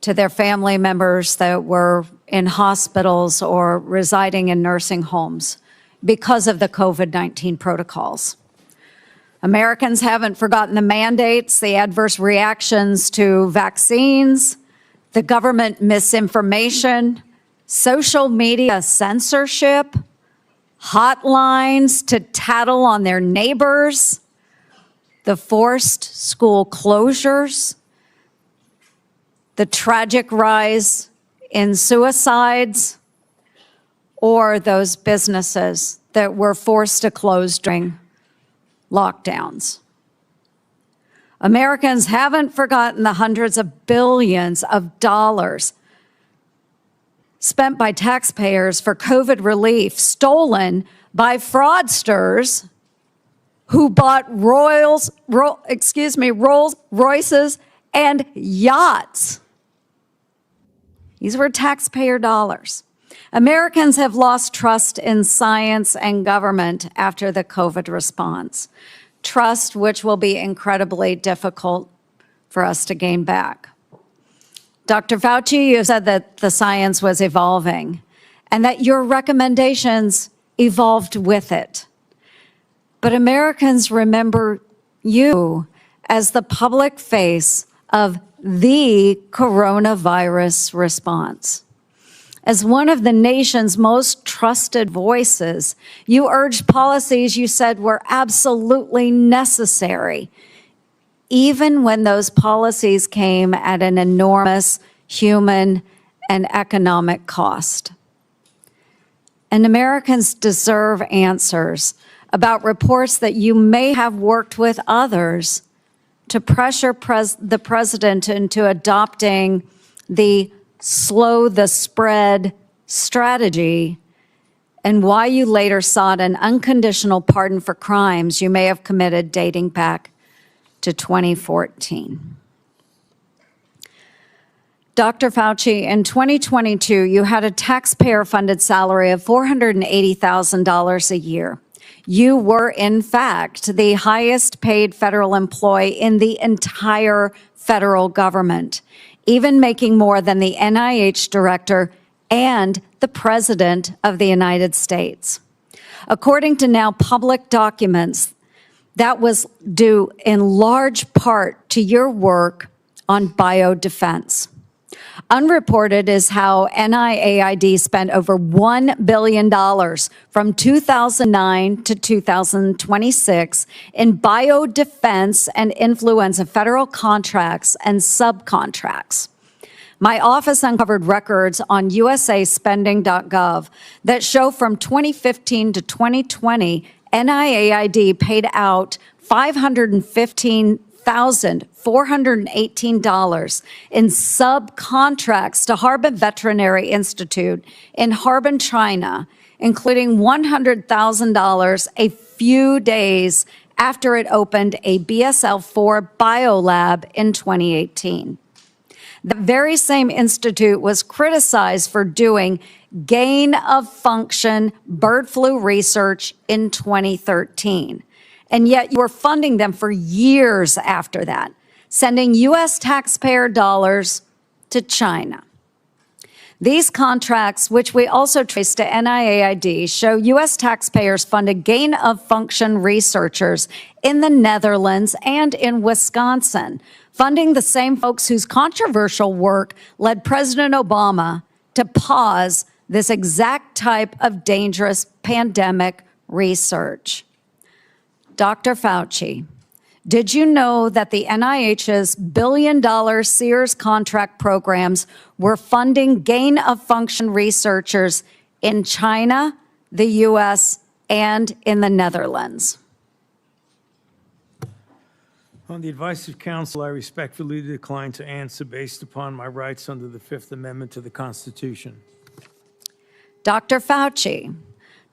to their family members that were in hospitals or residing in nursing homes because of the COVID-19 protocols. Americans haven't forgotten the mandates, the adverse reactions to vaccines, the government misinformation, social media censorship, hotlines to tattle on their neighbors, the forced school closures, the tragic rise in suicides, or those businesses that were forced to close during lockdowns. Americans haven't forgotten the hundreds of billions of dollars spent by taxpayers for COVID relief, stolen by fraudsters who bought Rolls Royces and yachts. These were taxpayer dollars. Americans have lost trust in science and government after the COVID response, trust which will be incredibly difficult for us to gain back. Dr. Fauci, you said that the science was evolving and that your recommendations evolved with it. But Americans remember you as the public face of the coronavirus response. As one of the nation's most trusted voices, you urged policies you said were absolutely necessary, even when those policies came at an enormous human and economic cost. And Americans deserve answers about reports that you may have worked with others to pressure the president into adopting the slow the spread strategy, and why you later sought an unconditional pardon for crimes you may have committed dating back to 2014. Dr. Fauci, in 2022, you had a taxpayer-funded salary of $480,000 a year. You were, in fact, the highest paid federal employee in the entire federal government, even making more than the NIH director and the President of the United States. According to now public documents, that was due in large part to your work on biodefense. Unreported is how NIAID spent over $1 billion from 2009 to 2026 in biodefense and influenza federal contracts and subcontracts. My office uncovered records on usaspending.gov that show from 2015 to 2020, NIAID paid out $515,418 in subcontracts to Harbin Veterinary Institute in Harbin, China, including $100,000 a few days after it opened a BSL-4 biolab in 2018. The very same institute was criticized for doing gain-of-function bird flu research in 2013. And yet you were funding them for years after that, sending U.S. taxpayer dollars to China. These contracts, which we also trace to NIAID, show U.S. taxpayers funded gain-of-function researchers in the Netherlands and in Wisconsin, funding the same folks whose controversial work led President Obama to pause this exact type of dangerous pandemic research. Dr. Fauci, did you know that the NIH's billion-dollar Sears contract programs were funding gain-of-function researchers in China, the U.S., and in the Netherlands? On the advice of counsel, I respectfully decline to answer based upon my rights under the Fifth Amendment to the Constitution. Dr. Fauci,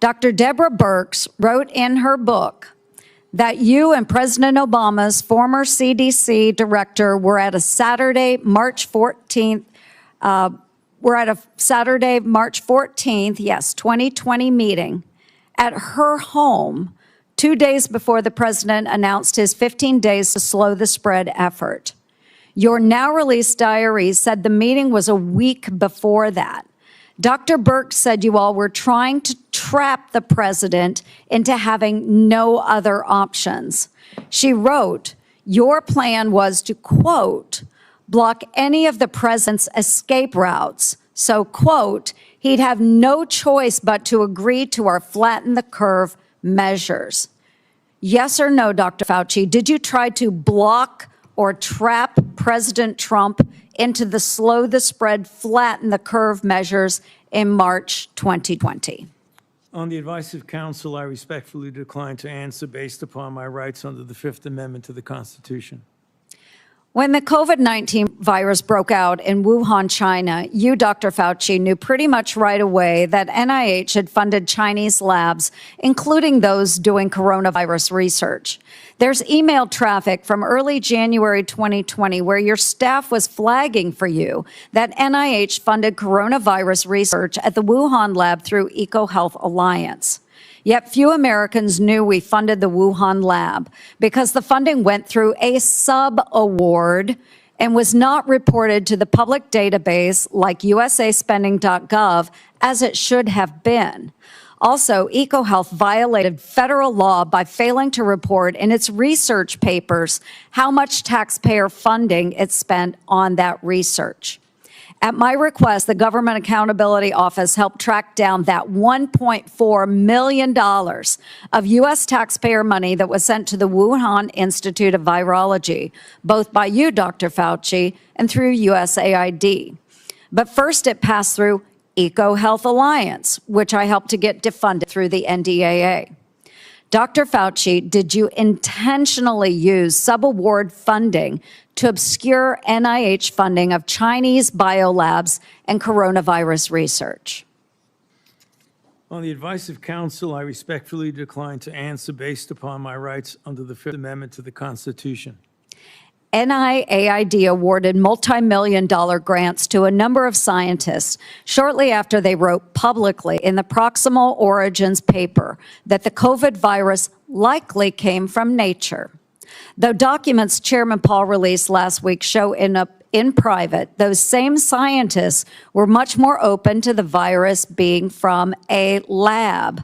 Dr. Deborah Birx wrote in her book that you and President Obama's former CDC director were at a Saturday, March 14th, 2020 meeting at her home 2 days before the president announced his 15 days to slow the spread effort. Your now released diaries said the meeting was a week before that. Dr. Birx said you all were trying to trap the president into having no other options. She wrote, your plan was to, quote, block any of the president's escape routes. So, quote, he'd have no choice but to agree to our flatten the curve measures. Yes or no, Dr. Fauci, did you try to block or trap President Trump into the slow the spread, flatten the curve measures in March 2020? On the advice of counsel, I respectfully decline to answer based upon my rights under the Fifth Amendment to the Constitution. When the COVID-19 virus broke out in Wuhan, China, you, Dr. Fauci, knew pretty much right away that NIH had funded Chinese labs, including those doing coronavirus research. There's email traffic from early January 2020 where your staff was flagging for you that NIH funded coronavirus research at the Wuhan lab through EcoHealth Alliance. Yet few Americans knew we funded the Wuhan lab because the funding went through a sub-award and was not reported to the public database like usaspending.gov as it should have been. Also, EcoHealth violated federal law by failing to report in its research papers how much taxpayer funding it spent on that research. At my request, the Government Accountability Office helped track down that $1.4 million of U.S. taxpayer money that was sent to the Wuhan Institute of Virology, both by you, Dr. Fauci, and through USAID. But first, it passed through EcoHealth Alliance, which I helped to get defunded through the NDAA. Dr. Fauci, did you intentionally use subaward funding to obscure NIH funding of Chinese biolabs and coronavirus research? On the advice of counsel, I respectfully decline to answer based upon my rights under the Fifth Amendment to the Constitution. NIAID awarded multi-million-dollar grants to a number of scientists shortly after they wrote publicly in the Proximal Origins paper that the COVID virus likely came from nature. Though documents Chairman Paul released last week show in private, those same scientists were much more open to the virus being from a lab.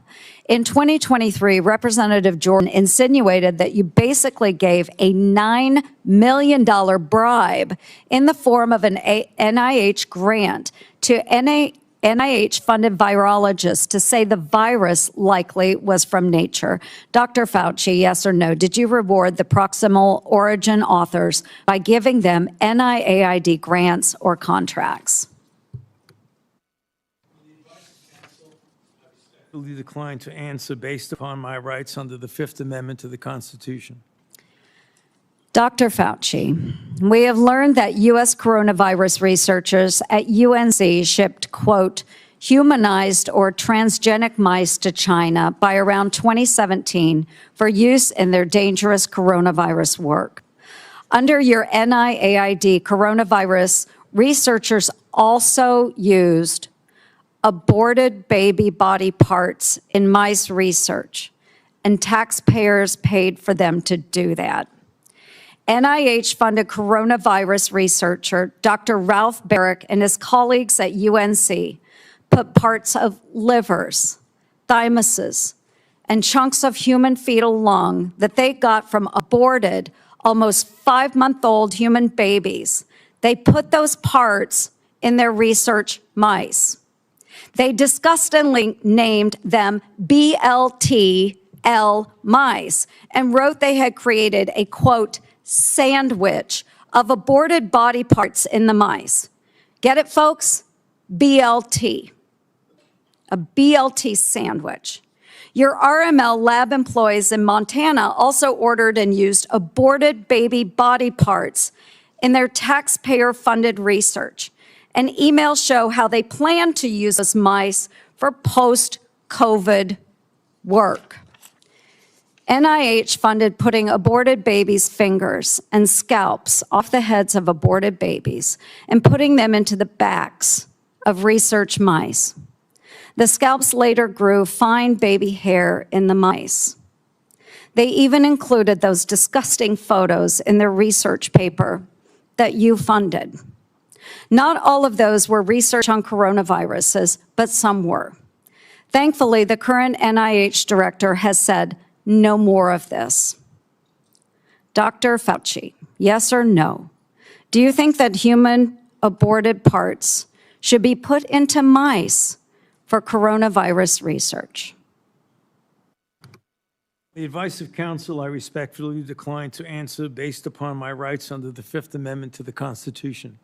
In 2023, Representative Jordan insinuated that you basically gave a $9 million bribe in the form of an NIH grant to NIH-funded virologists to say the virus likely was from nature. Dr. Fauci, yes or no, did you reward the Proximal Origin authors by giving them NIAID grants or contracts? I respectfully decline to answer based upon my rights under the Fifth Amendment to the Constitution. Dr. Fauci, we have learned that U.S. coronavirus researchers at UNC shipped, quote, humanized or transgenic mice to China by around 2017 for use in their dangerous coronavirus work. Under your NIAID coronavirus, researchers also used aborted baby body parts in mice research, and taxpayers paid for them to do that. NIH-funded coronavirus researcher Dr. Ralph Barrick and his colleagues at UNC put parts of livers, thymuses, and chunks of human fetal lung that they got from aborted, almost 5-month-old human babies. They put those parts in their research mice. They disgustingly named them BLTL mice and wrote they had created a, quote, sandwich of aborted body parts in the mice. Get it, folks? BLT. A BLT sandwich. Your RML lab employees in Montana also ordered and used aborted baby body parts in their taxpayer-funded research. And emails show how they plan to use those mice for post-COVID work. NIH funded putting aborted babies' fingers and scalps off the heads of aborted babies and putting them into the backs of research mice. The scalps later grew fine baby hair in the mice. They even included those disgusting photos in their research paper that you funded. Not all of those were research on coronaviruses, but some were. Thankfully, the current NIH director has said no more of this. Dr. Fauci, yes or no? Do you think that human aborted parts should be put into mice for coronavirus research? The advice of counsel, I respectfully decline to answer based upon my rights under the Fifth Amendment to the Constitution.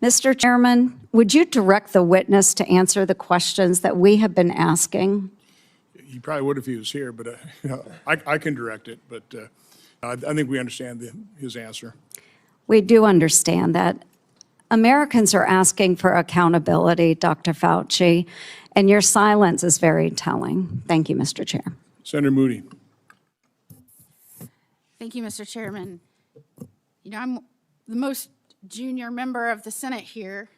Mr. Chairman, would you direct the witness to answer the questions that we have been asking? He probably would if he was here, but I can direct it, but I think we understand his answer. We do understand that. Americans are asking for accountability, Dr. Fauci, and your silence is very telling. Thank you, Mr. Chair. Senator Moody. Thank you, Mr. Chairman. You know, I'm the most junior member of the Senate here,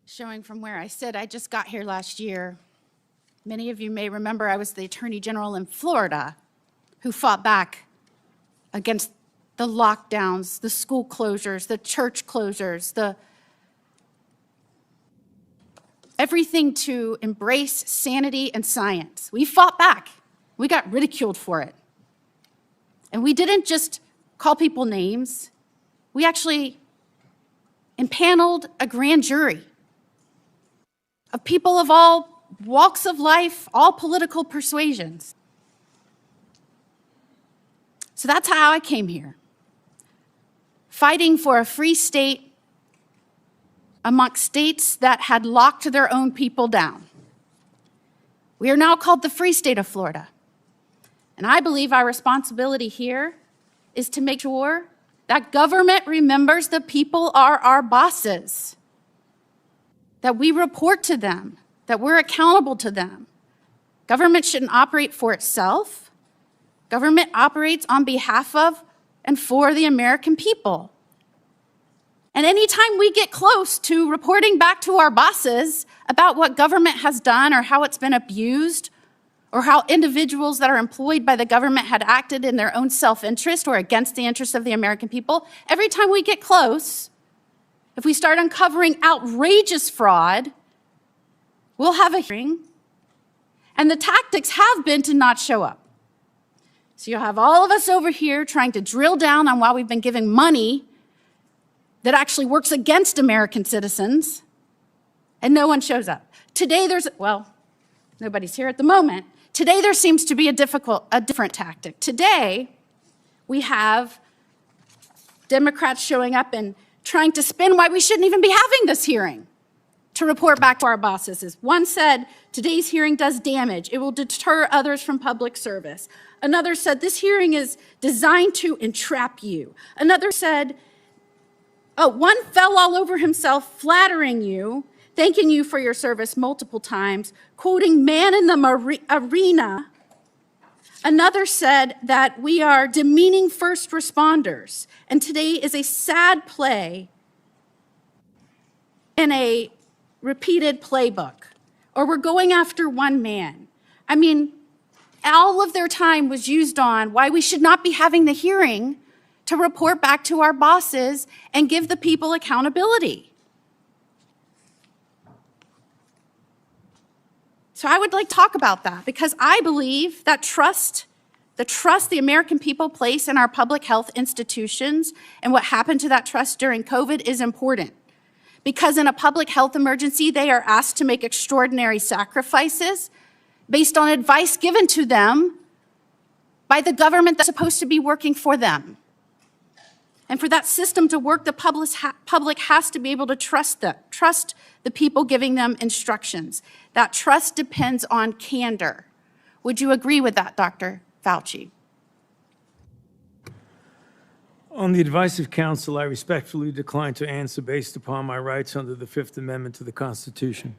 showing from where I sit. I just got here last year. Many of you may remember I was the Attorney General in Florida who fought back against the lockdowns, the school closures, the church closures, everything to embrace sanity and science. We fought back. We got ridiculed for it. And we didn't just call people names. We actually impaneled a grand jury of people of all walks of life, all political persuasions. So that's how I came here, fighting for a free state amongst states that had locked their own people down. We are now called the Free State of Florida. And I believe our responsibility here is to make sure that government remembers the people are our bosses, that we report to them, that we're accountable to them. Government shouldn't operate for itself. Government operates on behalf of and for the American people. And anytime we get close to reporting back to our bosses about what government has done or how it's been abused, or how individuals that are employed by the government had acted in their own self-interest or against the interests of the American people, every time we get close, if we start uncovering outrageous fraud, we'll have a hearing, and the tactics have been to not show up. So you'll have all of us over here trying to drill down on why we've been giving money that actually works against American citizens, and no one shows up. Today well, nobody's here at the moment. Today there seems to be a different tactic. Today we have Democrats showing up and trying to spin why we shouldn't even be having this hearing to report back to our bosses. One said, today's hearing does damage. It will deter others from public service. Another said, this hearing is designed to entrap you. Another said, one fell all over himself flattering you, thanking you for your service multiple times, quoting man in the arena. Another said that we are demeaning first responders, and today is a sad play in a repeated playbook, or we're going after one man. I mean, all of their time was used on why we should not be having the hearing to report back to our bosses and give the people accountability. So I would like to talk about that because I believe that the trust the American people place in our public health institutions and what happened to that trust during COVID is important. Because in a public health emergency, they are asked to make extraordinary sacrifices based on advice given to them by the government that's supposed to be working for them. And for that system to work, the public has to be able to trust the people giving them instructions. That trust depends on candor. Would you agree with that, Dr. Fauci? On the advice of counsel, I respectfully decline to answer based upon my rights under the Fifth Amendment to the Constitution.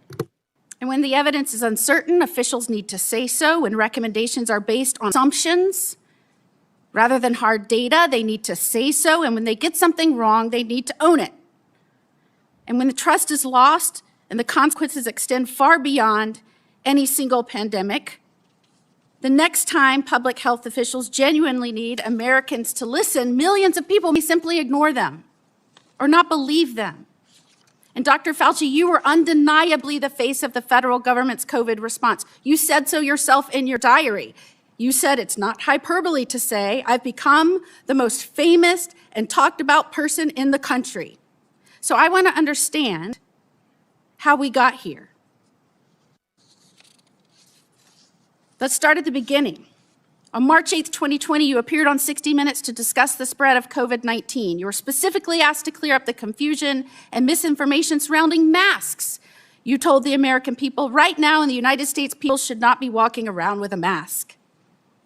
And when the evidence is uncertain, officials need to say so. When recommendations are based on assumptions rather than hard data, they need to say so. And when they get something wrong, they need to own it. And when the trust is lost and the consequences extend far beyond any single pandemic, the next time public health officials genuinely need Americans to listen, millions of people may simply ignore them or not believe them. And Dr. Fauci, you were undeniably the face of the federal government's COVID response. You said so yourself in your diary. You said it's not hyperbole to say, I've become the most famous and talked about person in the country. So I want to understand how we got here. Let's start at the beginning. On March 8th, 2020, you appeared on 60 Minutes to discuss the spread of COVID-19. You were specifically asked to clear up the confusion and misinformation surrounding masks. You told the American people, right now in the United States, people should not be walking around with a mask.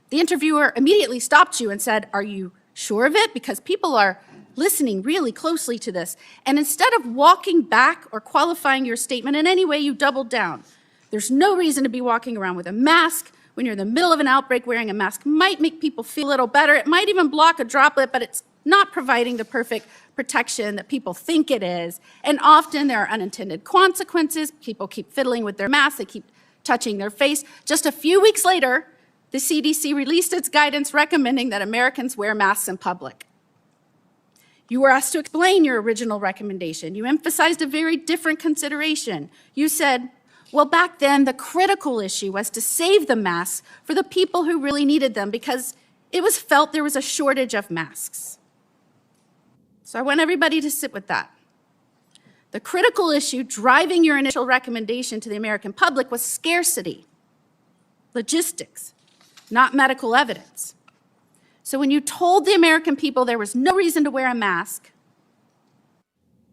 The interviewer immediately stopped you and said, are you sure of it? Because people are listening really closely to this. And instead of walking back or qualifying your statement in any way, you doubled down. There's no reason to be walking around with a mask. When you're in the middle of an outbreak, wearing a mask might make people feel a little better. It might even block a droplet, but it's not providing the perfect protection that people think it is. And often there are unintended consequences. People keep fiddling with their masks. They keep touching their face. Just a few weeks later, the CDC released its guidance recommending that Americans wear masks in public. You were asked to explain your original recommendation. You emphasized a very different consideration. You said, well, back then, the critical issue was to save the masks for the people who really needed them because it was felt there was a shortage of masks. So I want everybody to sit with that. The critical issue driving your initial recommendation to the American public was scarcity, logistics, not medical evidence. So when you told the American people there was no reason to wear a mask,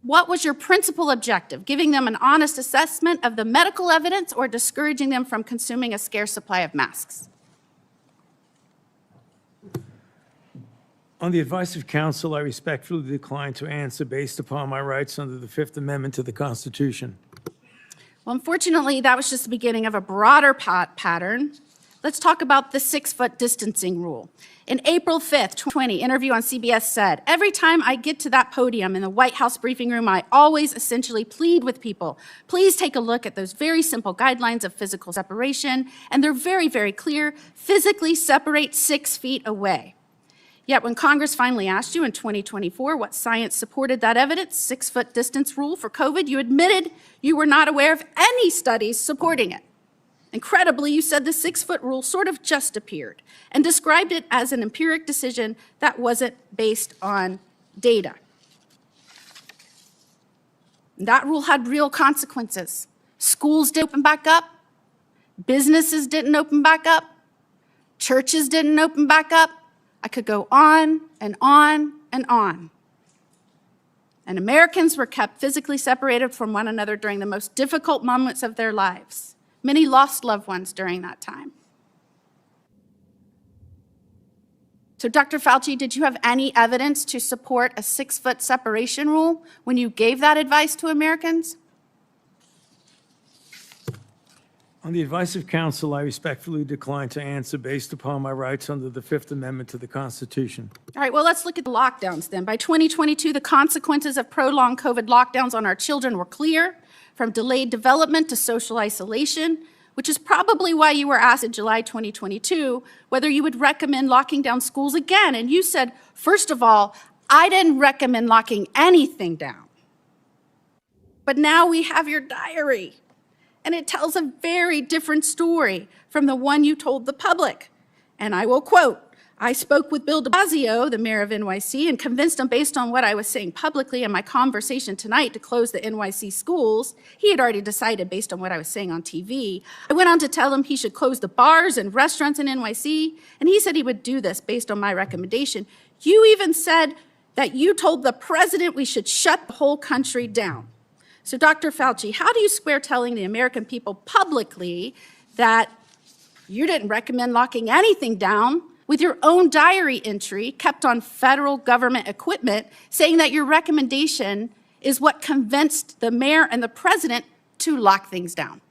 what was your principal objective? Giving them an honest assessment of the medical evidence or discouraging them from consuming a scarce supply of masks? On the advice of counsel, I respectfully decline to answer based upon my rights under the Fifth Amendment to the Constitution. Well, unfortunately, that was just the beginning of a broader pattern. Let's talk about the 6-foot distancing rule. In April 5th, 2020, interview on CBS said, "Every time I get to that podium in the White House briefing room, I always essentially plead with people. Please take a look at those very simple guidelines of physical separation, and they're very, very clear. Physically separate 6 feet away." Yet when Congress finally asked you in 2024 what science supported that evidence, 6-foot distance rule for COVID, you admitted you were not aware of any studies supporting it. Incredibly, you said the 6-foot rule sort of just appeared and described it as an empiric decision that wasn't based on data. That rule had real consequences. Schools didn't open back up. Businesses didn't open back up. Churches didn't open back up. I could go on and on and on. And Americans were kept physically separated from one another during the most difficult moments of their lives. Many lost loved ones during that time. So, Dr. Fauci, did you have any evidence to support a 6-foot separation rule when you gave that advice to Americans? On the advice of counsel, I respectfully decline to answer based upon my rights under the Fifth Amendment to the Constitution. All right, well, let's look at the lockdowns then. By 2022, the consequences of prolonged COVID lockdowns on our children were clear, from delayed development to social isolation, which is probably why you were asked in July 2022 whether you would recommend locking down schools again. And you said, first of all, I didn't recommend locking anything down. But now we have your diary. And it tells a very different story from the one you told the public. And I will quote, "I spoke with Bill de Blasio, the mayor of NYC, and convinced him based on what I was saying publicly in my conversation tonight to close the NYC schools. He had already decided based on what I was saying on TV. I went on to tell him he should close the bars and restaurants in NYC, and he said he would do this based on my recommendation. You even said that you told the president we should shut the whole country down." So, Dr. Fauci, how do you square telling the American people publicly that you didn't recommend locking anything down with your own diary entry kept on federal government equipment saying that your recommendation is what convinced the mayor and the president to lock things down?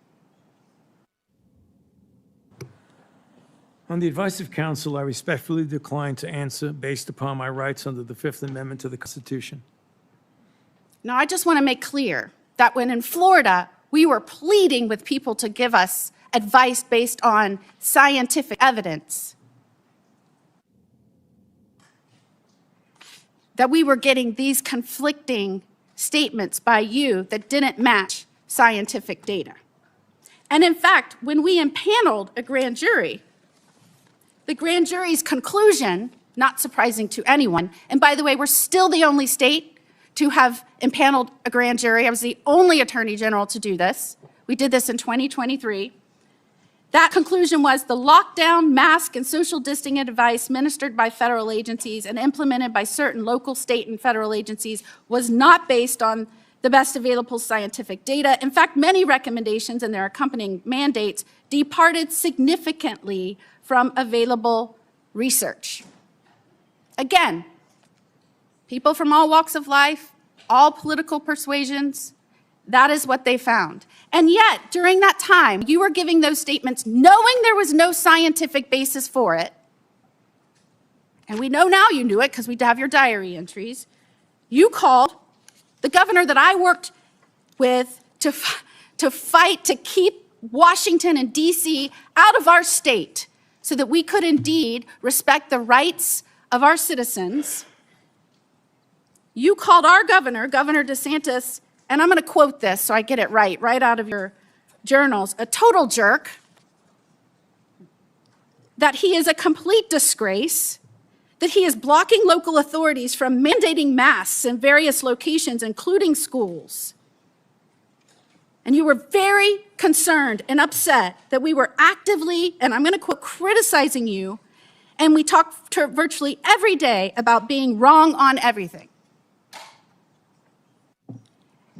On the advice of counsel, I respectfully decline to answer based upon my rights under the Fifth Amendment to the Constitution. Now, I just want to make clear that when in Florida, we were pleading with people to give us advice based on scientific evidence, that we were getting these conflicting statements by you that didn't match scientific data. And in fact, when we impaneled a grand jury, the grand jury's conclusion, not surprising to anyone, and by the way, we're still the only state to have impaneled a grand jury. I was the only attorney general to do this. We did this in 2023. That conclusion was the lockdown, mask, and social distancing advice ministered by federal agencies and implemented by certain local, state, and federal agencies was not based on the best available scientific data. In fact, many recommendations and their accompanying mandates departed significantly from available research. Again, people from all walks of life, all political persuasions, that is what they found. And yet, during that time, you were giving those statements knowing there was no scientific basis for it. And we know now you knew it because we have your diary entries. You called the governor that I worked with to fight to keep Washington and D.C. out of our state so that we could indeed respect the rights of our citizens. You called our governor, Governor DeSantis, and I'm going to quote this so I get it right out of your journals, a total jerk, that he is a complete disgrace, that he is blocking local authorities from mandating masks in various locations, including schools, And you were very concerned and upset that we were actively, and I'm going to quote, criticizing you. And we talked virtually every day about being wrong on everything.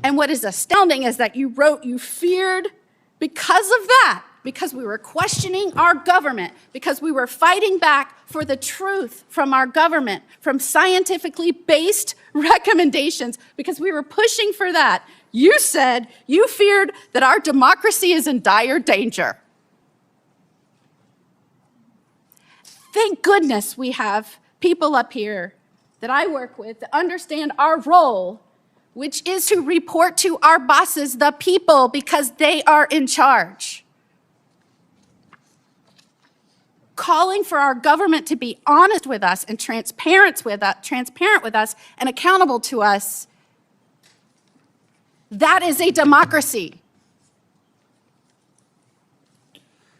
And what is astounding is that you wrote you feared because of that, because we were questioning our government, because we were fighting back for the truth from our government, from scientifically based recommendations, because we were pushing for that. You said you feared that our democracy is in dire danger. Thank goodness we have people up here that I work with that understand our role, which is to report to our bosses, the people, because they are in charge. Calling for our government to be honest with us and transparent with us and accountable to us, that is a democracy.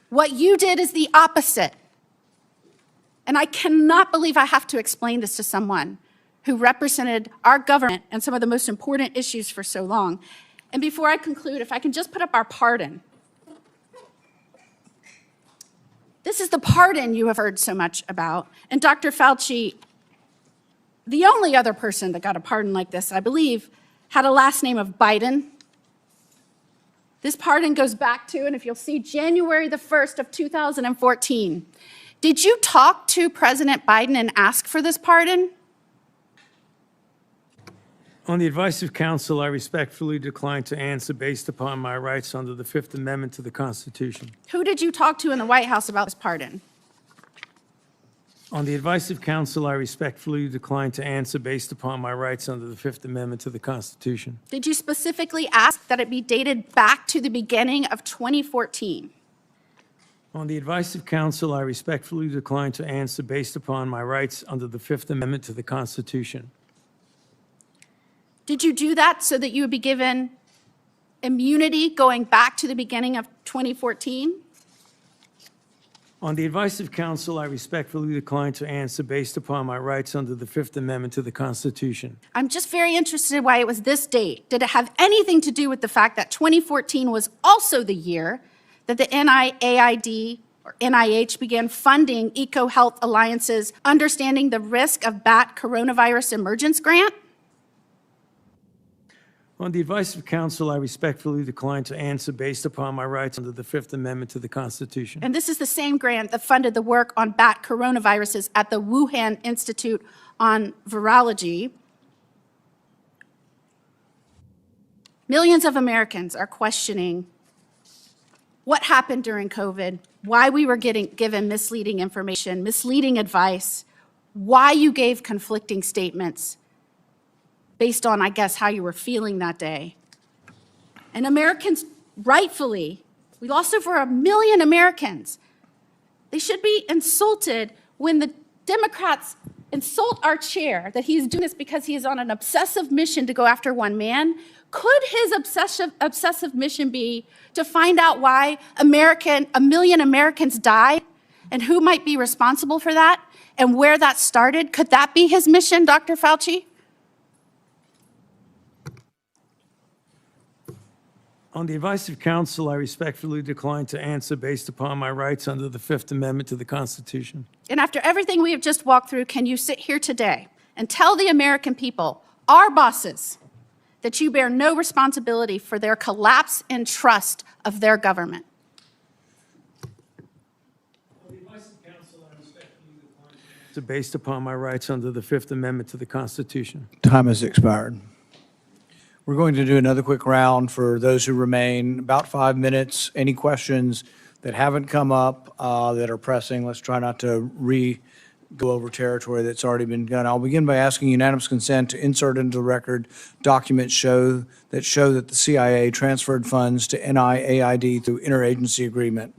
What you did is the opposite. And I cannot believe I have to explain this to someone who represented our government and some of the most important issues for so long. And before I conclude, if I can just put up our pardon. This is the pardon you have heard so much about. And Dr. Fauci, the only other person that got a pardon like this, I believe, had a last name of Biden. This pardon goes back to, and if you'll see, January the 1st of 2014. Did you talk to President Biden and ask for this pardon? On the advice of counsel, I respectfully decline to answer based upon my rights under the Fifth Amendment to the Constitution. Who did you talk to in the White House about this pardon? On the advice of counsel, I respectfully decline to answer based upon my rights under the Fifth Amendment to the Constitution. Did you specifically ask that it be dated back to the beginning of 2014? On the advice of counsel, I respectfully decline to answer based upon my rights under the Fifth Amendment to the Constitution. Did you do that so that you would be given immunity going back to the beginning of 2014? On the advice of counsel, I respectfully decline to answer based upon my rights under the Fifth Amendment to the Constitution. I'm just very interested why it was this date. Did it have anything to do with the fact that 2014 was also the year that the NIAID or NIH began funding EcoHealth Alliance's Understanding the Risk of Bat Coronavirus Emergence grant? On the advice of counsel, I respectfully decline to answer based upon my rights under the Fifth Amendment to the Constitution. And this is the same grant that funded the work on bat coronaviruses at the Wuhan Institute on Virology. Millions of Americans are questioning what happened during COVID, why we were given misleading information, misleading advice, why you gave conflicting statements based on, I guess, how you were feeling that day. And Americans, rightfully, we lost over 1 million Americans. They should be insulted when the Democrats insult our chair that he's doing this because he is on an obsessive mission to go after one man. Could his obsessive mission be to find out why 1 million Americans died and who might be responsible for that and where that started? Could that be his mission, Dr. Fauci? On the advice of counsel, I respectfully decline to answer based upon my rights under the Fifth Amendment to the Constitution. And after everything we have just walked through, can you sit here today and tell the American people, our bosses, that you bear no responsibility for their collapse in trust of their government? On the advice of counsel, I respectfully decline to answer based upon my rights under the Fifth Amendment to the Constitution. Time has expired. We're going to do another quick round for those who remain, about 5 minutes. Any questions that haven't come up that are pressing, let's try not to go over territory that's already been done. I'll begin by asking unanimous consent to insert into the record documents show that the CIA transferred funds to NIAID through interagency agreement.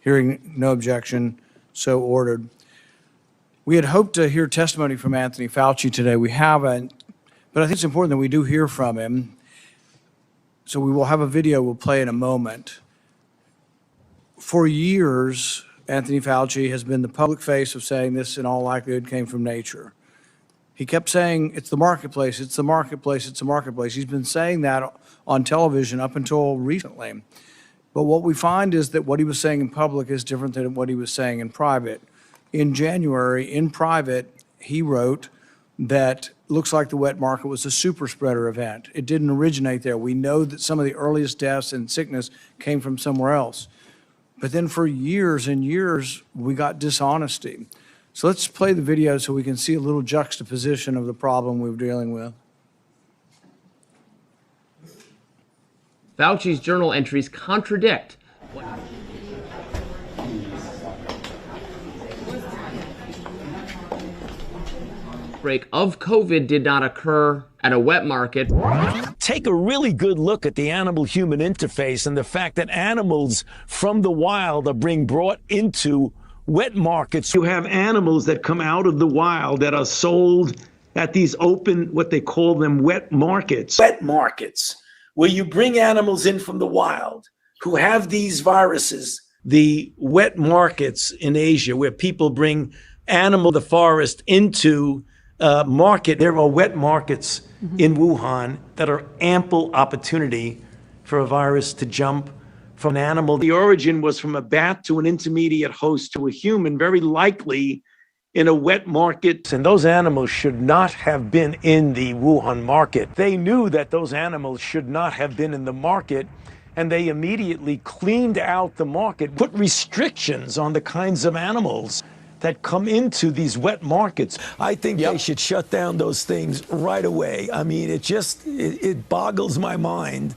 Hearing no objection, so ordered. We had hoped to hear testimony from Anthony Fauci today. We haven't. But I think it's important that we do hear from him. So we will have a video we'll play in a moment. For years, Anthony Fauci has been the public face of saying this in all likelihood came from nature. He kept saying, it's the marketplace, it's the marketplace, it's the marketplace. He's been saying that on television up until recently. But what we find is that what he was saying in public is different than what he was saying in private. In January, in private, he wrote that looks like the wet market was a super spreader event. It didn't originate there. We know that some of the earliest deaths and sickness came from somewhere else. But then for years and years, we got dishonesty. So let's play the video so we can see a little juxtaposition of the problem we're dealing with. Fauci's journal entries contradict outbreak of COVID did not occur at a wet market. Take a really good look at the animal-human interface and the fact that animals from the wild are being brought into wet markets. You have animals that come out of the wild that are sold at these open, what they call them, wet markets. Wet markets, where you bring animals in from the wild who have these viruses. The wet markets in Asia, where people bring animal the forest into market. There are wet markets in Wuhan that are ample opportunity for a virus to jump from an animal. The origin was from a bat to an intermediate host to a human, very likely in a wet market. And those animals should not have been in the Wuhan market. They knew that those animals should not have been in the market, and they immediately cleaned out the market, put restrictions on the kinds of animals that come into these wet markets. I think they should shut down those things right away. I mean, it boggles my mind.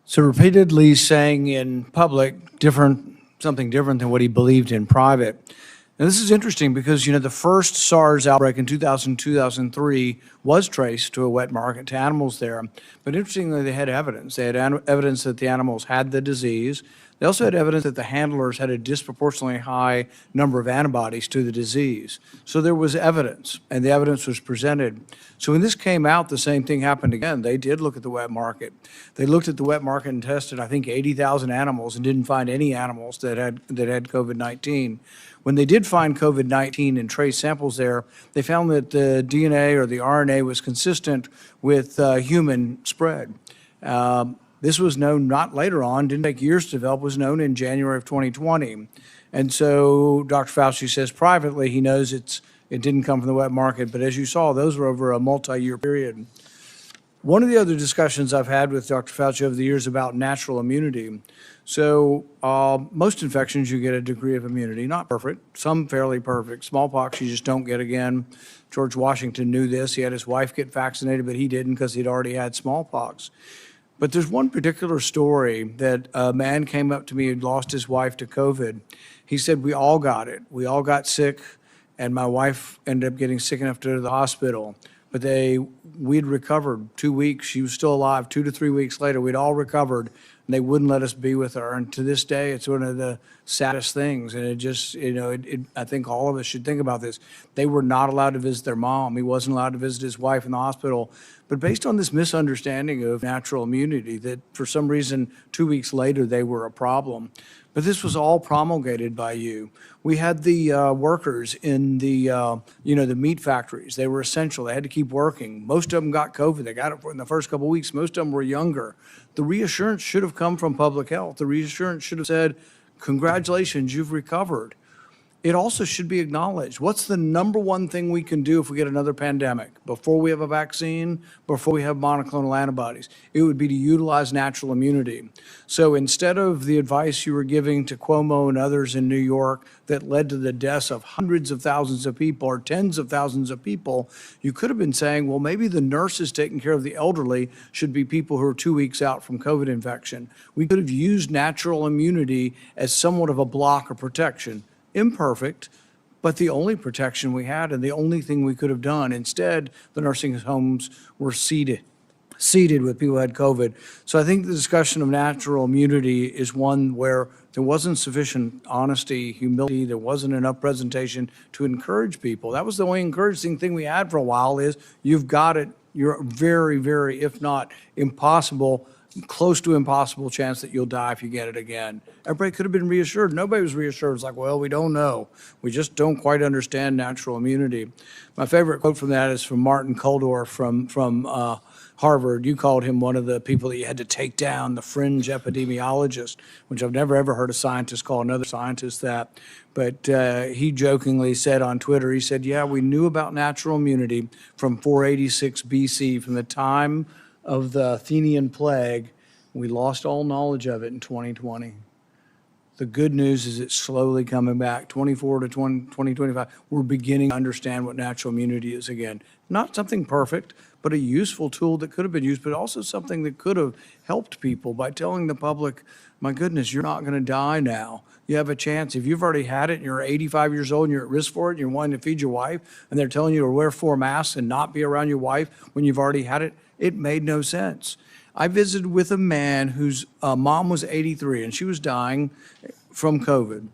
So repeatedly saying in public something different than what he believed in private. Now this is interesting because, you know, the first SARS outbreak in 2003 was traced to a wet market, to animals there. But interestingly, they had evidence. They had evidence that the animals had the disease. They also had evidence that the handlers had a disproportionately high number of antibodies to the disease. So there was evidence, and the evidence was presented. So when this came out, the same thing happened again. They did look at the wet market. They looked at the wet market and tested, I think, 80,000 animals and didn't find any animals that had COVID-19. When they did find COVID-19 and trace samples there, they found that the DNA or the RNA was consistent with human spread. This was known not later on, didn't take years to develop, was known in January of 2020. And so Dr. Fauci says privately he knows it didn't come from the wet market, but as you saw, those were over a multi-year period. One of the other discussions I've had with Dr. Fauci over the years about natural immunity. So most infections, you get a degree of immunity, not perfect, some fairly perfect. Smallpox, you just don't get again. George Washington knew this. He had his wife get vaccinated, but he didn't because he'd already had smallpox. But there's one particular story that a man came up to me who'd lost his wife to COVID. He said, we all got it. We all got sick, and my wife ended up getting sick enough to go to the hospital. But we'd recovered 2 weeks. She was still alive. 2 to 3 weeks later, we'd all recovered, and they wouldn't let us be with her. And to this day, it's one of the saddest things. And it just, you know, I think all of us should think about this. They were not allowed to visit their mom. He wasn't allowed to visit his wife in the hospital. But based on this misunderstanding of natural immunity, that for some reason, 2 weeks later, they were a problem. But this was all promulgated by you. We had the workers in the, the meat factories. They were essential. They had to keep working. Most of them got COVID. They got it in the first couple of weeks. Most of them were younger. The reassurance should have come from public health. The reassurance should have said, congratulations, you've recovered. It also should be acknowledged. What's the number one thing we can do if we get another pandemic? Before we have a vaccine, before we have monoclonal antibodies, it would be to utilize natural immunity. So instead of the advice you were giving to Cuomo and others in New York that led to the deaths of hundreds of thousands of people or tens of thousands of people, you could have been saying, well, maybe the nurses taking care of the elderly should be people who are 2 weeks out from COVID infection. We could have used natural immunity as somewhat of a block or protection. Imperfect, but the only protection we had and the only thing we could have done. Instead, the nursing homes were seated with people who had COVID. So I think the discussion of natural immunity is one where there wasn't sufficient honesty, humility, there wasn't enough presentation to encourage people. That was the only encouraging thing we had for a while is, you've got it, you're very, very, if not impossible, close to impossible chance that you'll die if you get it again. Everybody could have been reassured. Nobody was reassured. It's like, well, we don't know. We just don't quite understand natural immunity. My favorite quote from that is from Martin Kulldorff from Harvard. You called him one of the people that you had to take down, the fringe epidemiologist, which I've never ever heard a scientist call another scientist that. But he jokingly said on Twitter, he said, yeah, we knew about natural immunity from 486 BC, from the time of the Athenian plague. We lost all knowledge of it in 2020. The good news is it's slowly coming back. 24 to 2025, we're beginning to understand what natural immunity is again. Not something perfect, but a useful tool that could have been used, but also something that could have helped people by telling the public, my goodness, you're not going to die now. You have a chance. If you've already had it and you're 85 years old and you're at risk for it and you're wanting to feed your wife and they're telling you to wear 4 masks and not be around your wife when you've already had it, it made no sense. I visited with a man whose mom was 83 and she was dying from COVID.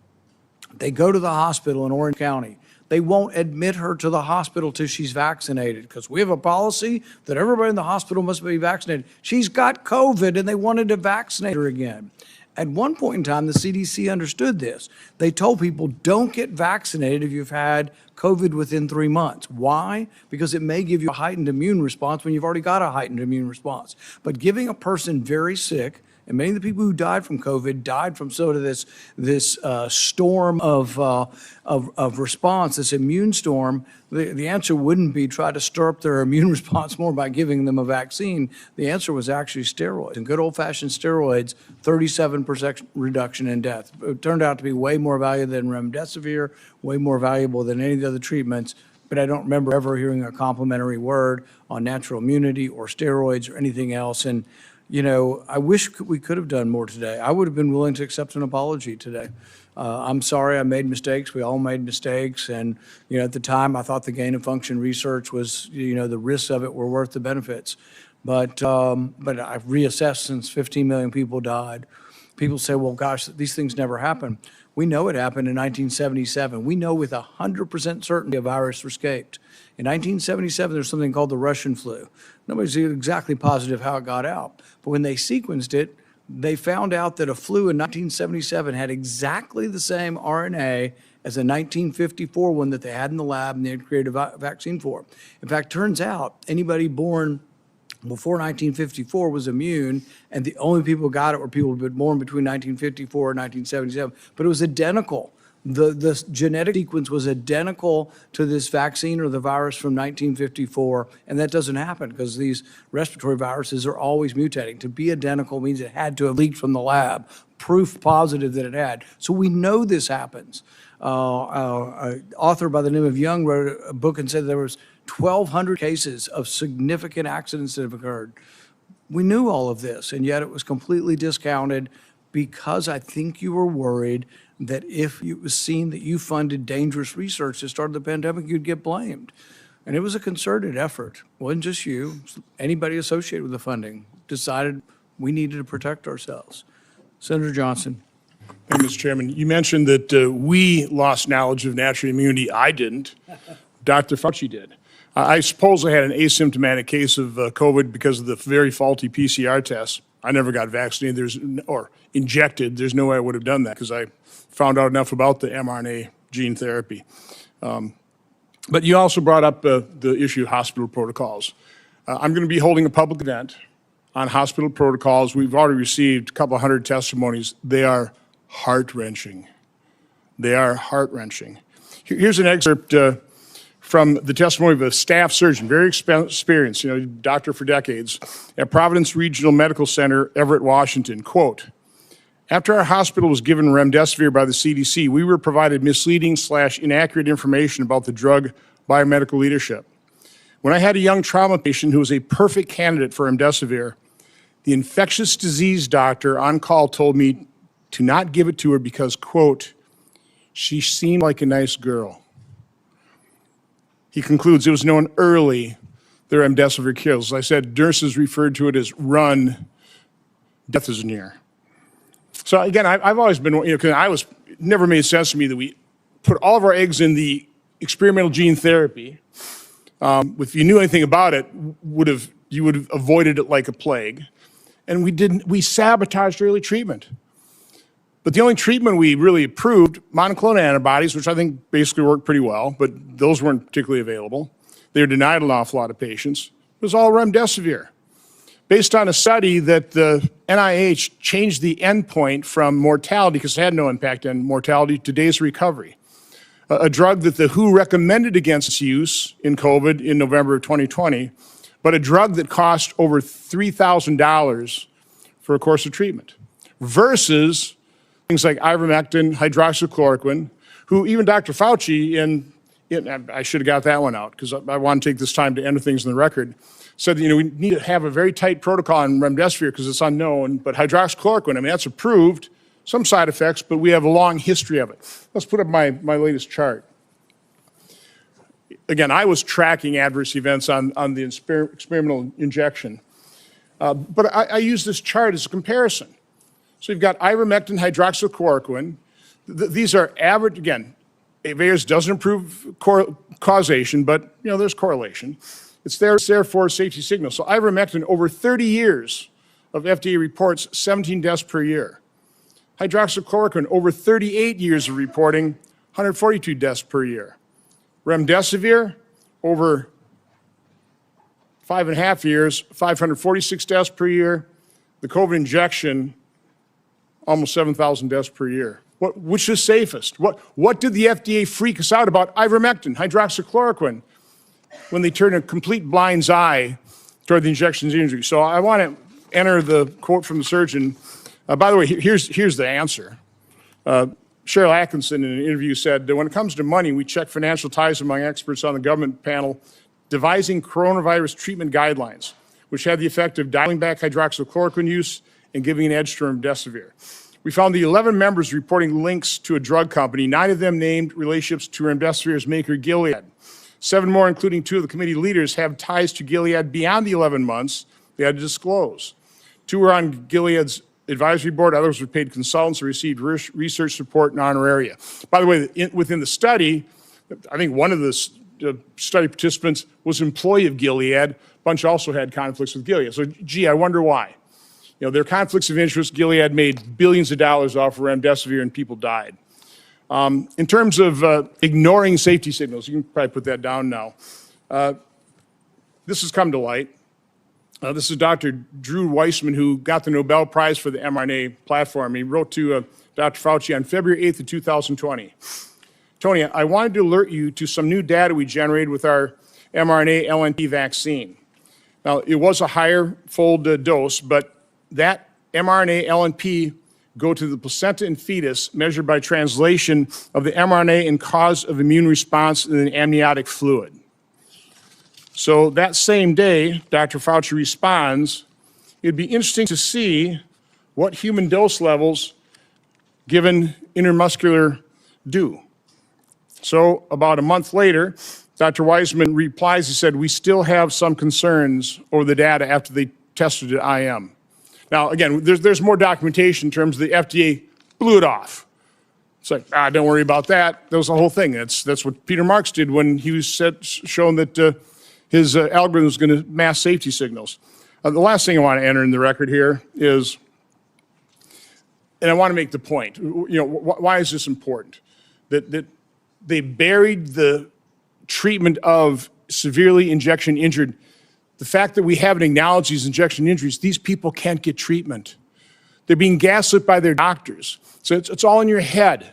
They go to the hospital in Orange County. They won't admit her to the hospital till she's vaccinated because we have a policy that everybody in the hospital must be vaccinated. She's got COVID and they wanted to vaccinate her again. At one point in time, the CDC understood this. They told people, don't get vaccinated if you've had COVID within 3 months. Why? Because it may give you a heightened immune response when you've already got a heightened immune response. But giving a person very sick, and many of the people who died from COVID died from sort of this storm of response, this immune storm. The answer wouldn't be try to stir up their immune response more by giving them a vaccine. The answer was actually steroids. And good old-fashioned steroids, 37% reduction in death. It turned out to be way more valuable than remdesivir, way more valuable than any of the other treatments. But I don't remember ever hearing a complimentary word on natural immunity or steroids or anything else. And you know, I wish we could have done more today. I would have been willing to accept an apology today. I'm sorry I made mistakes. We all made mistakes. And, you know, at the time, I thought the gain of function research was, you know, the risks of it were worth the benefits. But I've reassessed since 15 million people died. People say, well, gosh, these things never happen. We know it happened in 1977. We know with 100% certainty a virus escaped. In 1977, there's something called the Russian flu. Nobody's exactly positive how it got out. But when they sequenced it, they found out that a flu in 1977 had exactly the same RNA as a 1954 one that they had in the lab and they had created a vaccine for. In fact, turns out anybody born before 1954 was immune, and the only people who got it were people who were born between 1954 and 1977. But it was identical. The genetic sequence was identical to this vaccine or the virus from 1954, and that doesn't happen because these respiratory viruses are always mutating. To be identical means it had to have leaked from the lab, proof positive that it had. So we know this happens. An author by the name of Young wrote a book and said there was 1,200 cases of significant accidents that have occurred. We knew all of this, and yet it was completely discounted because I think you were worried that if it was seen that you funded dangerous research that started the pandemic, you'd get blamed. And it was a concerted effort. It wasn't just you. Anybody associated with the funding decided we needed to protect ourselves. Senator Johnson. Thank you, Mr. Chairman. You mentioned that we lost knowledge of natural immunity. I didn't. Dr. Fauci did. I suppose I had an asymptomatic case of COVID because of the very faulty PCR test. I never got vaccinated or injected. There's no way I would have done that because I found out enough about the mRNA gene therapy. But you also brought up the issue of hospital protocols. I'm going to be holding a public event on hospital protocols. We've already received a couple hundred testimonies. They are heart-wrenching. They are heart-wrenching. Here's an excerpt from the testimony of a staff surgeon, very experienced, doctor for decades, at Providence Regional Medical Center, Everett, Washington. Quote, after our hospital was given remdesivir by the CDC, we were provided misleading/inaccurate information about the drug biomedical leadership. When I had a young trauma patient who was a perfect candidate for remdesivir, the infectious disease doctor on call told me to not give it to her because, quote, she seemed like a nice girl. He concludes it was known early the remdesivir kills. As I said, nurses referred to it as run, death is near. So again, I've always been, because it never made sense to me that we put all of our eggs in the experimental gene therapy. If you knew anything about it, you would have avoided it like a plague. and we sabotaged early treatment. But the only treatment we really approved, monoclonal antibodies, which I think basically worked pretty well, but those weren't particularly available. They were denied an awful lot of patients. It was all remdesivir. Based on a study that the NIH changed the endpoint from mortality, because it had no impact on mortality, to days of recovery. A drug that the WHO recommended against its use in COVID in November of 2020, but a drug that cost over $3,000 for a course of treatment, versus things like ivermectin, hydroxychloroquine, who even Dr. Fauci, I should have got that one out because I want to take this time to enter things in the record, said that, we need to have a very tight protocol on remdesivir because it's unknown, but hydroxychloroquine, that's approved, some side effects, but we have a long history of it. Let's put up my latest chart. Again, I was tracking adverse events on the experimental injection, but I use this chart as a comparison. So you've got ivermectin, hydroxychloroquine. These are average, again, AVAERS doesn't improve causation, but there's correlation. It's there for safety signals. So ivermectin, over 30 years of FDA reports, 17 deaths per year. Hydroxychloroquine, over 38 years of reporting, 142 deaths per year. Remdesivir, over 5.5 years, 546 deaths per year. The COVID injection, almost 7,000 deaths per year. Which is safest? What did the FDA freak us out about ivermectin, hydroxychloroquine, when they turned a complete blind's eye toward the injection's injury? So I want to enter the quote from the surgeon. By the way, here's the answer. Cheryl Atkinson in an interview said that when it comes to money, we check financial ties among experts on the government panel devising coronavirus treatment guidelines, which had the effect of dialing back hydroxychloroquine use and giving an edge to remdesivir. We found the 11 members reporting links to a drug company, 9 of them named relationships to remdesivir's maker, Gilead. 7 more, including 2 of the committee leaders, have ties to Gilead beyond the 11 months they had to disclose. 2 were on Gilead's advisory board, others were paid consultants who received research support and honoraria. By the way, within the study, I think one of the study participants was an employee of Gilead. A bunch also had conflicts with Gilead. So, gee, I wonder why. There are conflicts of interest. Gilead made billions of dollars off of remdesivir and people died. In terms of ignoring safety signals, you can probably put that down now. This has come to light. This is Dr. Drew Weissman, who got the Nobel Prize for the mRNA platform. He wrote to Dr. Fauci on February 8th of 2020. Tony, I wanted to alert you to some new data we generated with our mRNA LNP vaccine. Now, it was a higher fold dose, but that mRNA LNP go to the placenta and fetus measured by translation of the mRNA and cause of immune response in the amniotic fluid. So that same day, Dr. Fauci responds, it'd be interesting to see what human dose levels given intramuscular do. So about a month later, Dr. Weissman replies, he said, we still have some concerns over the data after they tested it IM. Now, again, there's more documentation in terms of the FDA blew it off. It's like, don't worry about that. That was the whole thing. That's what Peter Marks did when he was shown that his algorithm was going to mask safety signals. The last thing I want to enter in the record here is, and I want to make the point, why is this important? That they buried the treatment of severely injection injured. The fact that we haven't acknowledged these injection injuries, these people can't get treatment. They're being gaslit by their doctors. So it's all in your head.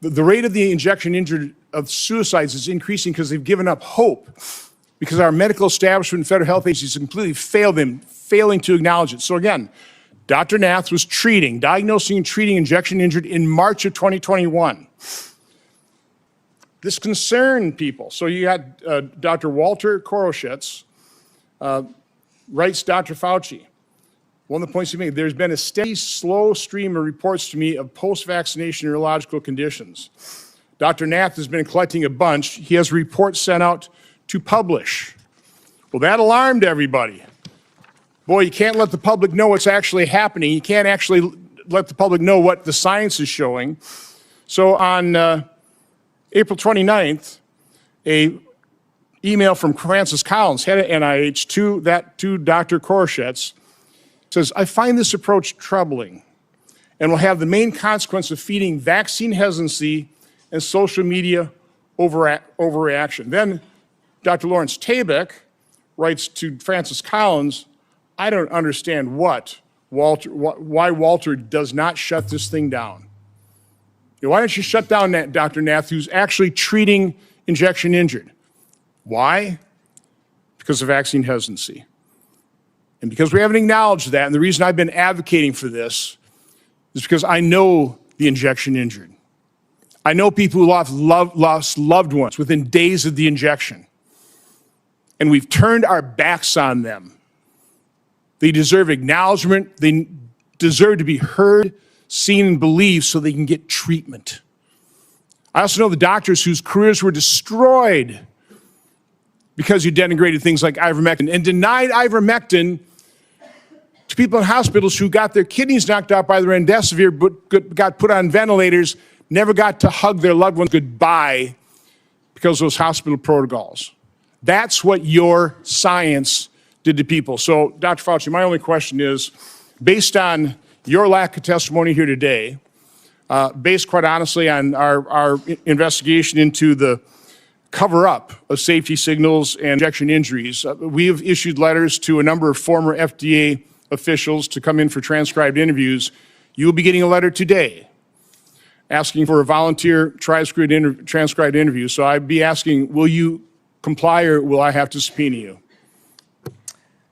The rate of the injection injured of suicides is increasing because they've given up hope, because our medical establishment and federal health agencies completely failed them, failing to acknowledge it. So again, Dr. Nath was diagnosing and treating injection injured in March of 2021. This concerned people. So you had Dr. Walter Koroshitz, writes Dr. Fauci. One of the points he made, there's been a steady, slow stream of reports to me of post-vaccination neurological conditions. Dr. Nath has been collecting a bunch. He has reports sent out to publish. Well, that alarmed everybody. Boy, you can't let the public know what's actually happening. You can't actually let the public know what the science is showing. So on April 29th, a email from Francis Collins, head of NIH, to Dr. Koroshitz, says, I find this approach troubling and will have the main consequence of feeding vaccine hesitancy and social media overreaction. Then Dr. Lawrence Tabak writes to Francis Collins, I don't understand why Walter does not shut this thing down. Why don't you shut down Dr. Nath, who's actually treating injection injured? Why? Because of vaccine hesitancy. And because we haven't acknowledged that, and the reason I've been advocating for this is because I know the injection injured. I know people who lost loved ones within days of the injection. And we've turned our backs on them. They deserve acknowledgement. They deserve to be heard, seen, and believed so they can get treatment. I also know the doctors whose careers were destroyed because you denigrated things like ivermectin and denied ivermectin to people in hospitals who got their kidneys knocked out by the remdesivir but got put on ventilators, never got to hug their loved ones goodbye because of those hospital protocols. That's what your science did to people. So, Dr. Fauci, my only question is, based on your lack of testimony here today, based quite honestly on our investigation into the cover-up of safety signals and injection injuries, we have issued letters to a number of former FDA officials to come in for transcribed interviews. You will be getting a letter today asking for a volunteer transcribed interview. So I'd be asking, will you comply or will I have to subpoena you?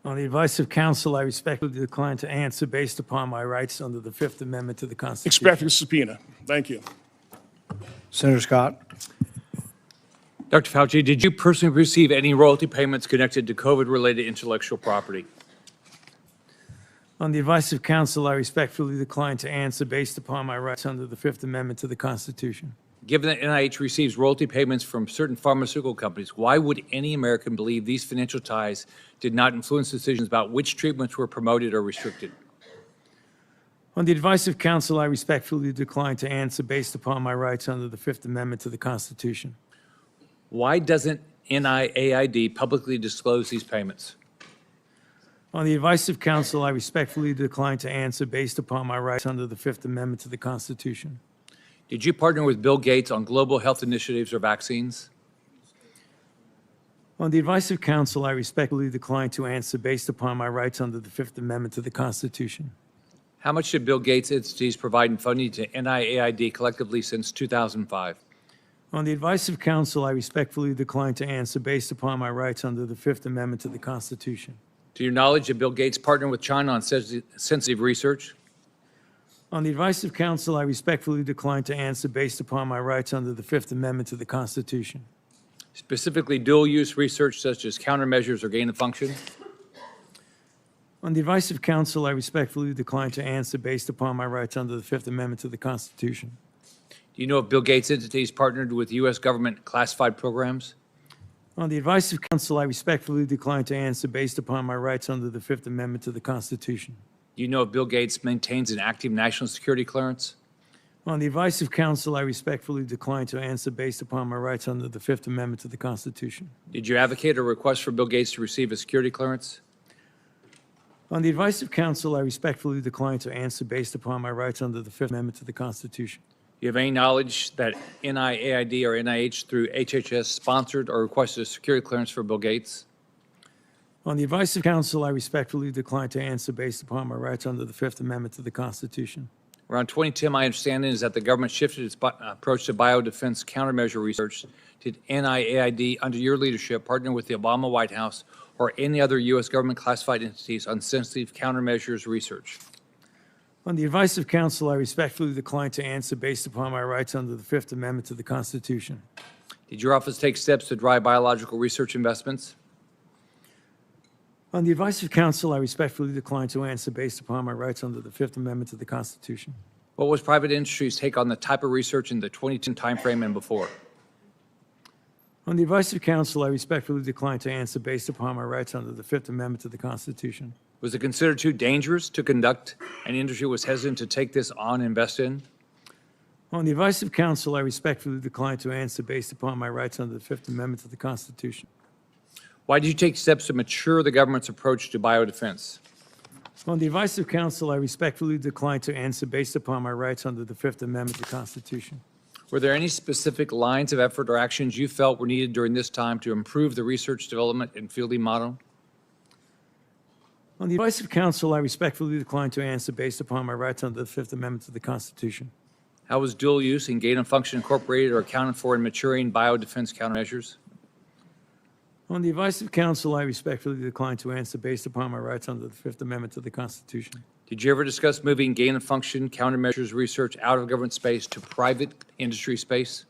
On the advice of counsel, I respectfully decline to answer based upon my rights under the Fifth Amendment to the Constitution. Expecting a subpoena. Thank you. Senator Scott. Dr. Fauci, did you personally receive any royalty payments connected to COVID-related intellectual property? On the advice of counsel, I respectfully decline to answer based upon my rights under the Fifth Amendment to the Constitution. Given that NIH receives royalty payments from certain pharmaceutical companies, why would any American believe these financial ties did not influence decisions about which treatments were promoted or restricted? On the advice of counsel, I respectfully decline to answer based upon my rights under the Fifth Amendment to the Constitution. Why doesn't NIAID publicly disclose these payments? On the advice of counsel, I respectfully decline to answer based upon my rights under the Fifth Amendment to the Constitution. Did you partner with Bill Gates on global health initiatives or vaccines? On the advice of counsel, I respectfully decline to answer based upon my rights under the Fifth Amendment to the Constitution. How much did Bill Gates entities provide in funding to NIAID collectively since 2005? On the advice of counsel, I respectfully decline to answer based upon my rights under the Fifth Amendment to the Constitution. To your knowledge, did Bill Gates partner with China on sensitive research? On the advice of counsel, I respectfully decline to answer based upon my rights under the Fifth Amendment to the Constitution. Specifically, dual-use research such as countermeasures or gain of function? On the advice of counsel, I respectfully decline to answer based upon my rights under the Fifth Amendment to the Constitution. Do you know if Bill Gates' entities partnered with U.S. government classified programs? On the advice of counsel, I respectfully decline to answer based upon my rights under the Fifth Amendment to the Constitution. Do you know if Bill Gates maintains an active national security clearance? On the advice of counsel, I respectfully decline to answer based upon my rights under the Fifth Amendment to the Constitution. Did you advocate or request for Bill Gates to receive a security clearance? On the advice of counsel, I respectfully decline to answer based upon my rights under the Fifth Amendment to the Constitution. Do you have any knowledge that NIAID or NIH through HHS sponsored or requested a security clearance for Bill Gates? On the advice of counsel, I respectfully decline to answer based upon my rights under the Fifth Amendment to the Constitution. Around 2010, my understanding is that the government shifted its approach to biodefense countermeasure research. Did NIAID, under your leadership, partner with the Obama White House or any other U.S. government classified entities on sensitive countermeasures research? On the advice of counsel, I respectfully decline to answer based upon my rights under the Fifth Amendment to the Constitution. Did your office take steps to drive biological research investments? On the advice of counsel, I respectfully decline to answer based upon my rights under the Fifth Amendment to the Constitution. What was private industry's take on the type of research in the 2010 timeframe and before? On the advice of counsel, I respectfully decline to answer based upon my rights under the Fifth Amendment to the Constitution. Was it considered too dangerous to conduct and industry was hesitant to take this on and invest in? On the advice of counsel, I respectfully decline to answer based upon my rights under the Fifth Amendment to the Constitution. Why did you take steps to mature the government's approach to biodefense? On the advice of counsel, I respectfully decline to answer based upon my rights under the Fifth Amendment to the Constitution. Were there any specific lines of effort or actions you felt were needed during this time to improve the research, development, and fielding model? On the advice of counsel, I respectfully decline to answer based upon my rights under the Fifth Amendment to the Constitution. How was dual use and gain of function incorporated or accounted for in maturing biodefense countermeasures? On the advice of counsel, I respectfully decline to answer based upon my rights under the Fifth Amendment to the Constitution. Did you ever discuss moving gain of function countermeasures research out of government space to private industry space?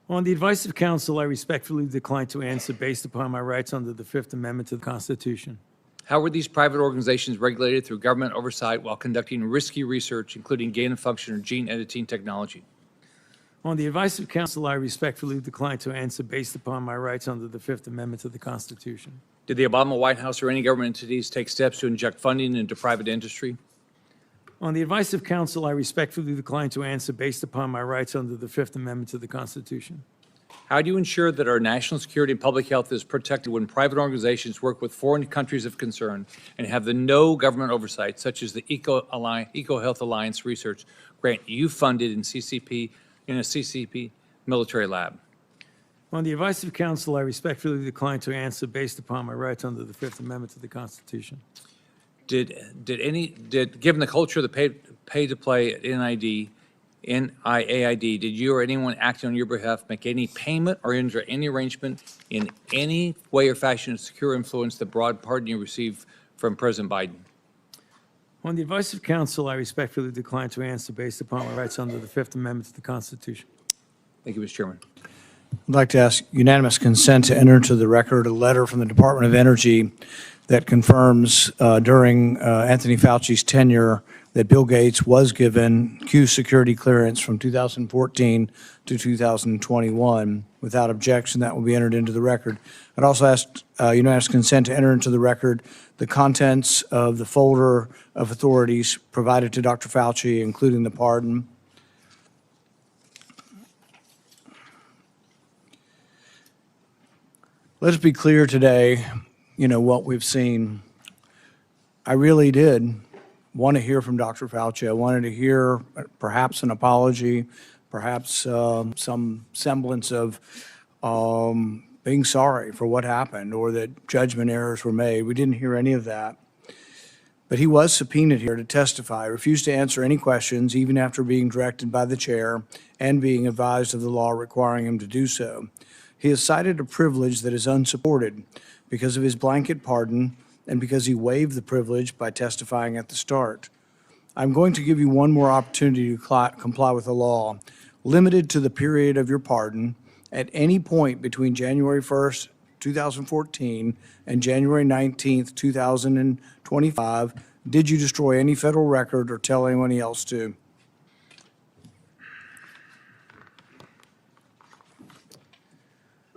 On the advice of counsel, I respectfully decline to answer based upon my rights under the Fifth Amendment to the Constitution. How were these private organizations regulated through government oversight while conducting risky research, including gain of function or gene editing technology? On the advice of counsel, I respectfully decline to answer based upon my rights under the Fifth Amendment to the Constitution. Did the Obama White House or any government entities take steps to inject funding into private industry? On the advice of counsel, I respectfully decline to answer based upon my rights under the Fifth Amendment to the Constitution. How do you ensure that our national security and public health is protected when private organizations work with foreign countries of concern and have the no government oversight, such as the EcoHealth Alliance research grant you funded in a CCP military lab? On the advice of counsel, I respectfully decline to answer based upon my rights under the Fifth Amendment to the Constitution. Given the culture of the pay to play at NIAID, did you or anyone acting on your behalf make any payment or enter any arrangement in any way or fashion to secure influence the broad pardon you received from President Biden? On the advice of counsel, I respectfully decline to answer based upon my rights under the Fifth Amendment to the Constitution. Thank you, Mr. Chairman. I'd like to ask unanimous consent to enter into the record a letter from the Department of Energy that confirms during Anthony Fauci's tenure that Bill Gates was given Q security clearance from 2014 to 2021. Without objection, that will be entered into the record. I'd also ask unanimous consent to enter into the record the contents of the folder of authorities provided to Dr. Fauci, including the pardon. Let's be clear today, what we've seen. I really did want to hear from Dr. Fauci. I wanted to hear perhaps an apology, perhaps some semblance of being sorry for what happened or that judgment errors were made. We didn't hear any of that. But he was subpoenaed here to testify, refused to answer any questions, even after being directed by the chair and being advised of the law requiring him to do so. He has cited a privilege that is unsupported because of his blanket pardon and because he waived the privilege by testifying at the start. I'm going to give you one more opportunity to comply with the law, limited to the period of your pardon. At any point between January 1st, 2014 and January 19th, 2025, did you destroy any federal record or tell anyone else to?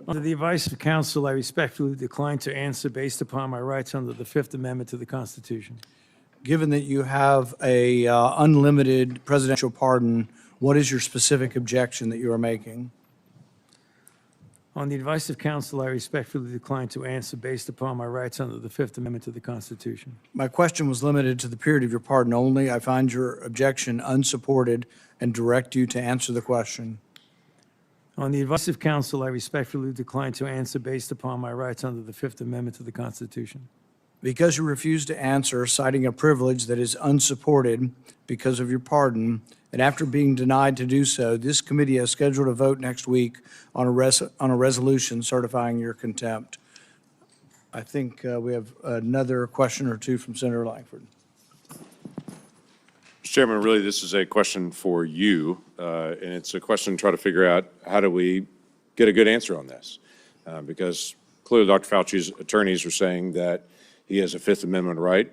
Under the advice of counsel, I respectfully decline to answer based upon my rights under the Fifth Amendment to the Constitution. Given that you have a unlimited presidential pardon, what is your specific objection that you are making? On the advice of counsel, I respectfully decline to answer based upon my rights under the Fifth Amendment to the Constitution. My question was limited to the period of your pardon only. I find your objection unsupported and direct you to answer the question. On the advice of counsel, I respectfully decline to answer based upon my rights under the Fifth Amendment to the Constitution. Because you refused to answer, citing a privilege that is unsupported because of your pardon, and after being denied to do so, this committee has scheduled a vote next week on a resolution certifying your contempt. I think we have another question or two from Senator Langford. Mr. Chairman, really this is a question for you, and it's a question to try to figure out how do we get a good answer on this, because clearly Dr. Fauci's attorneys are saying that he has a Fifth Amendment right.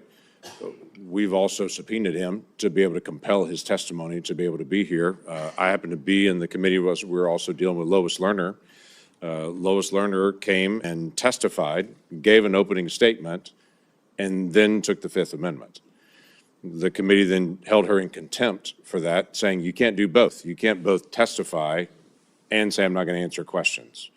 We've also subpoenaed him to be able to compel his testimony to be able to be here. I happen to be in the committee. We're also dealing with Lois Lerner. Lois Lerner came and testified, gave an opening statement, and then took the Fifth Amendment. The committee then held her in contempt for that, saying you can't do both. You can't both testify and say I'm not going to answer questions.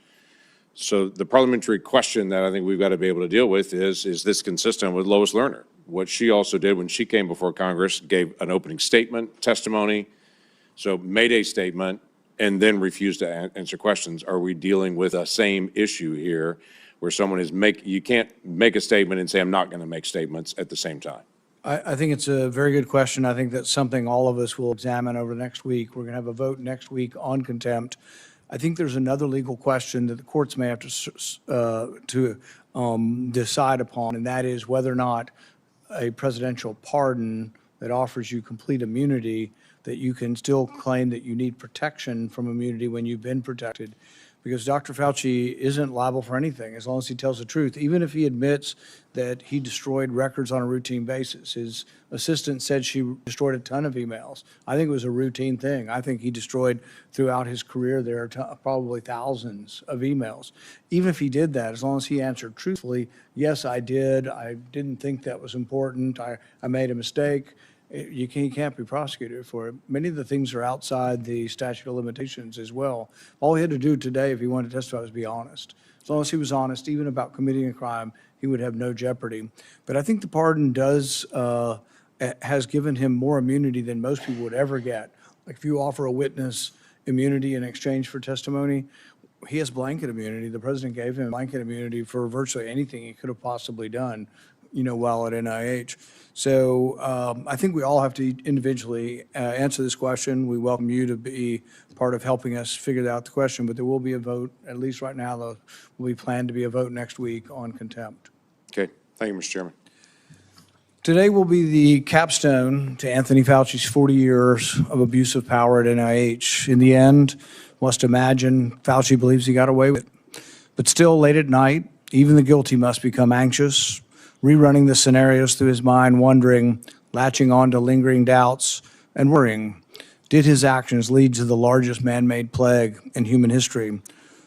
So the parliamentary question that I think we've got to be able to deal with is this consistent with Lois Lerner? what she also did when she came before Congress, gave an opening statement, testimony, so made a statement, and then refused to answer questions. Are we dealing with a same issue here where someone is you can't make a statement and say, I'm not going to make statements at the same time? I think it's a very good question. I think that's something all of us will examine over the next week. We're going to have a vote next week on contempt. I think there's another legal question that the courts may have to decide upon, and that is whether or not a presidential pardon that offers you complete immunity, that you can still claim that you need protection from immunity when you've been protected. Because Dr. Fauci isn't liable for anything as long as he tells the truth, even if he admits that he destroyed records on a routine basis. His assistant said she destroyed a ton of emails. I think it was a routine thing. I think he destroyed throughout his career there probably thousands of emails. Even if he did that, as long as he answered truthfully, yes, I did. I didn't think that was important. I made a mistake. You can't be prosecuted for it. Many of the things are outside the statute of limitations as well. All he had to do today, if he wanted to testify, was be honest. As long as he was honest, even about committing a crime, he would have no jeopardy. But I think the pardon has given him more immunity than most people would ever get. Like if you offer a witness immunity in exchange for testimony, he has blanket immunity. The president gave him blanket immunity for virtually anything he could have possibly done, while at NIH. So I think we all have to individually answer this question. We welcome you to be part of helping us figure out the question, but there will be a vote, at least right now, there will be planned to be a vote next week on contempt. Okay, thank you, Mr. Chairman. Today will be the capstone to Anthony Fauci's 40 years of abuse of power at NIH. In the end, must imagine Fauci believes he got away with it. But still, late at night, even the guilty must become anxious, rerunning the scenarios through his mind, wondering, latching on to lingering doubts, and worrying. Did his actions lead to the largest man-made plague in human history?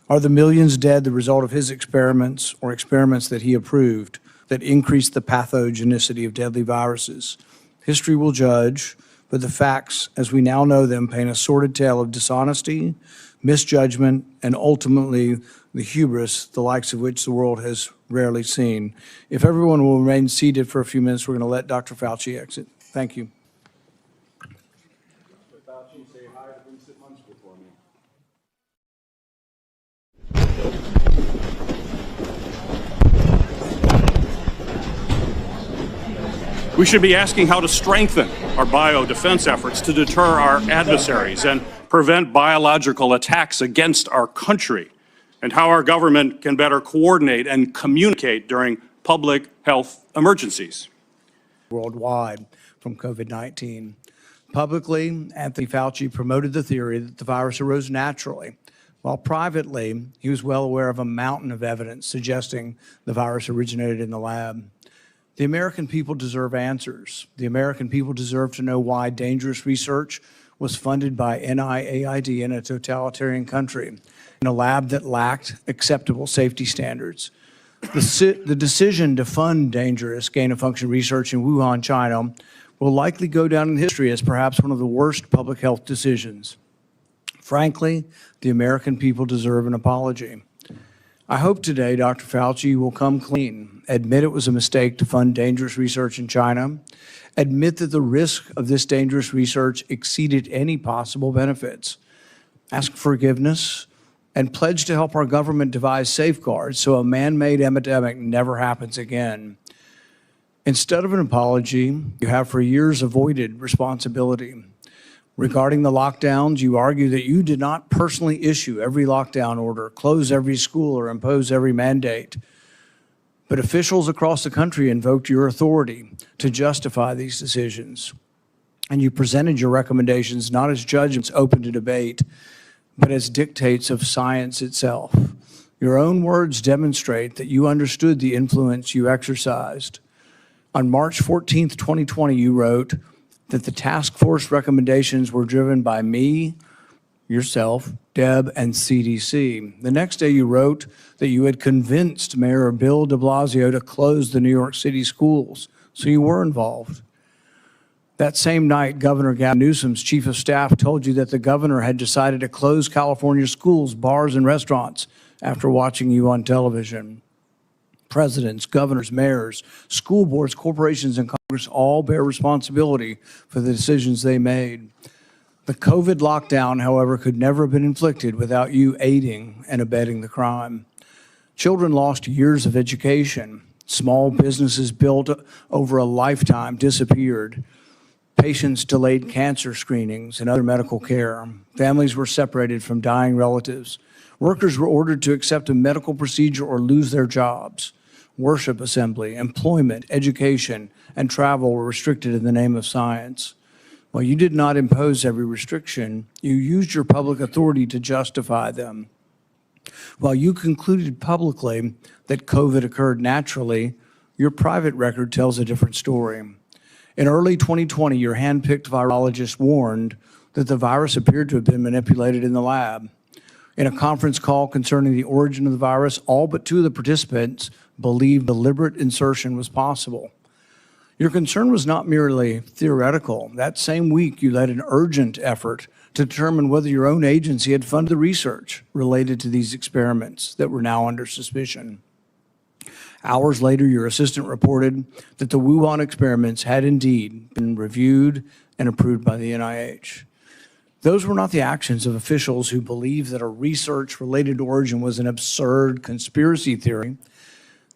Are the millions dead the result of his experiments or experiments that he approved that increased the pathogenicity of deadly viruses? History will judge, but the facts, as we now know them, paint a sordid tale of dishonesty, misjudgment, and ultimately the hubris, the likes of which the world has rarely seen. If everyone will remain seated for a few minutes, we're going to let Dr. Fauci exit. Thank you. We should be asking how to strengthen our biodefense efforts to deter our adversaries and prevent biological attacks against our country, and how our government can better coordinate and communicate during public health emergencies. Worldwide from COVID-19. Publicly, Anthony Fauci promoted the theory that the virus arose naturally, while privately, he was well aware of a mountain of evidence suggesting the virus originated in the lab. The American people deserve answers. The American people deserve to know why dangerous research was funded by NIAID in a totalitarian country, in a lab that lacked acceptable safety standards. The decision to fund dangerous gain-of-function research in Wuhan, China, will likely go down in history as perhaps one of the worst public health decisions. Frankly, the American people deserve an apology. I hope today Dr. Fauci will come clean, admit it was a mistake to fund dangerous research in China, admit that the risk of this dangerous research exceeded any possible benefits, ask forgiveness, and pledge to help our government devise safeguards so a man-made epidemic never happens again. Instead of an apology, you have for years avoided responsibility. Regarding the lockdowns, you argue that you did not personally issue every lockdown order, close every school, or impose every mandate. But officials across the country invoked your authority to justify these decisions. And you presented your recommendations not as judgments open to debate, but as dictates of science itself. Your own words demonstrate that you understood the influence you exercised. On March 14th, 2020, you wrote that the task force recommendations were driven by me, yourself, Deb, and CDC. The next day you wrote that you had convinced Mayor Bill de Blasio to close the New York City schools, so you were involved. That same night, Governor Gavin Newsom's chief of staff told you that the governor had decided to close California schools, bars, and restaurants after watching you on television. Presidents, governors, mayors, school boards, corporations, and Congress all bear responsibility for the decisions they made. The COVID lockdown, however, could never have been inflicted without you aiding and abetting the crime. Children lost years of education. Small businesses built over a lifetime disappeared. Patients delayed cancer screenings and other medical care. Families were separated from dying relatives. Workers were ordered to accept a medical procedure or lose their jobs. Worship assembly, employment, education, and travel were restricted in the name of science. While you did not impose every restriction, you used your public authority to justify them. While you concluded publicly that COVID occurred naturally, your private record tells a different story. In early 2020, your hand-picked virologist warned that the virus appeared to have been manipulated in the lab. In a conference call concerning the origin of the virus, all but 2 of the participants believed deliberate insertion was possible. Your concern was not merely theoretical. That same week, you led an urgent effort to determine whether your own agency had funded the research related to these experiments that were now under suspicion. Hours later, your assistant reported that the Wuhan experiments had indeed been reviewed and approved by the NIH. Those were not the actions of officials who believed that a research-related origin was an absurd conspiracy theory.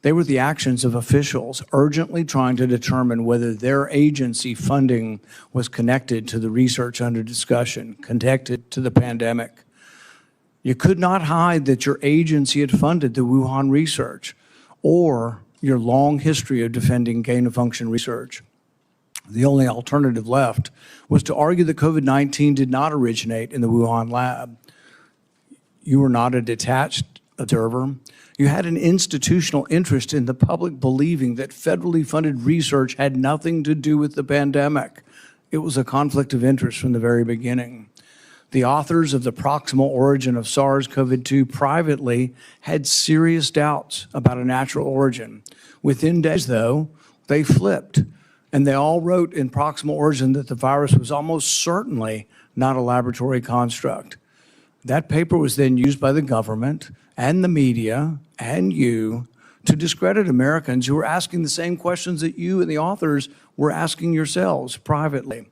They were the actions of officials urgently trying to determine whether their agency funding was connected to the research under discussion, connected to the pandemic. You could not hide that your agency had funded the Wuhan research or your long history of defending gain-of-function research. The only alternative left was to argue that COVID-19 did not originate in the Wuhan lab. You were not a detached observer. You had an institutional interest in the public believing that federally funded research had nothing to do with the pandemic. It was a conflict of interest from the very beginning. The authors of the proximal origin of SARS-CoV-2 privately had serious doubts about a natural origin. Within days, though, they flipped, and they all wrote in proximal origin that the virus was almost certainly not a laboratory construct. That paper was then used by the government and the media and you to discredit Americans who were asking the same questions that you and the authors were asking yourselves privately.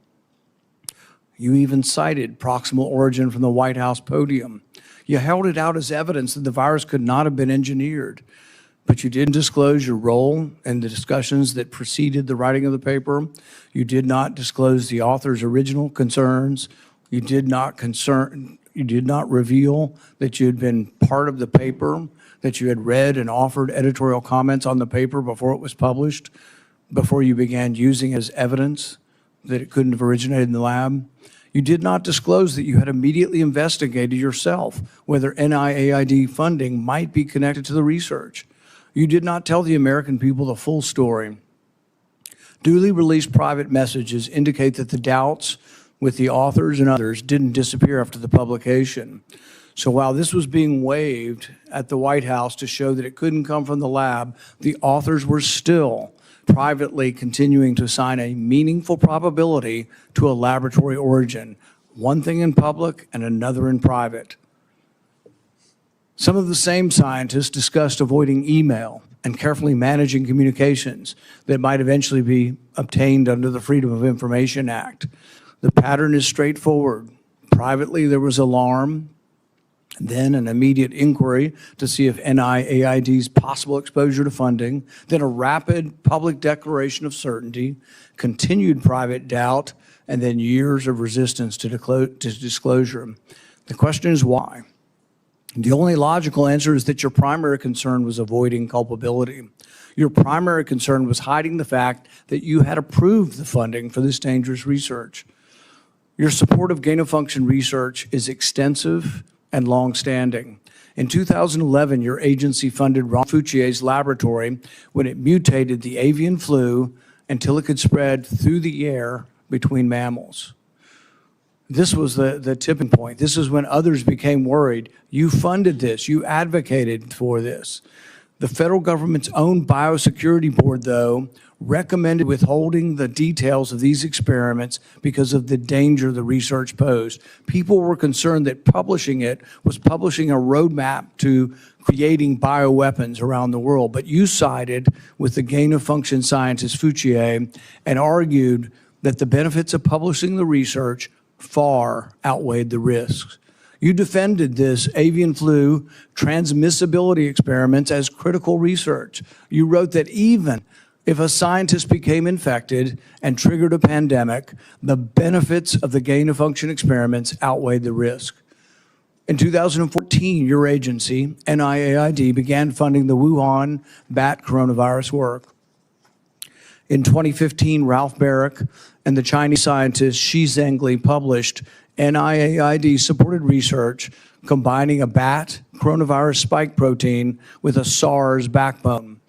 You even cited proximal origin from the White House podium. You held it out as evidence that the virus could not have been engineered, but you didn't disclose your role in the discussions that preceded the writing of the paper. You did not disclose the author's original concerns. You did not reveal that you had been part of the paper, that you had read and offered editorial comments on the paper before it was published, before you began using as evidence that it couldn't have originated in the lab. You did not disclose that you had immediately investigated yourself whether NIAID funding might be connected to the research. You did not tell the American people the full story. Duly released private messages indicate that the doubts with the authors and others didn't disappear after the publication. So while this was being waved at the White House to show that it couldn't come from the lab, the authors were still privately continuing to assign a meaningful probability to a laboratory origin, one thing in public and another in private. Some of the same scientists discussed avoiding email and carefully managing communications that might eventually be obtained under the Freedom of Information Act. The pattern is straightforward. Privately, there was alarm, then an immediate inquiry to see if NIAID's possible exposure to funding, then a rapid public declaration of certainty, continued private doubt, and then years of resistance to disclosure. The question is why? The only logical answer is that your primary concern was avoiding culpability. Your primary concern was hiding the fact that you had approved the funding for this dangerous research. Your support of gain-of-function research is extensive and long-standing. In 2011, your agency funded Ron Fauci's laboratory when it mutated the avian flu until it could spread through the air between mammals. This was the tipping point. This is when others became worried. You funded this. You advocated for this. The federal government's own biosecurity board, though, recommended withholding the details of these experiments because of the danger the research posed. People were concerned that publishing it was publishing a roadmap to creating bioweapons around the world. But you sided with the gain-of-function scientist Fauci and argued that the benefits of publishing the research far outweighed the risks. You defended this avian flu transmissibility experiments as critical research. You wrote that even if a scientist became infected and triggered a pandemic, the benefits of the gain-of-function experiments outweighed the risk. In 2014, your agency, NIAID, began funding the Wuhan bat coronavirus work. In 2015, Ralph Barrick and the Chinese scientist Shi Zhengli published NIAID-supported research combining a bat coronavirus spike protein with a SARS backbone.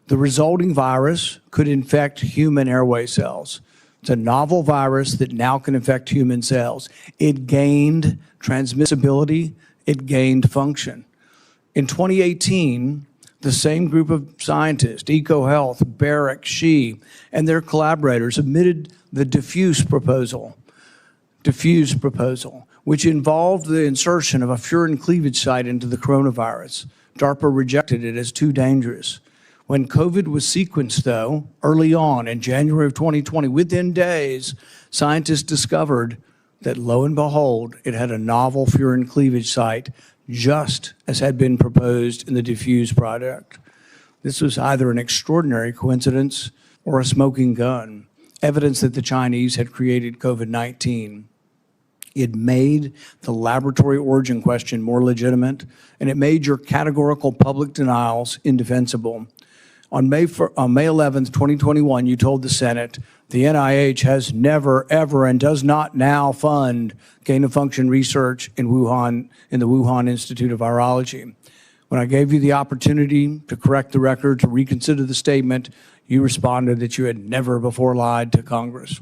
The resulting virus could infect human airway cells. It's a novel virus that now can infect human cells. It gained transmissibility, it gained function. In 2018, the same group of scientists, EcoHealth, Barrick, Shi, and their collaborators submitted the diffuse proposal, which involved the insertion of a furin cleavage site into the coronavirus. DARPA rejected it as too dangerous. When COVID was sequenced, though, early on in January of 2020, within days, scientists discovered that, lo and behold, it had a novel furin cleavage site, just as had been proposed in the diffuse project. This was either an extraordinary coincidence or a smoking gun, evidence that the Chinese had created COVID-19. It made the laboratory origin question more legitimate, and it made your categorical public denials indefensible. On May 11th, 2021, you told the Senate, the NIH has never, ever, and does not now fund gain-of-function research in Wuhan, in the Wuhan Institute of Virology. When I gave you the opportunity to correct the record, to reconsider the statement, you responded that you had never before lied to Congress.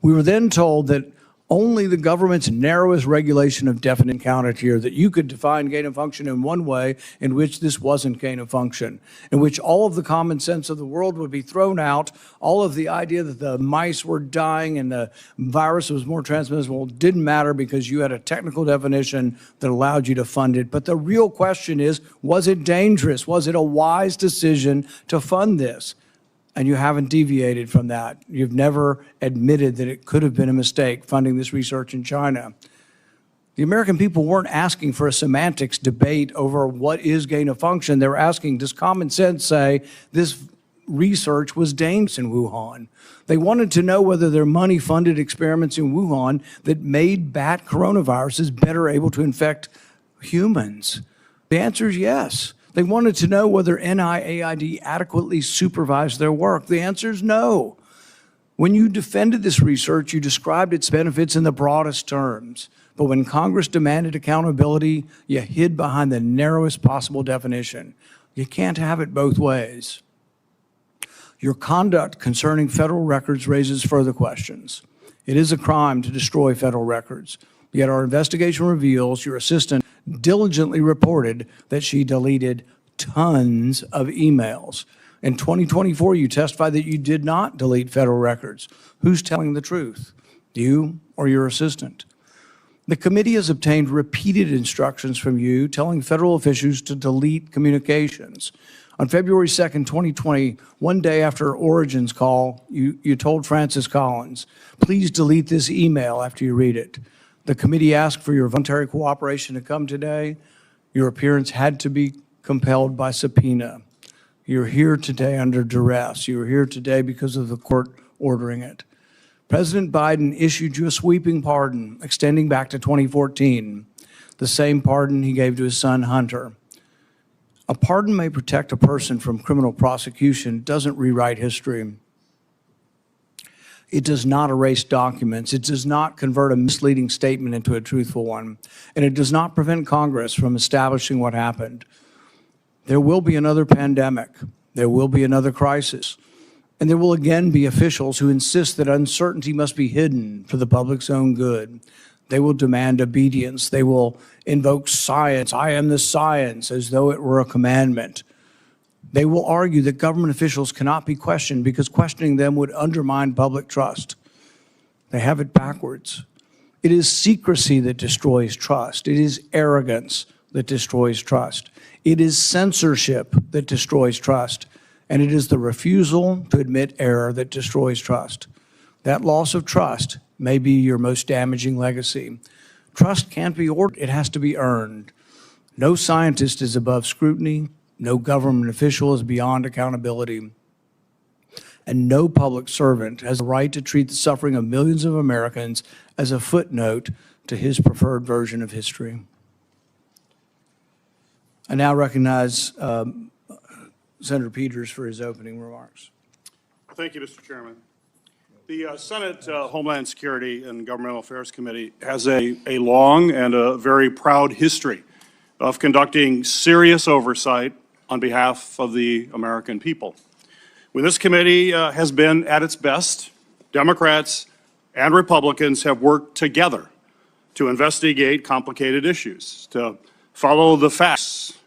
We were then told that only the government's narrowest regulation of definite counted here, that you could define gain of function in one way in which this wasn't gain of function, in which all of the common sense of the world would be thrown out, all of the idea that the mice were dying and the virus was more transmissible didn't matter because you had a technical definition that allowed you to fund it. But the real question is, was it dangerous? Was it a wise decision to fund this? And you haven't deviated from that. You've never admitted that it could have been a mistake funding this research in China. The American people weren't asking for a semantics debate over what is gain of function. They were asking, does common sense say this research was dangerous in Wuhan? They wanted to know whether their money-funded experiments in Wuhan that made bat coronaviruses better able to infect humans. The answer is yes. They wanted to know whether NIAID adequately supervised their work. The answer is no. When you defended this research, you described its benefits in the broadest terms. But when Congress demanded accountability, you hid behind the narrowest possible definition. You can't have it both ways. Your conduct concerning federal records raises further questions. It is a crime to destroy federal records. Yet our investigation reveals your assistant diligently reported that she deleted tons of emails. In 2024, you testified that you did not delete federal records. Who's telling the truth, you or your assistant? The committee has obtained repeated instructions from you telling federal officials to delete communications. On February 2nd, 2020, one day after Origin's call, you told Francis Collins, please delete this email after you read it. The committee asked for your voluntary cooperation to come today. Your appearance had to be compelled by subpoena. You're here today under duress. You're here today because of the court ordering it. President Biden issued you a sweeping pardon extending back to 2014, the same pardon he gave to his son Hunter. A pardon may protect a person from criminal prosecution, doesn't rewrite history. It does not erase documents. It does not convert a misleading statement into a truthful one. And it does not prevent Congress from establishing what happened. There will be another pandemic. There will be another crisis. And there will again be officials who insist that uncertainty must be hidden for the public's own good. They will demand obedience. They will invoke science. I am the science, as though it were a commandment. They will argue that government officials cannot be questioned because questioning them would undermine public trust. They have it backwards. It is secrecy that destroys trust. It is arrogance that destroys trust. It is censorship that destroys trust. And it is the refusal to admit error that destroys trust. That loss of trust may be your most damaging legacy. Trust can't be ordered, it has to be earned. No scientist is above scrutiny, no government official is beyond accountability, and no public servant has the right to treat the suffering of millions of Americans as a footnote to his preferred version of history. I now recognize Senator Peters for his opening remarks. Thank you, Mr. Chairman. The Senate Homeland Security and Governmental Affairs Committee has a long and a very proud history of conducting serious oversight on behalf of the American people. When this committee has been at its best, Democrats and Republicans have worked together to investigate complicated issues, to follow the facts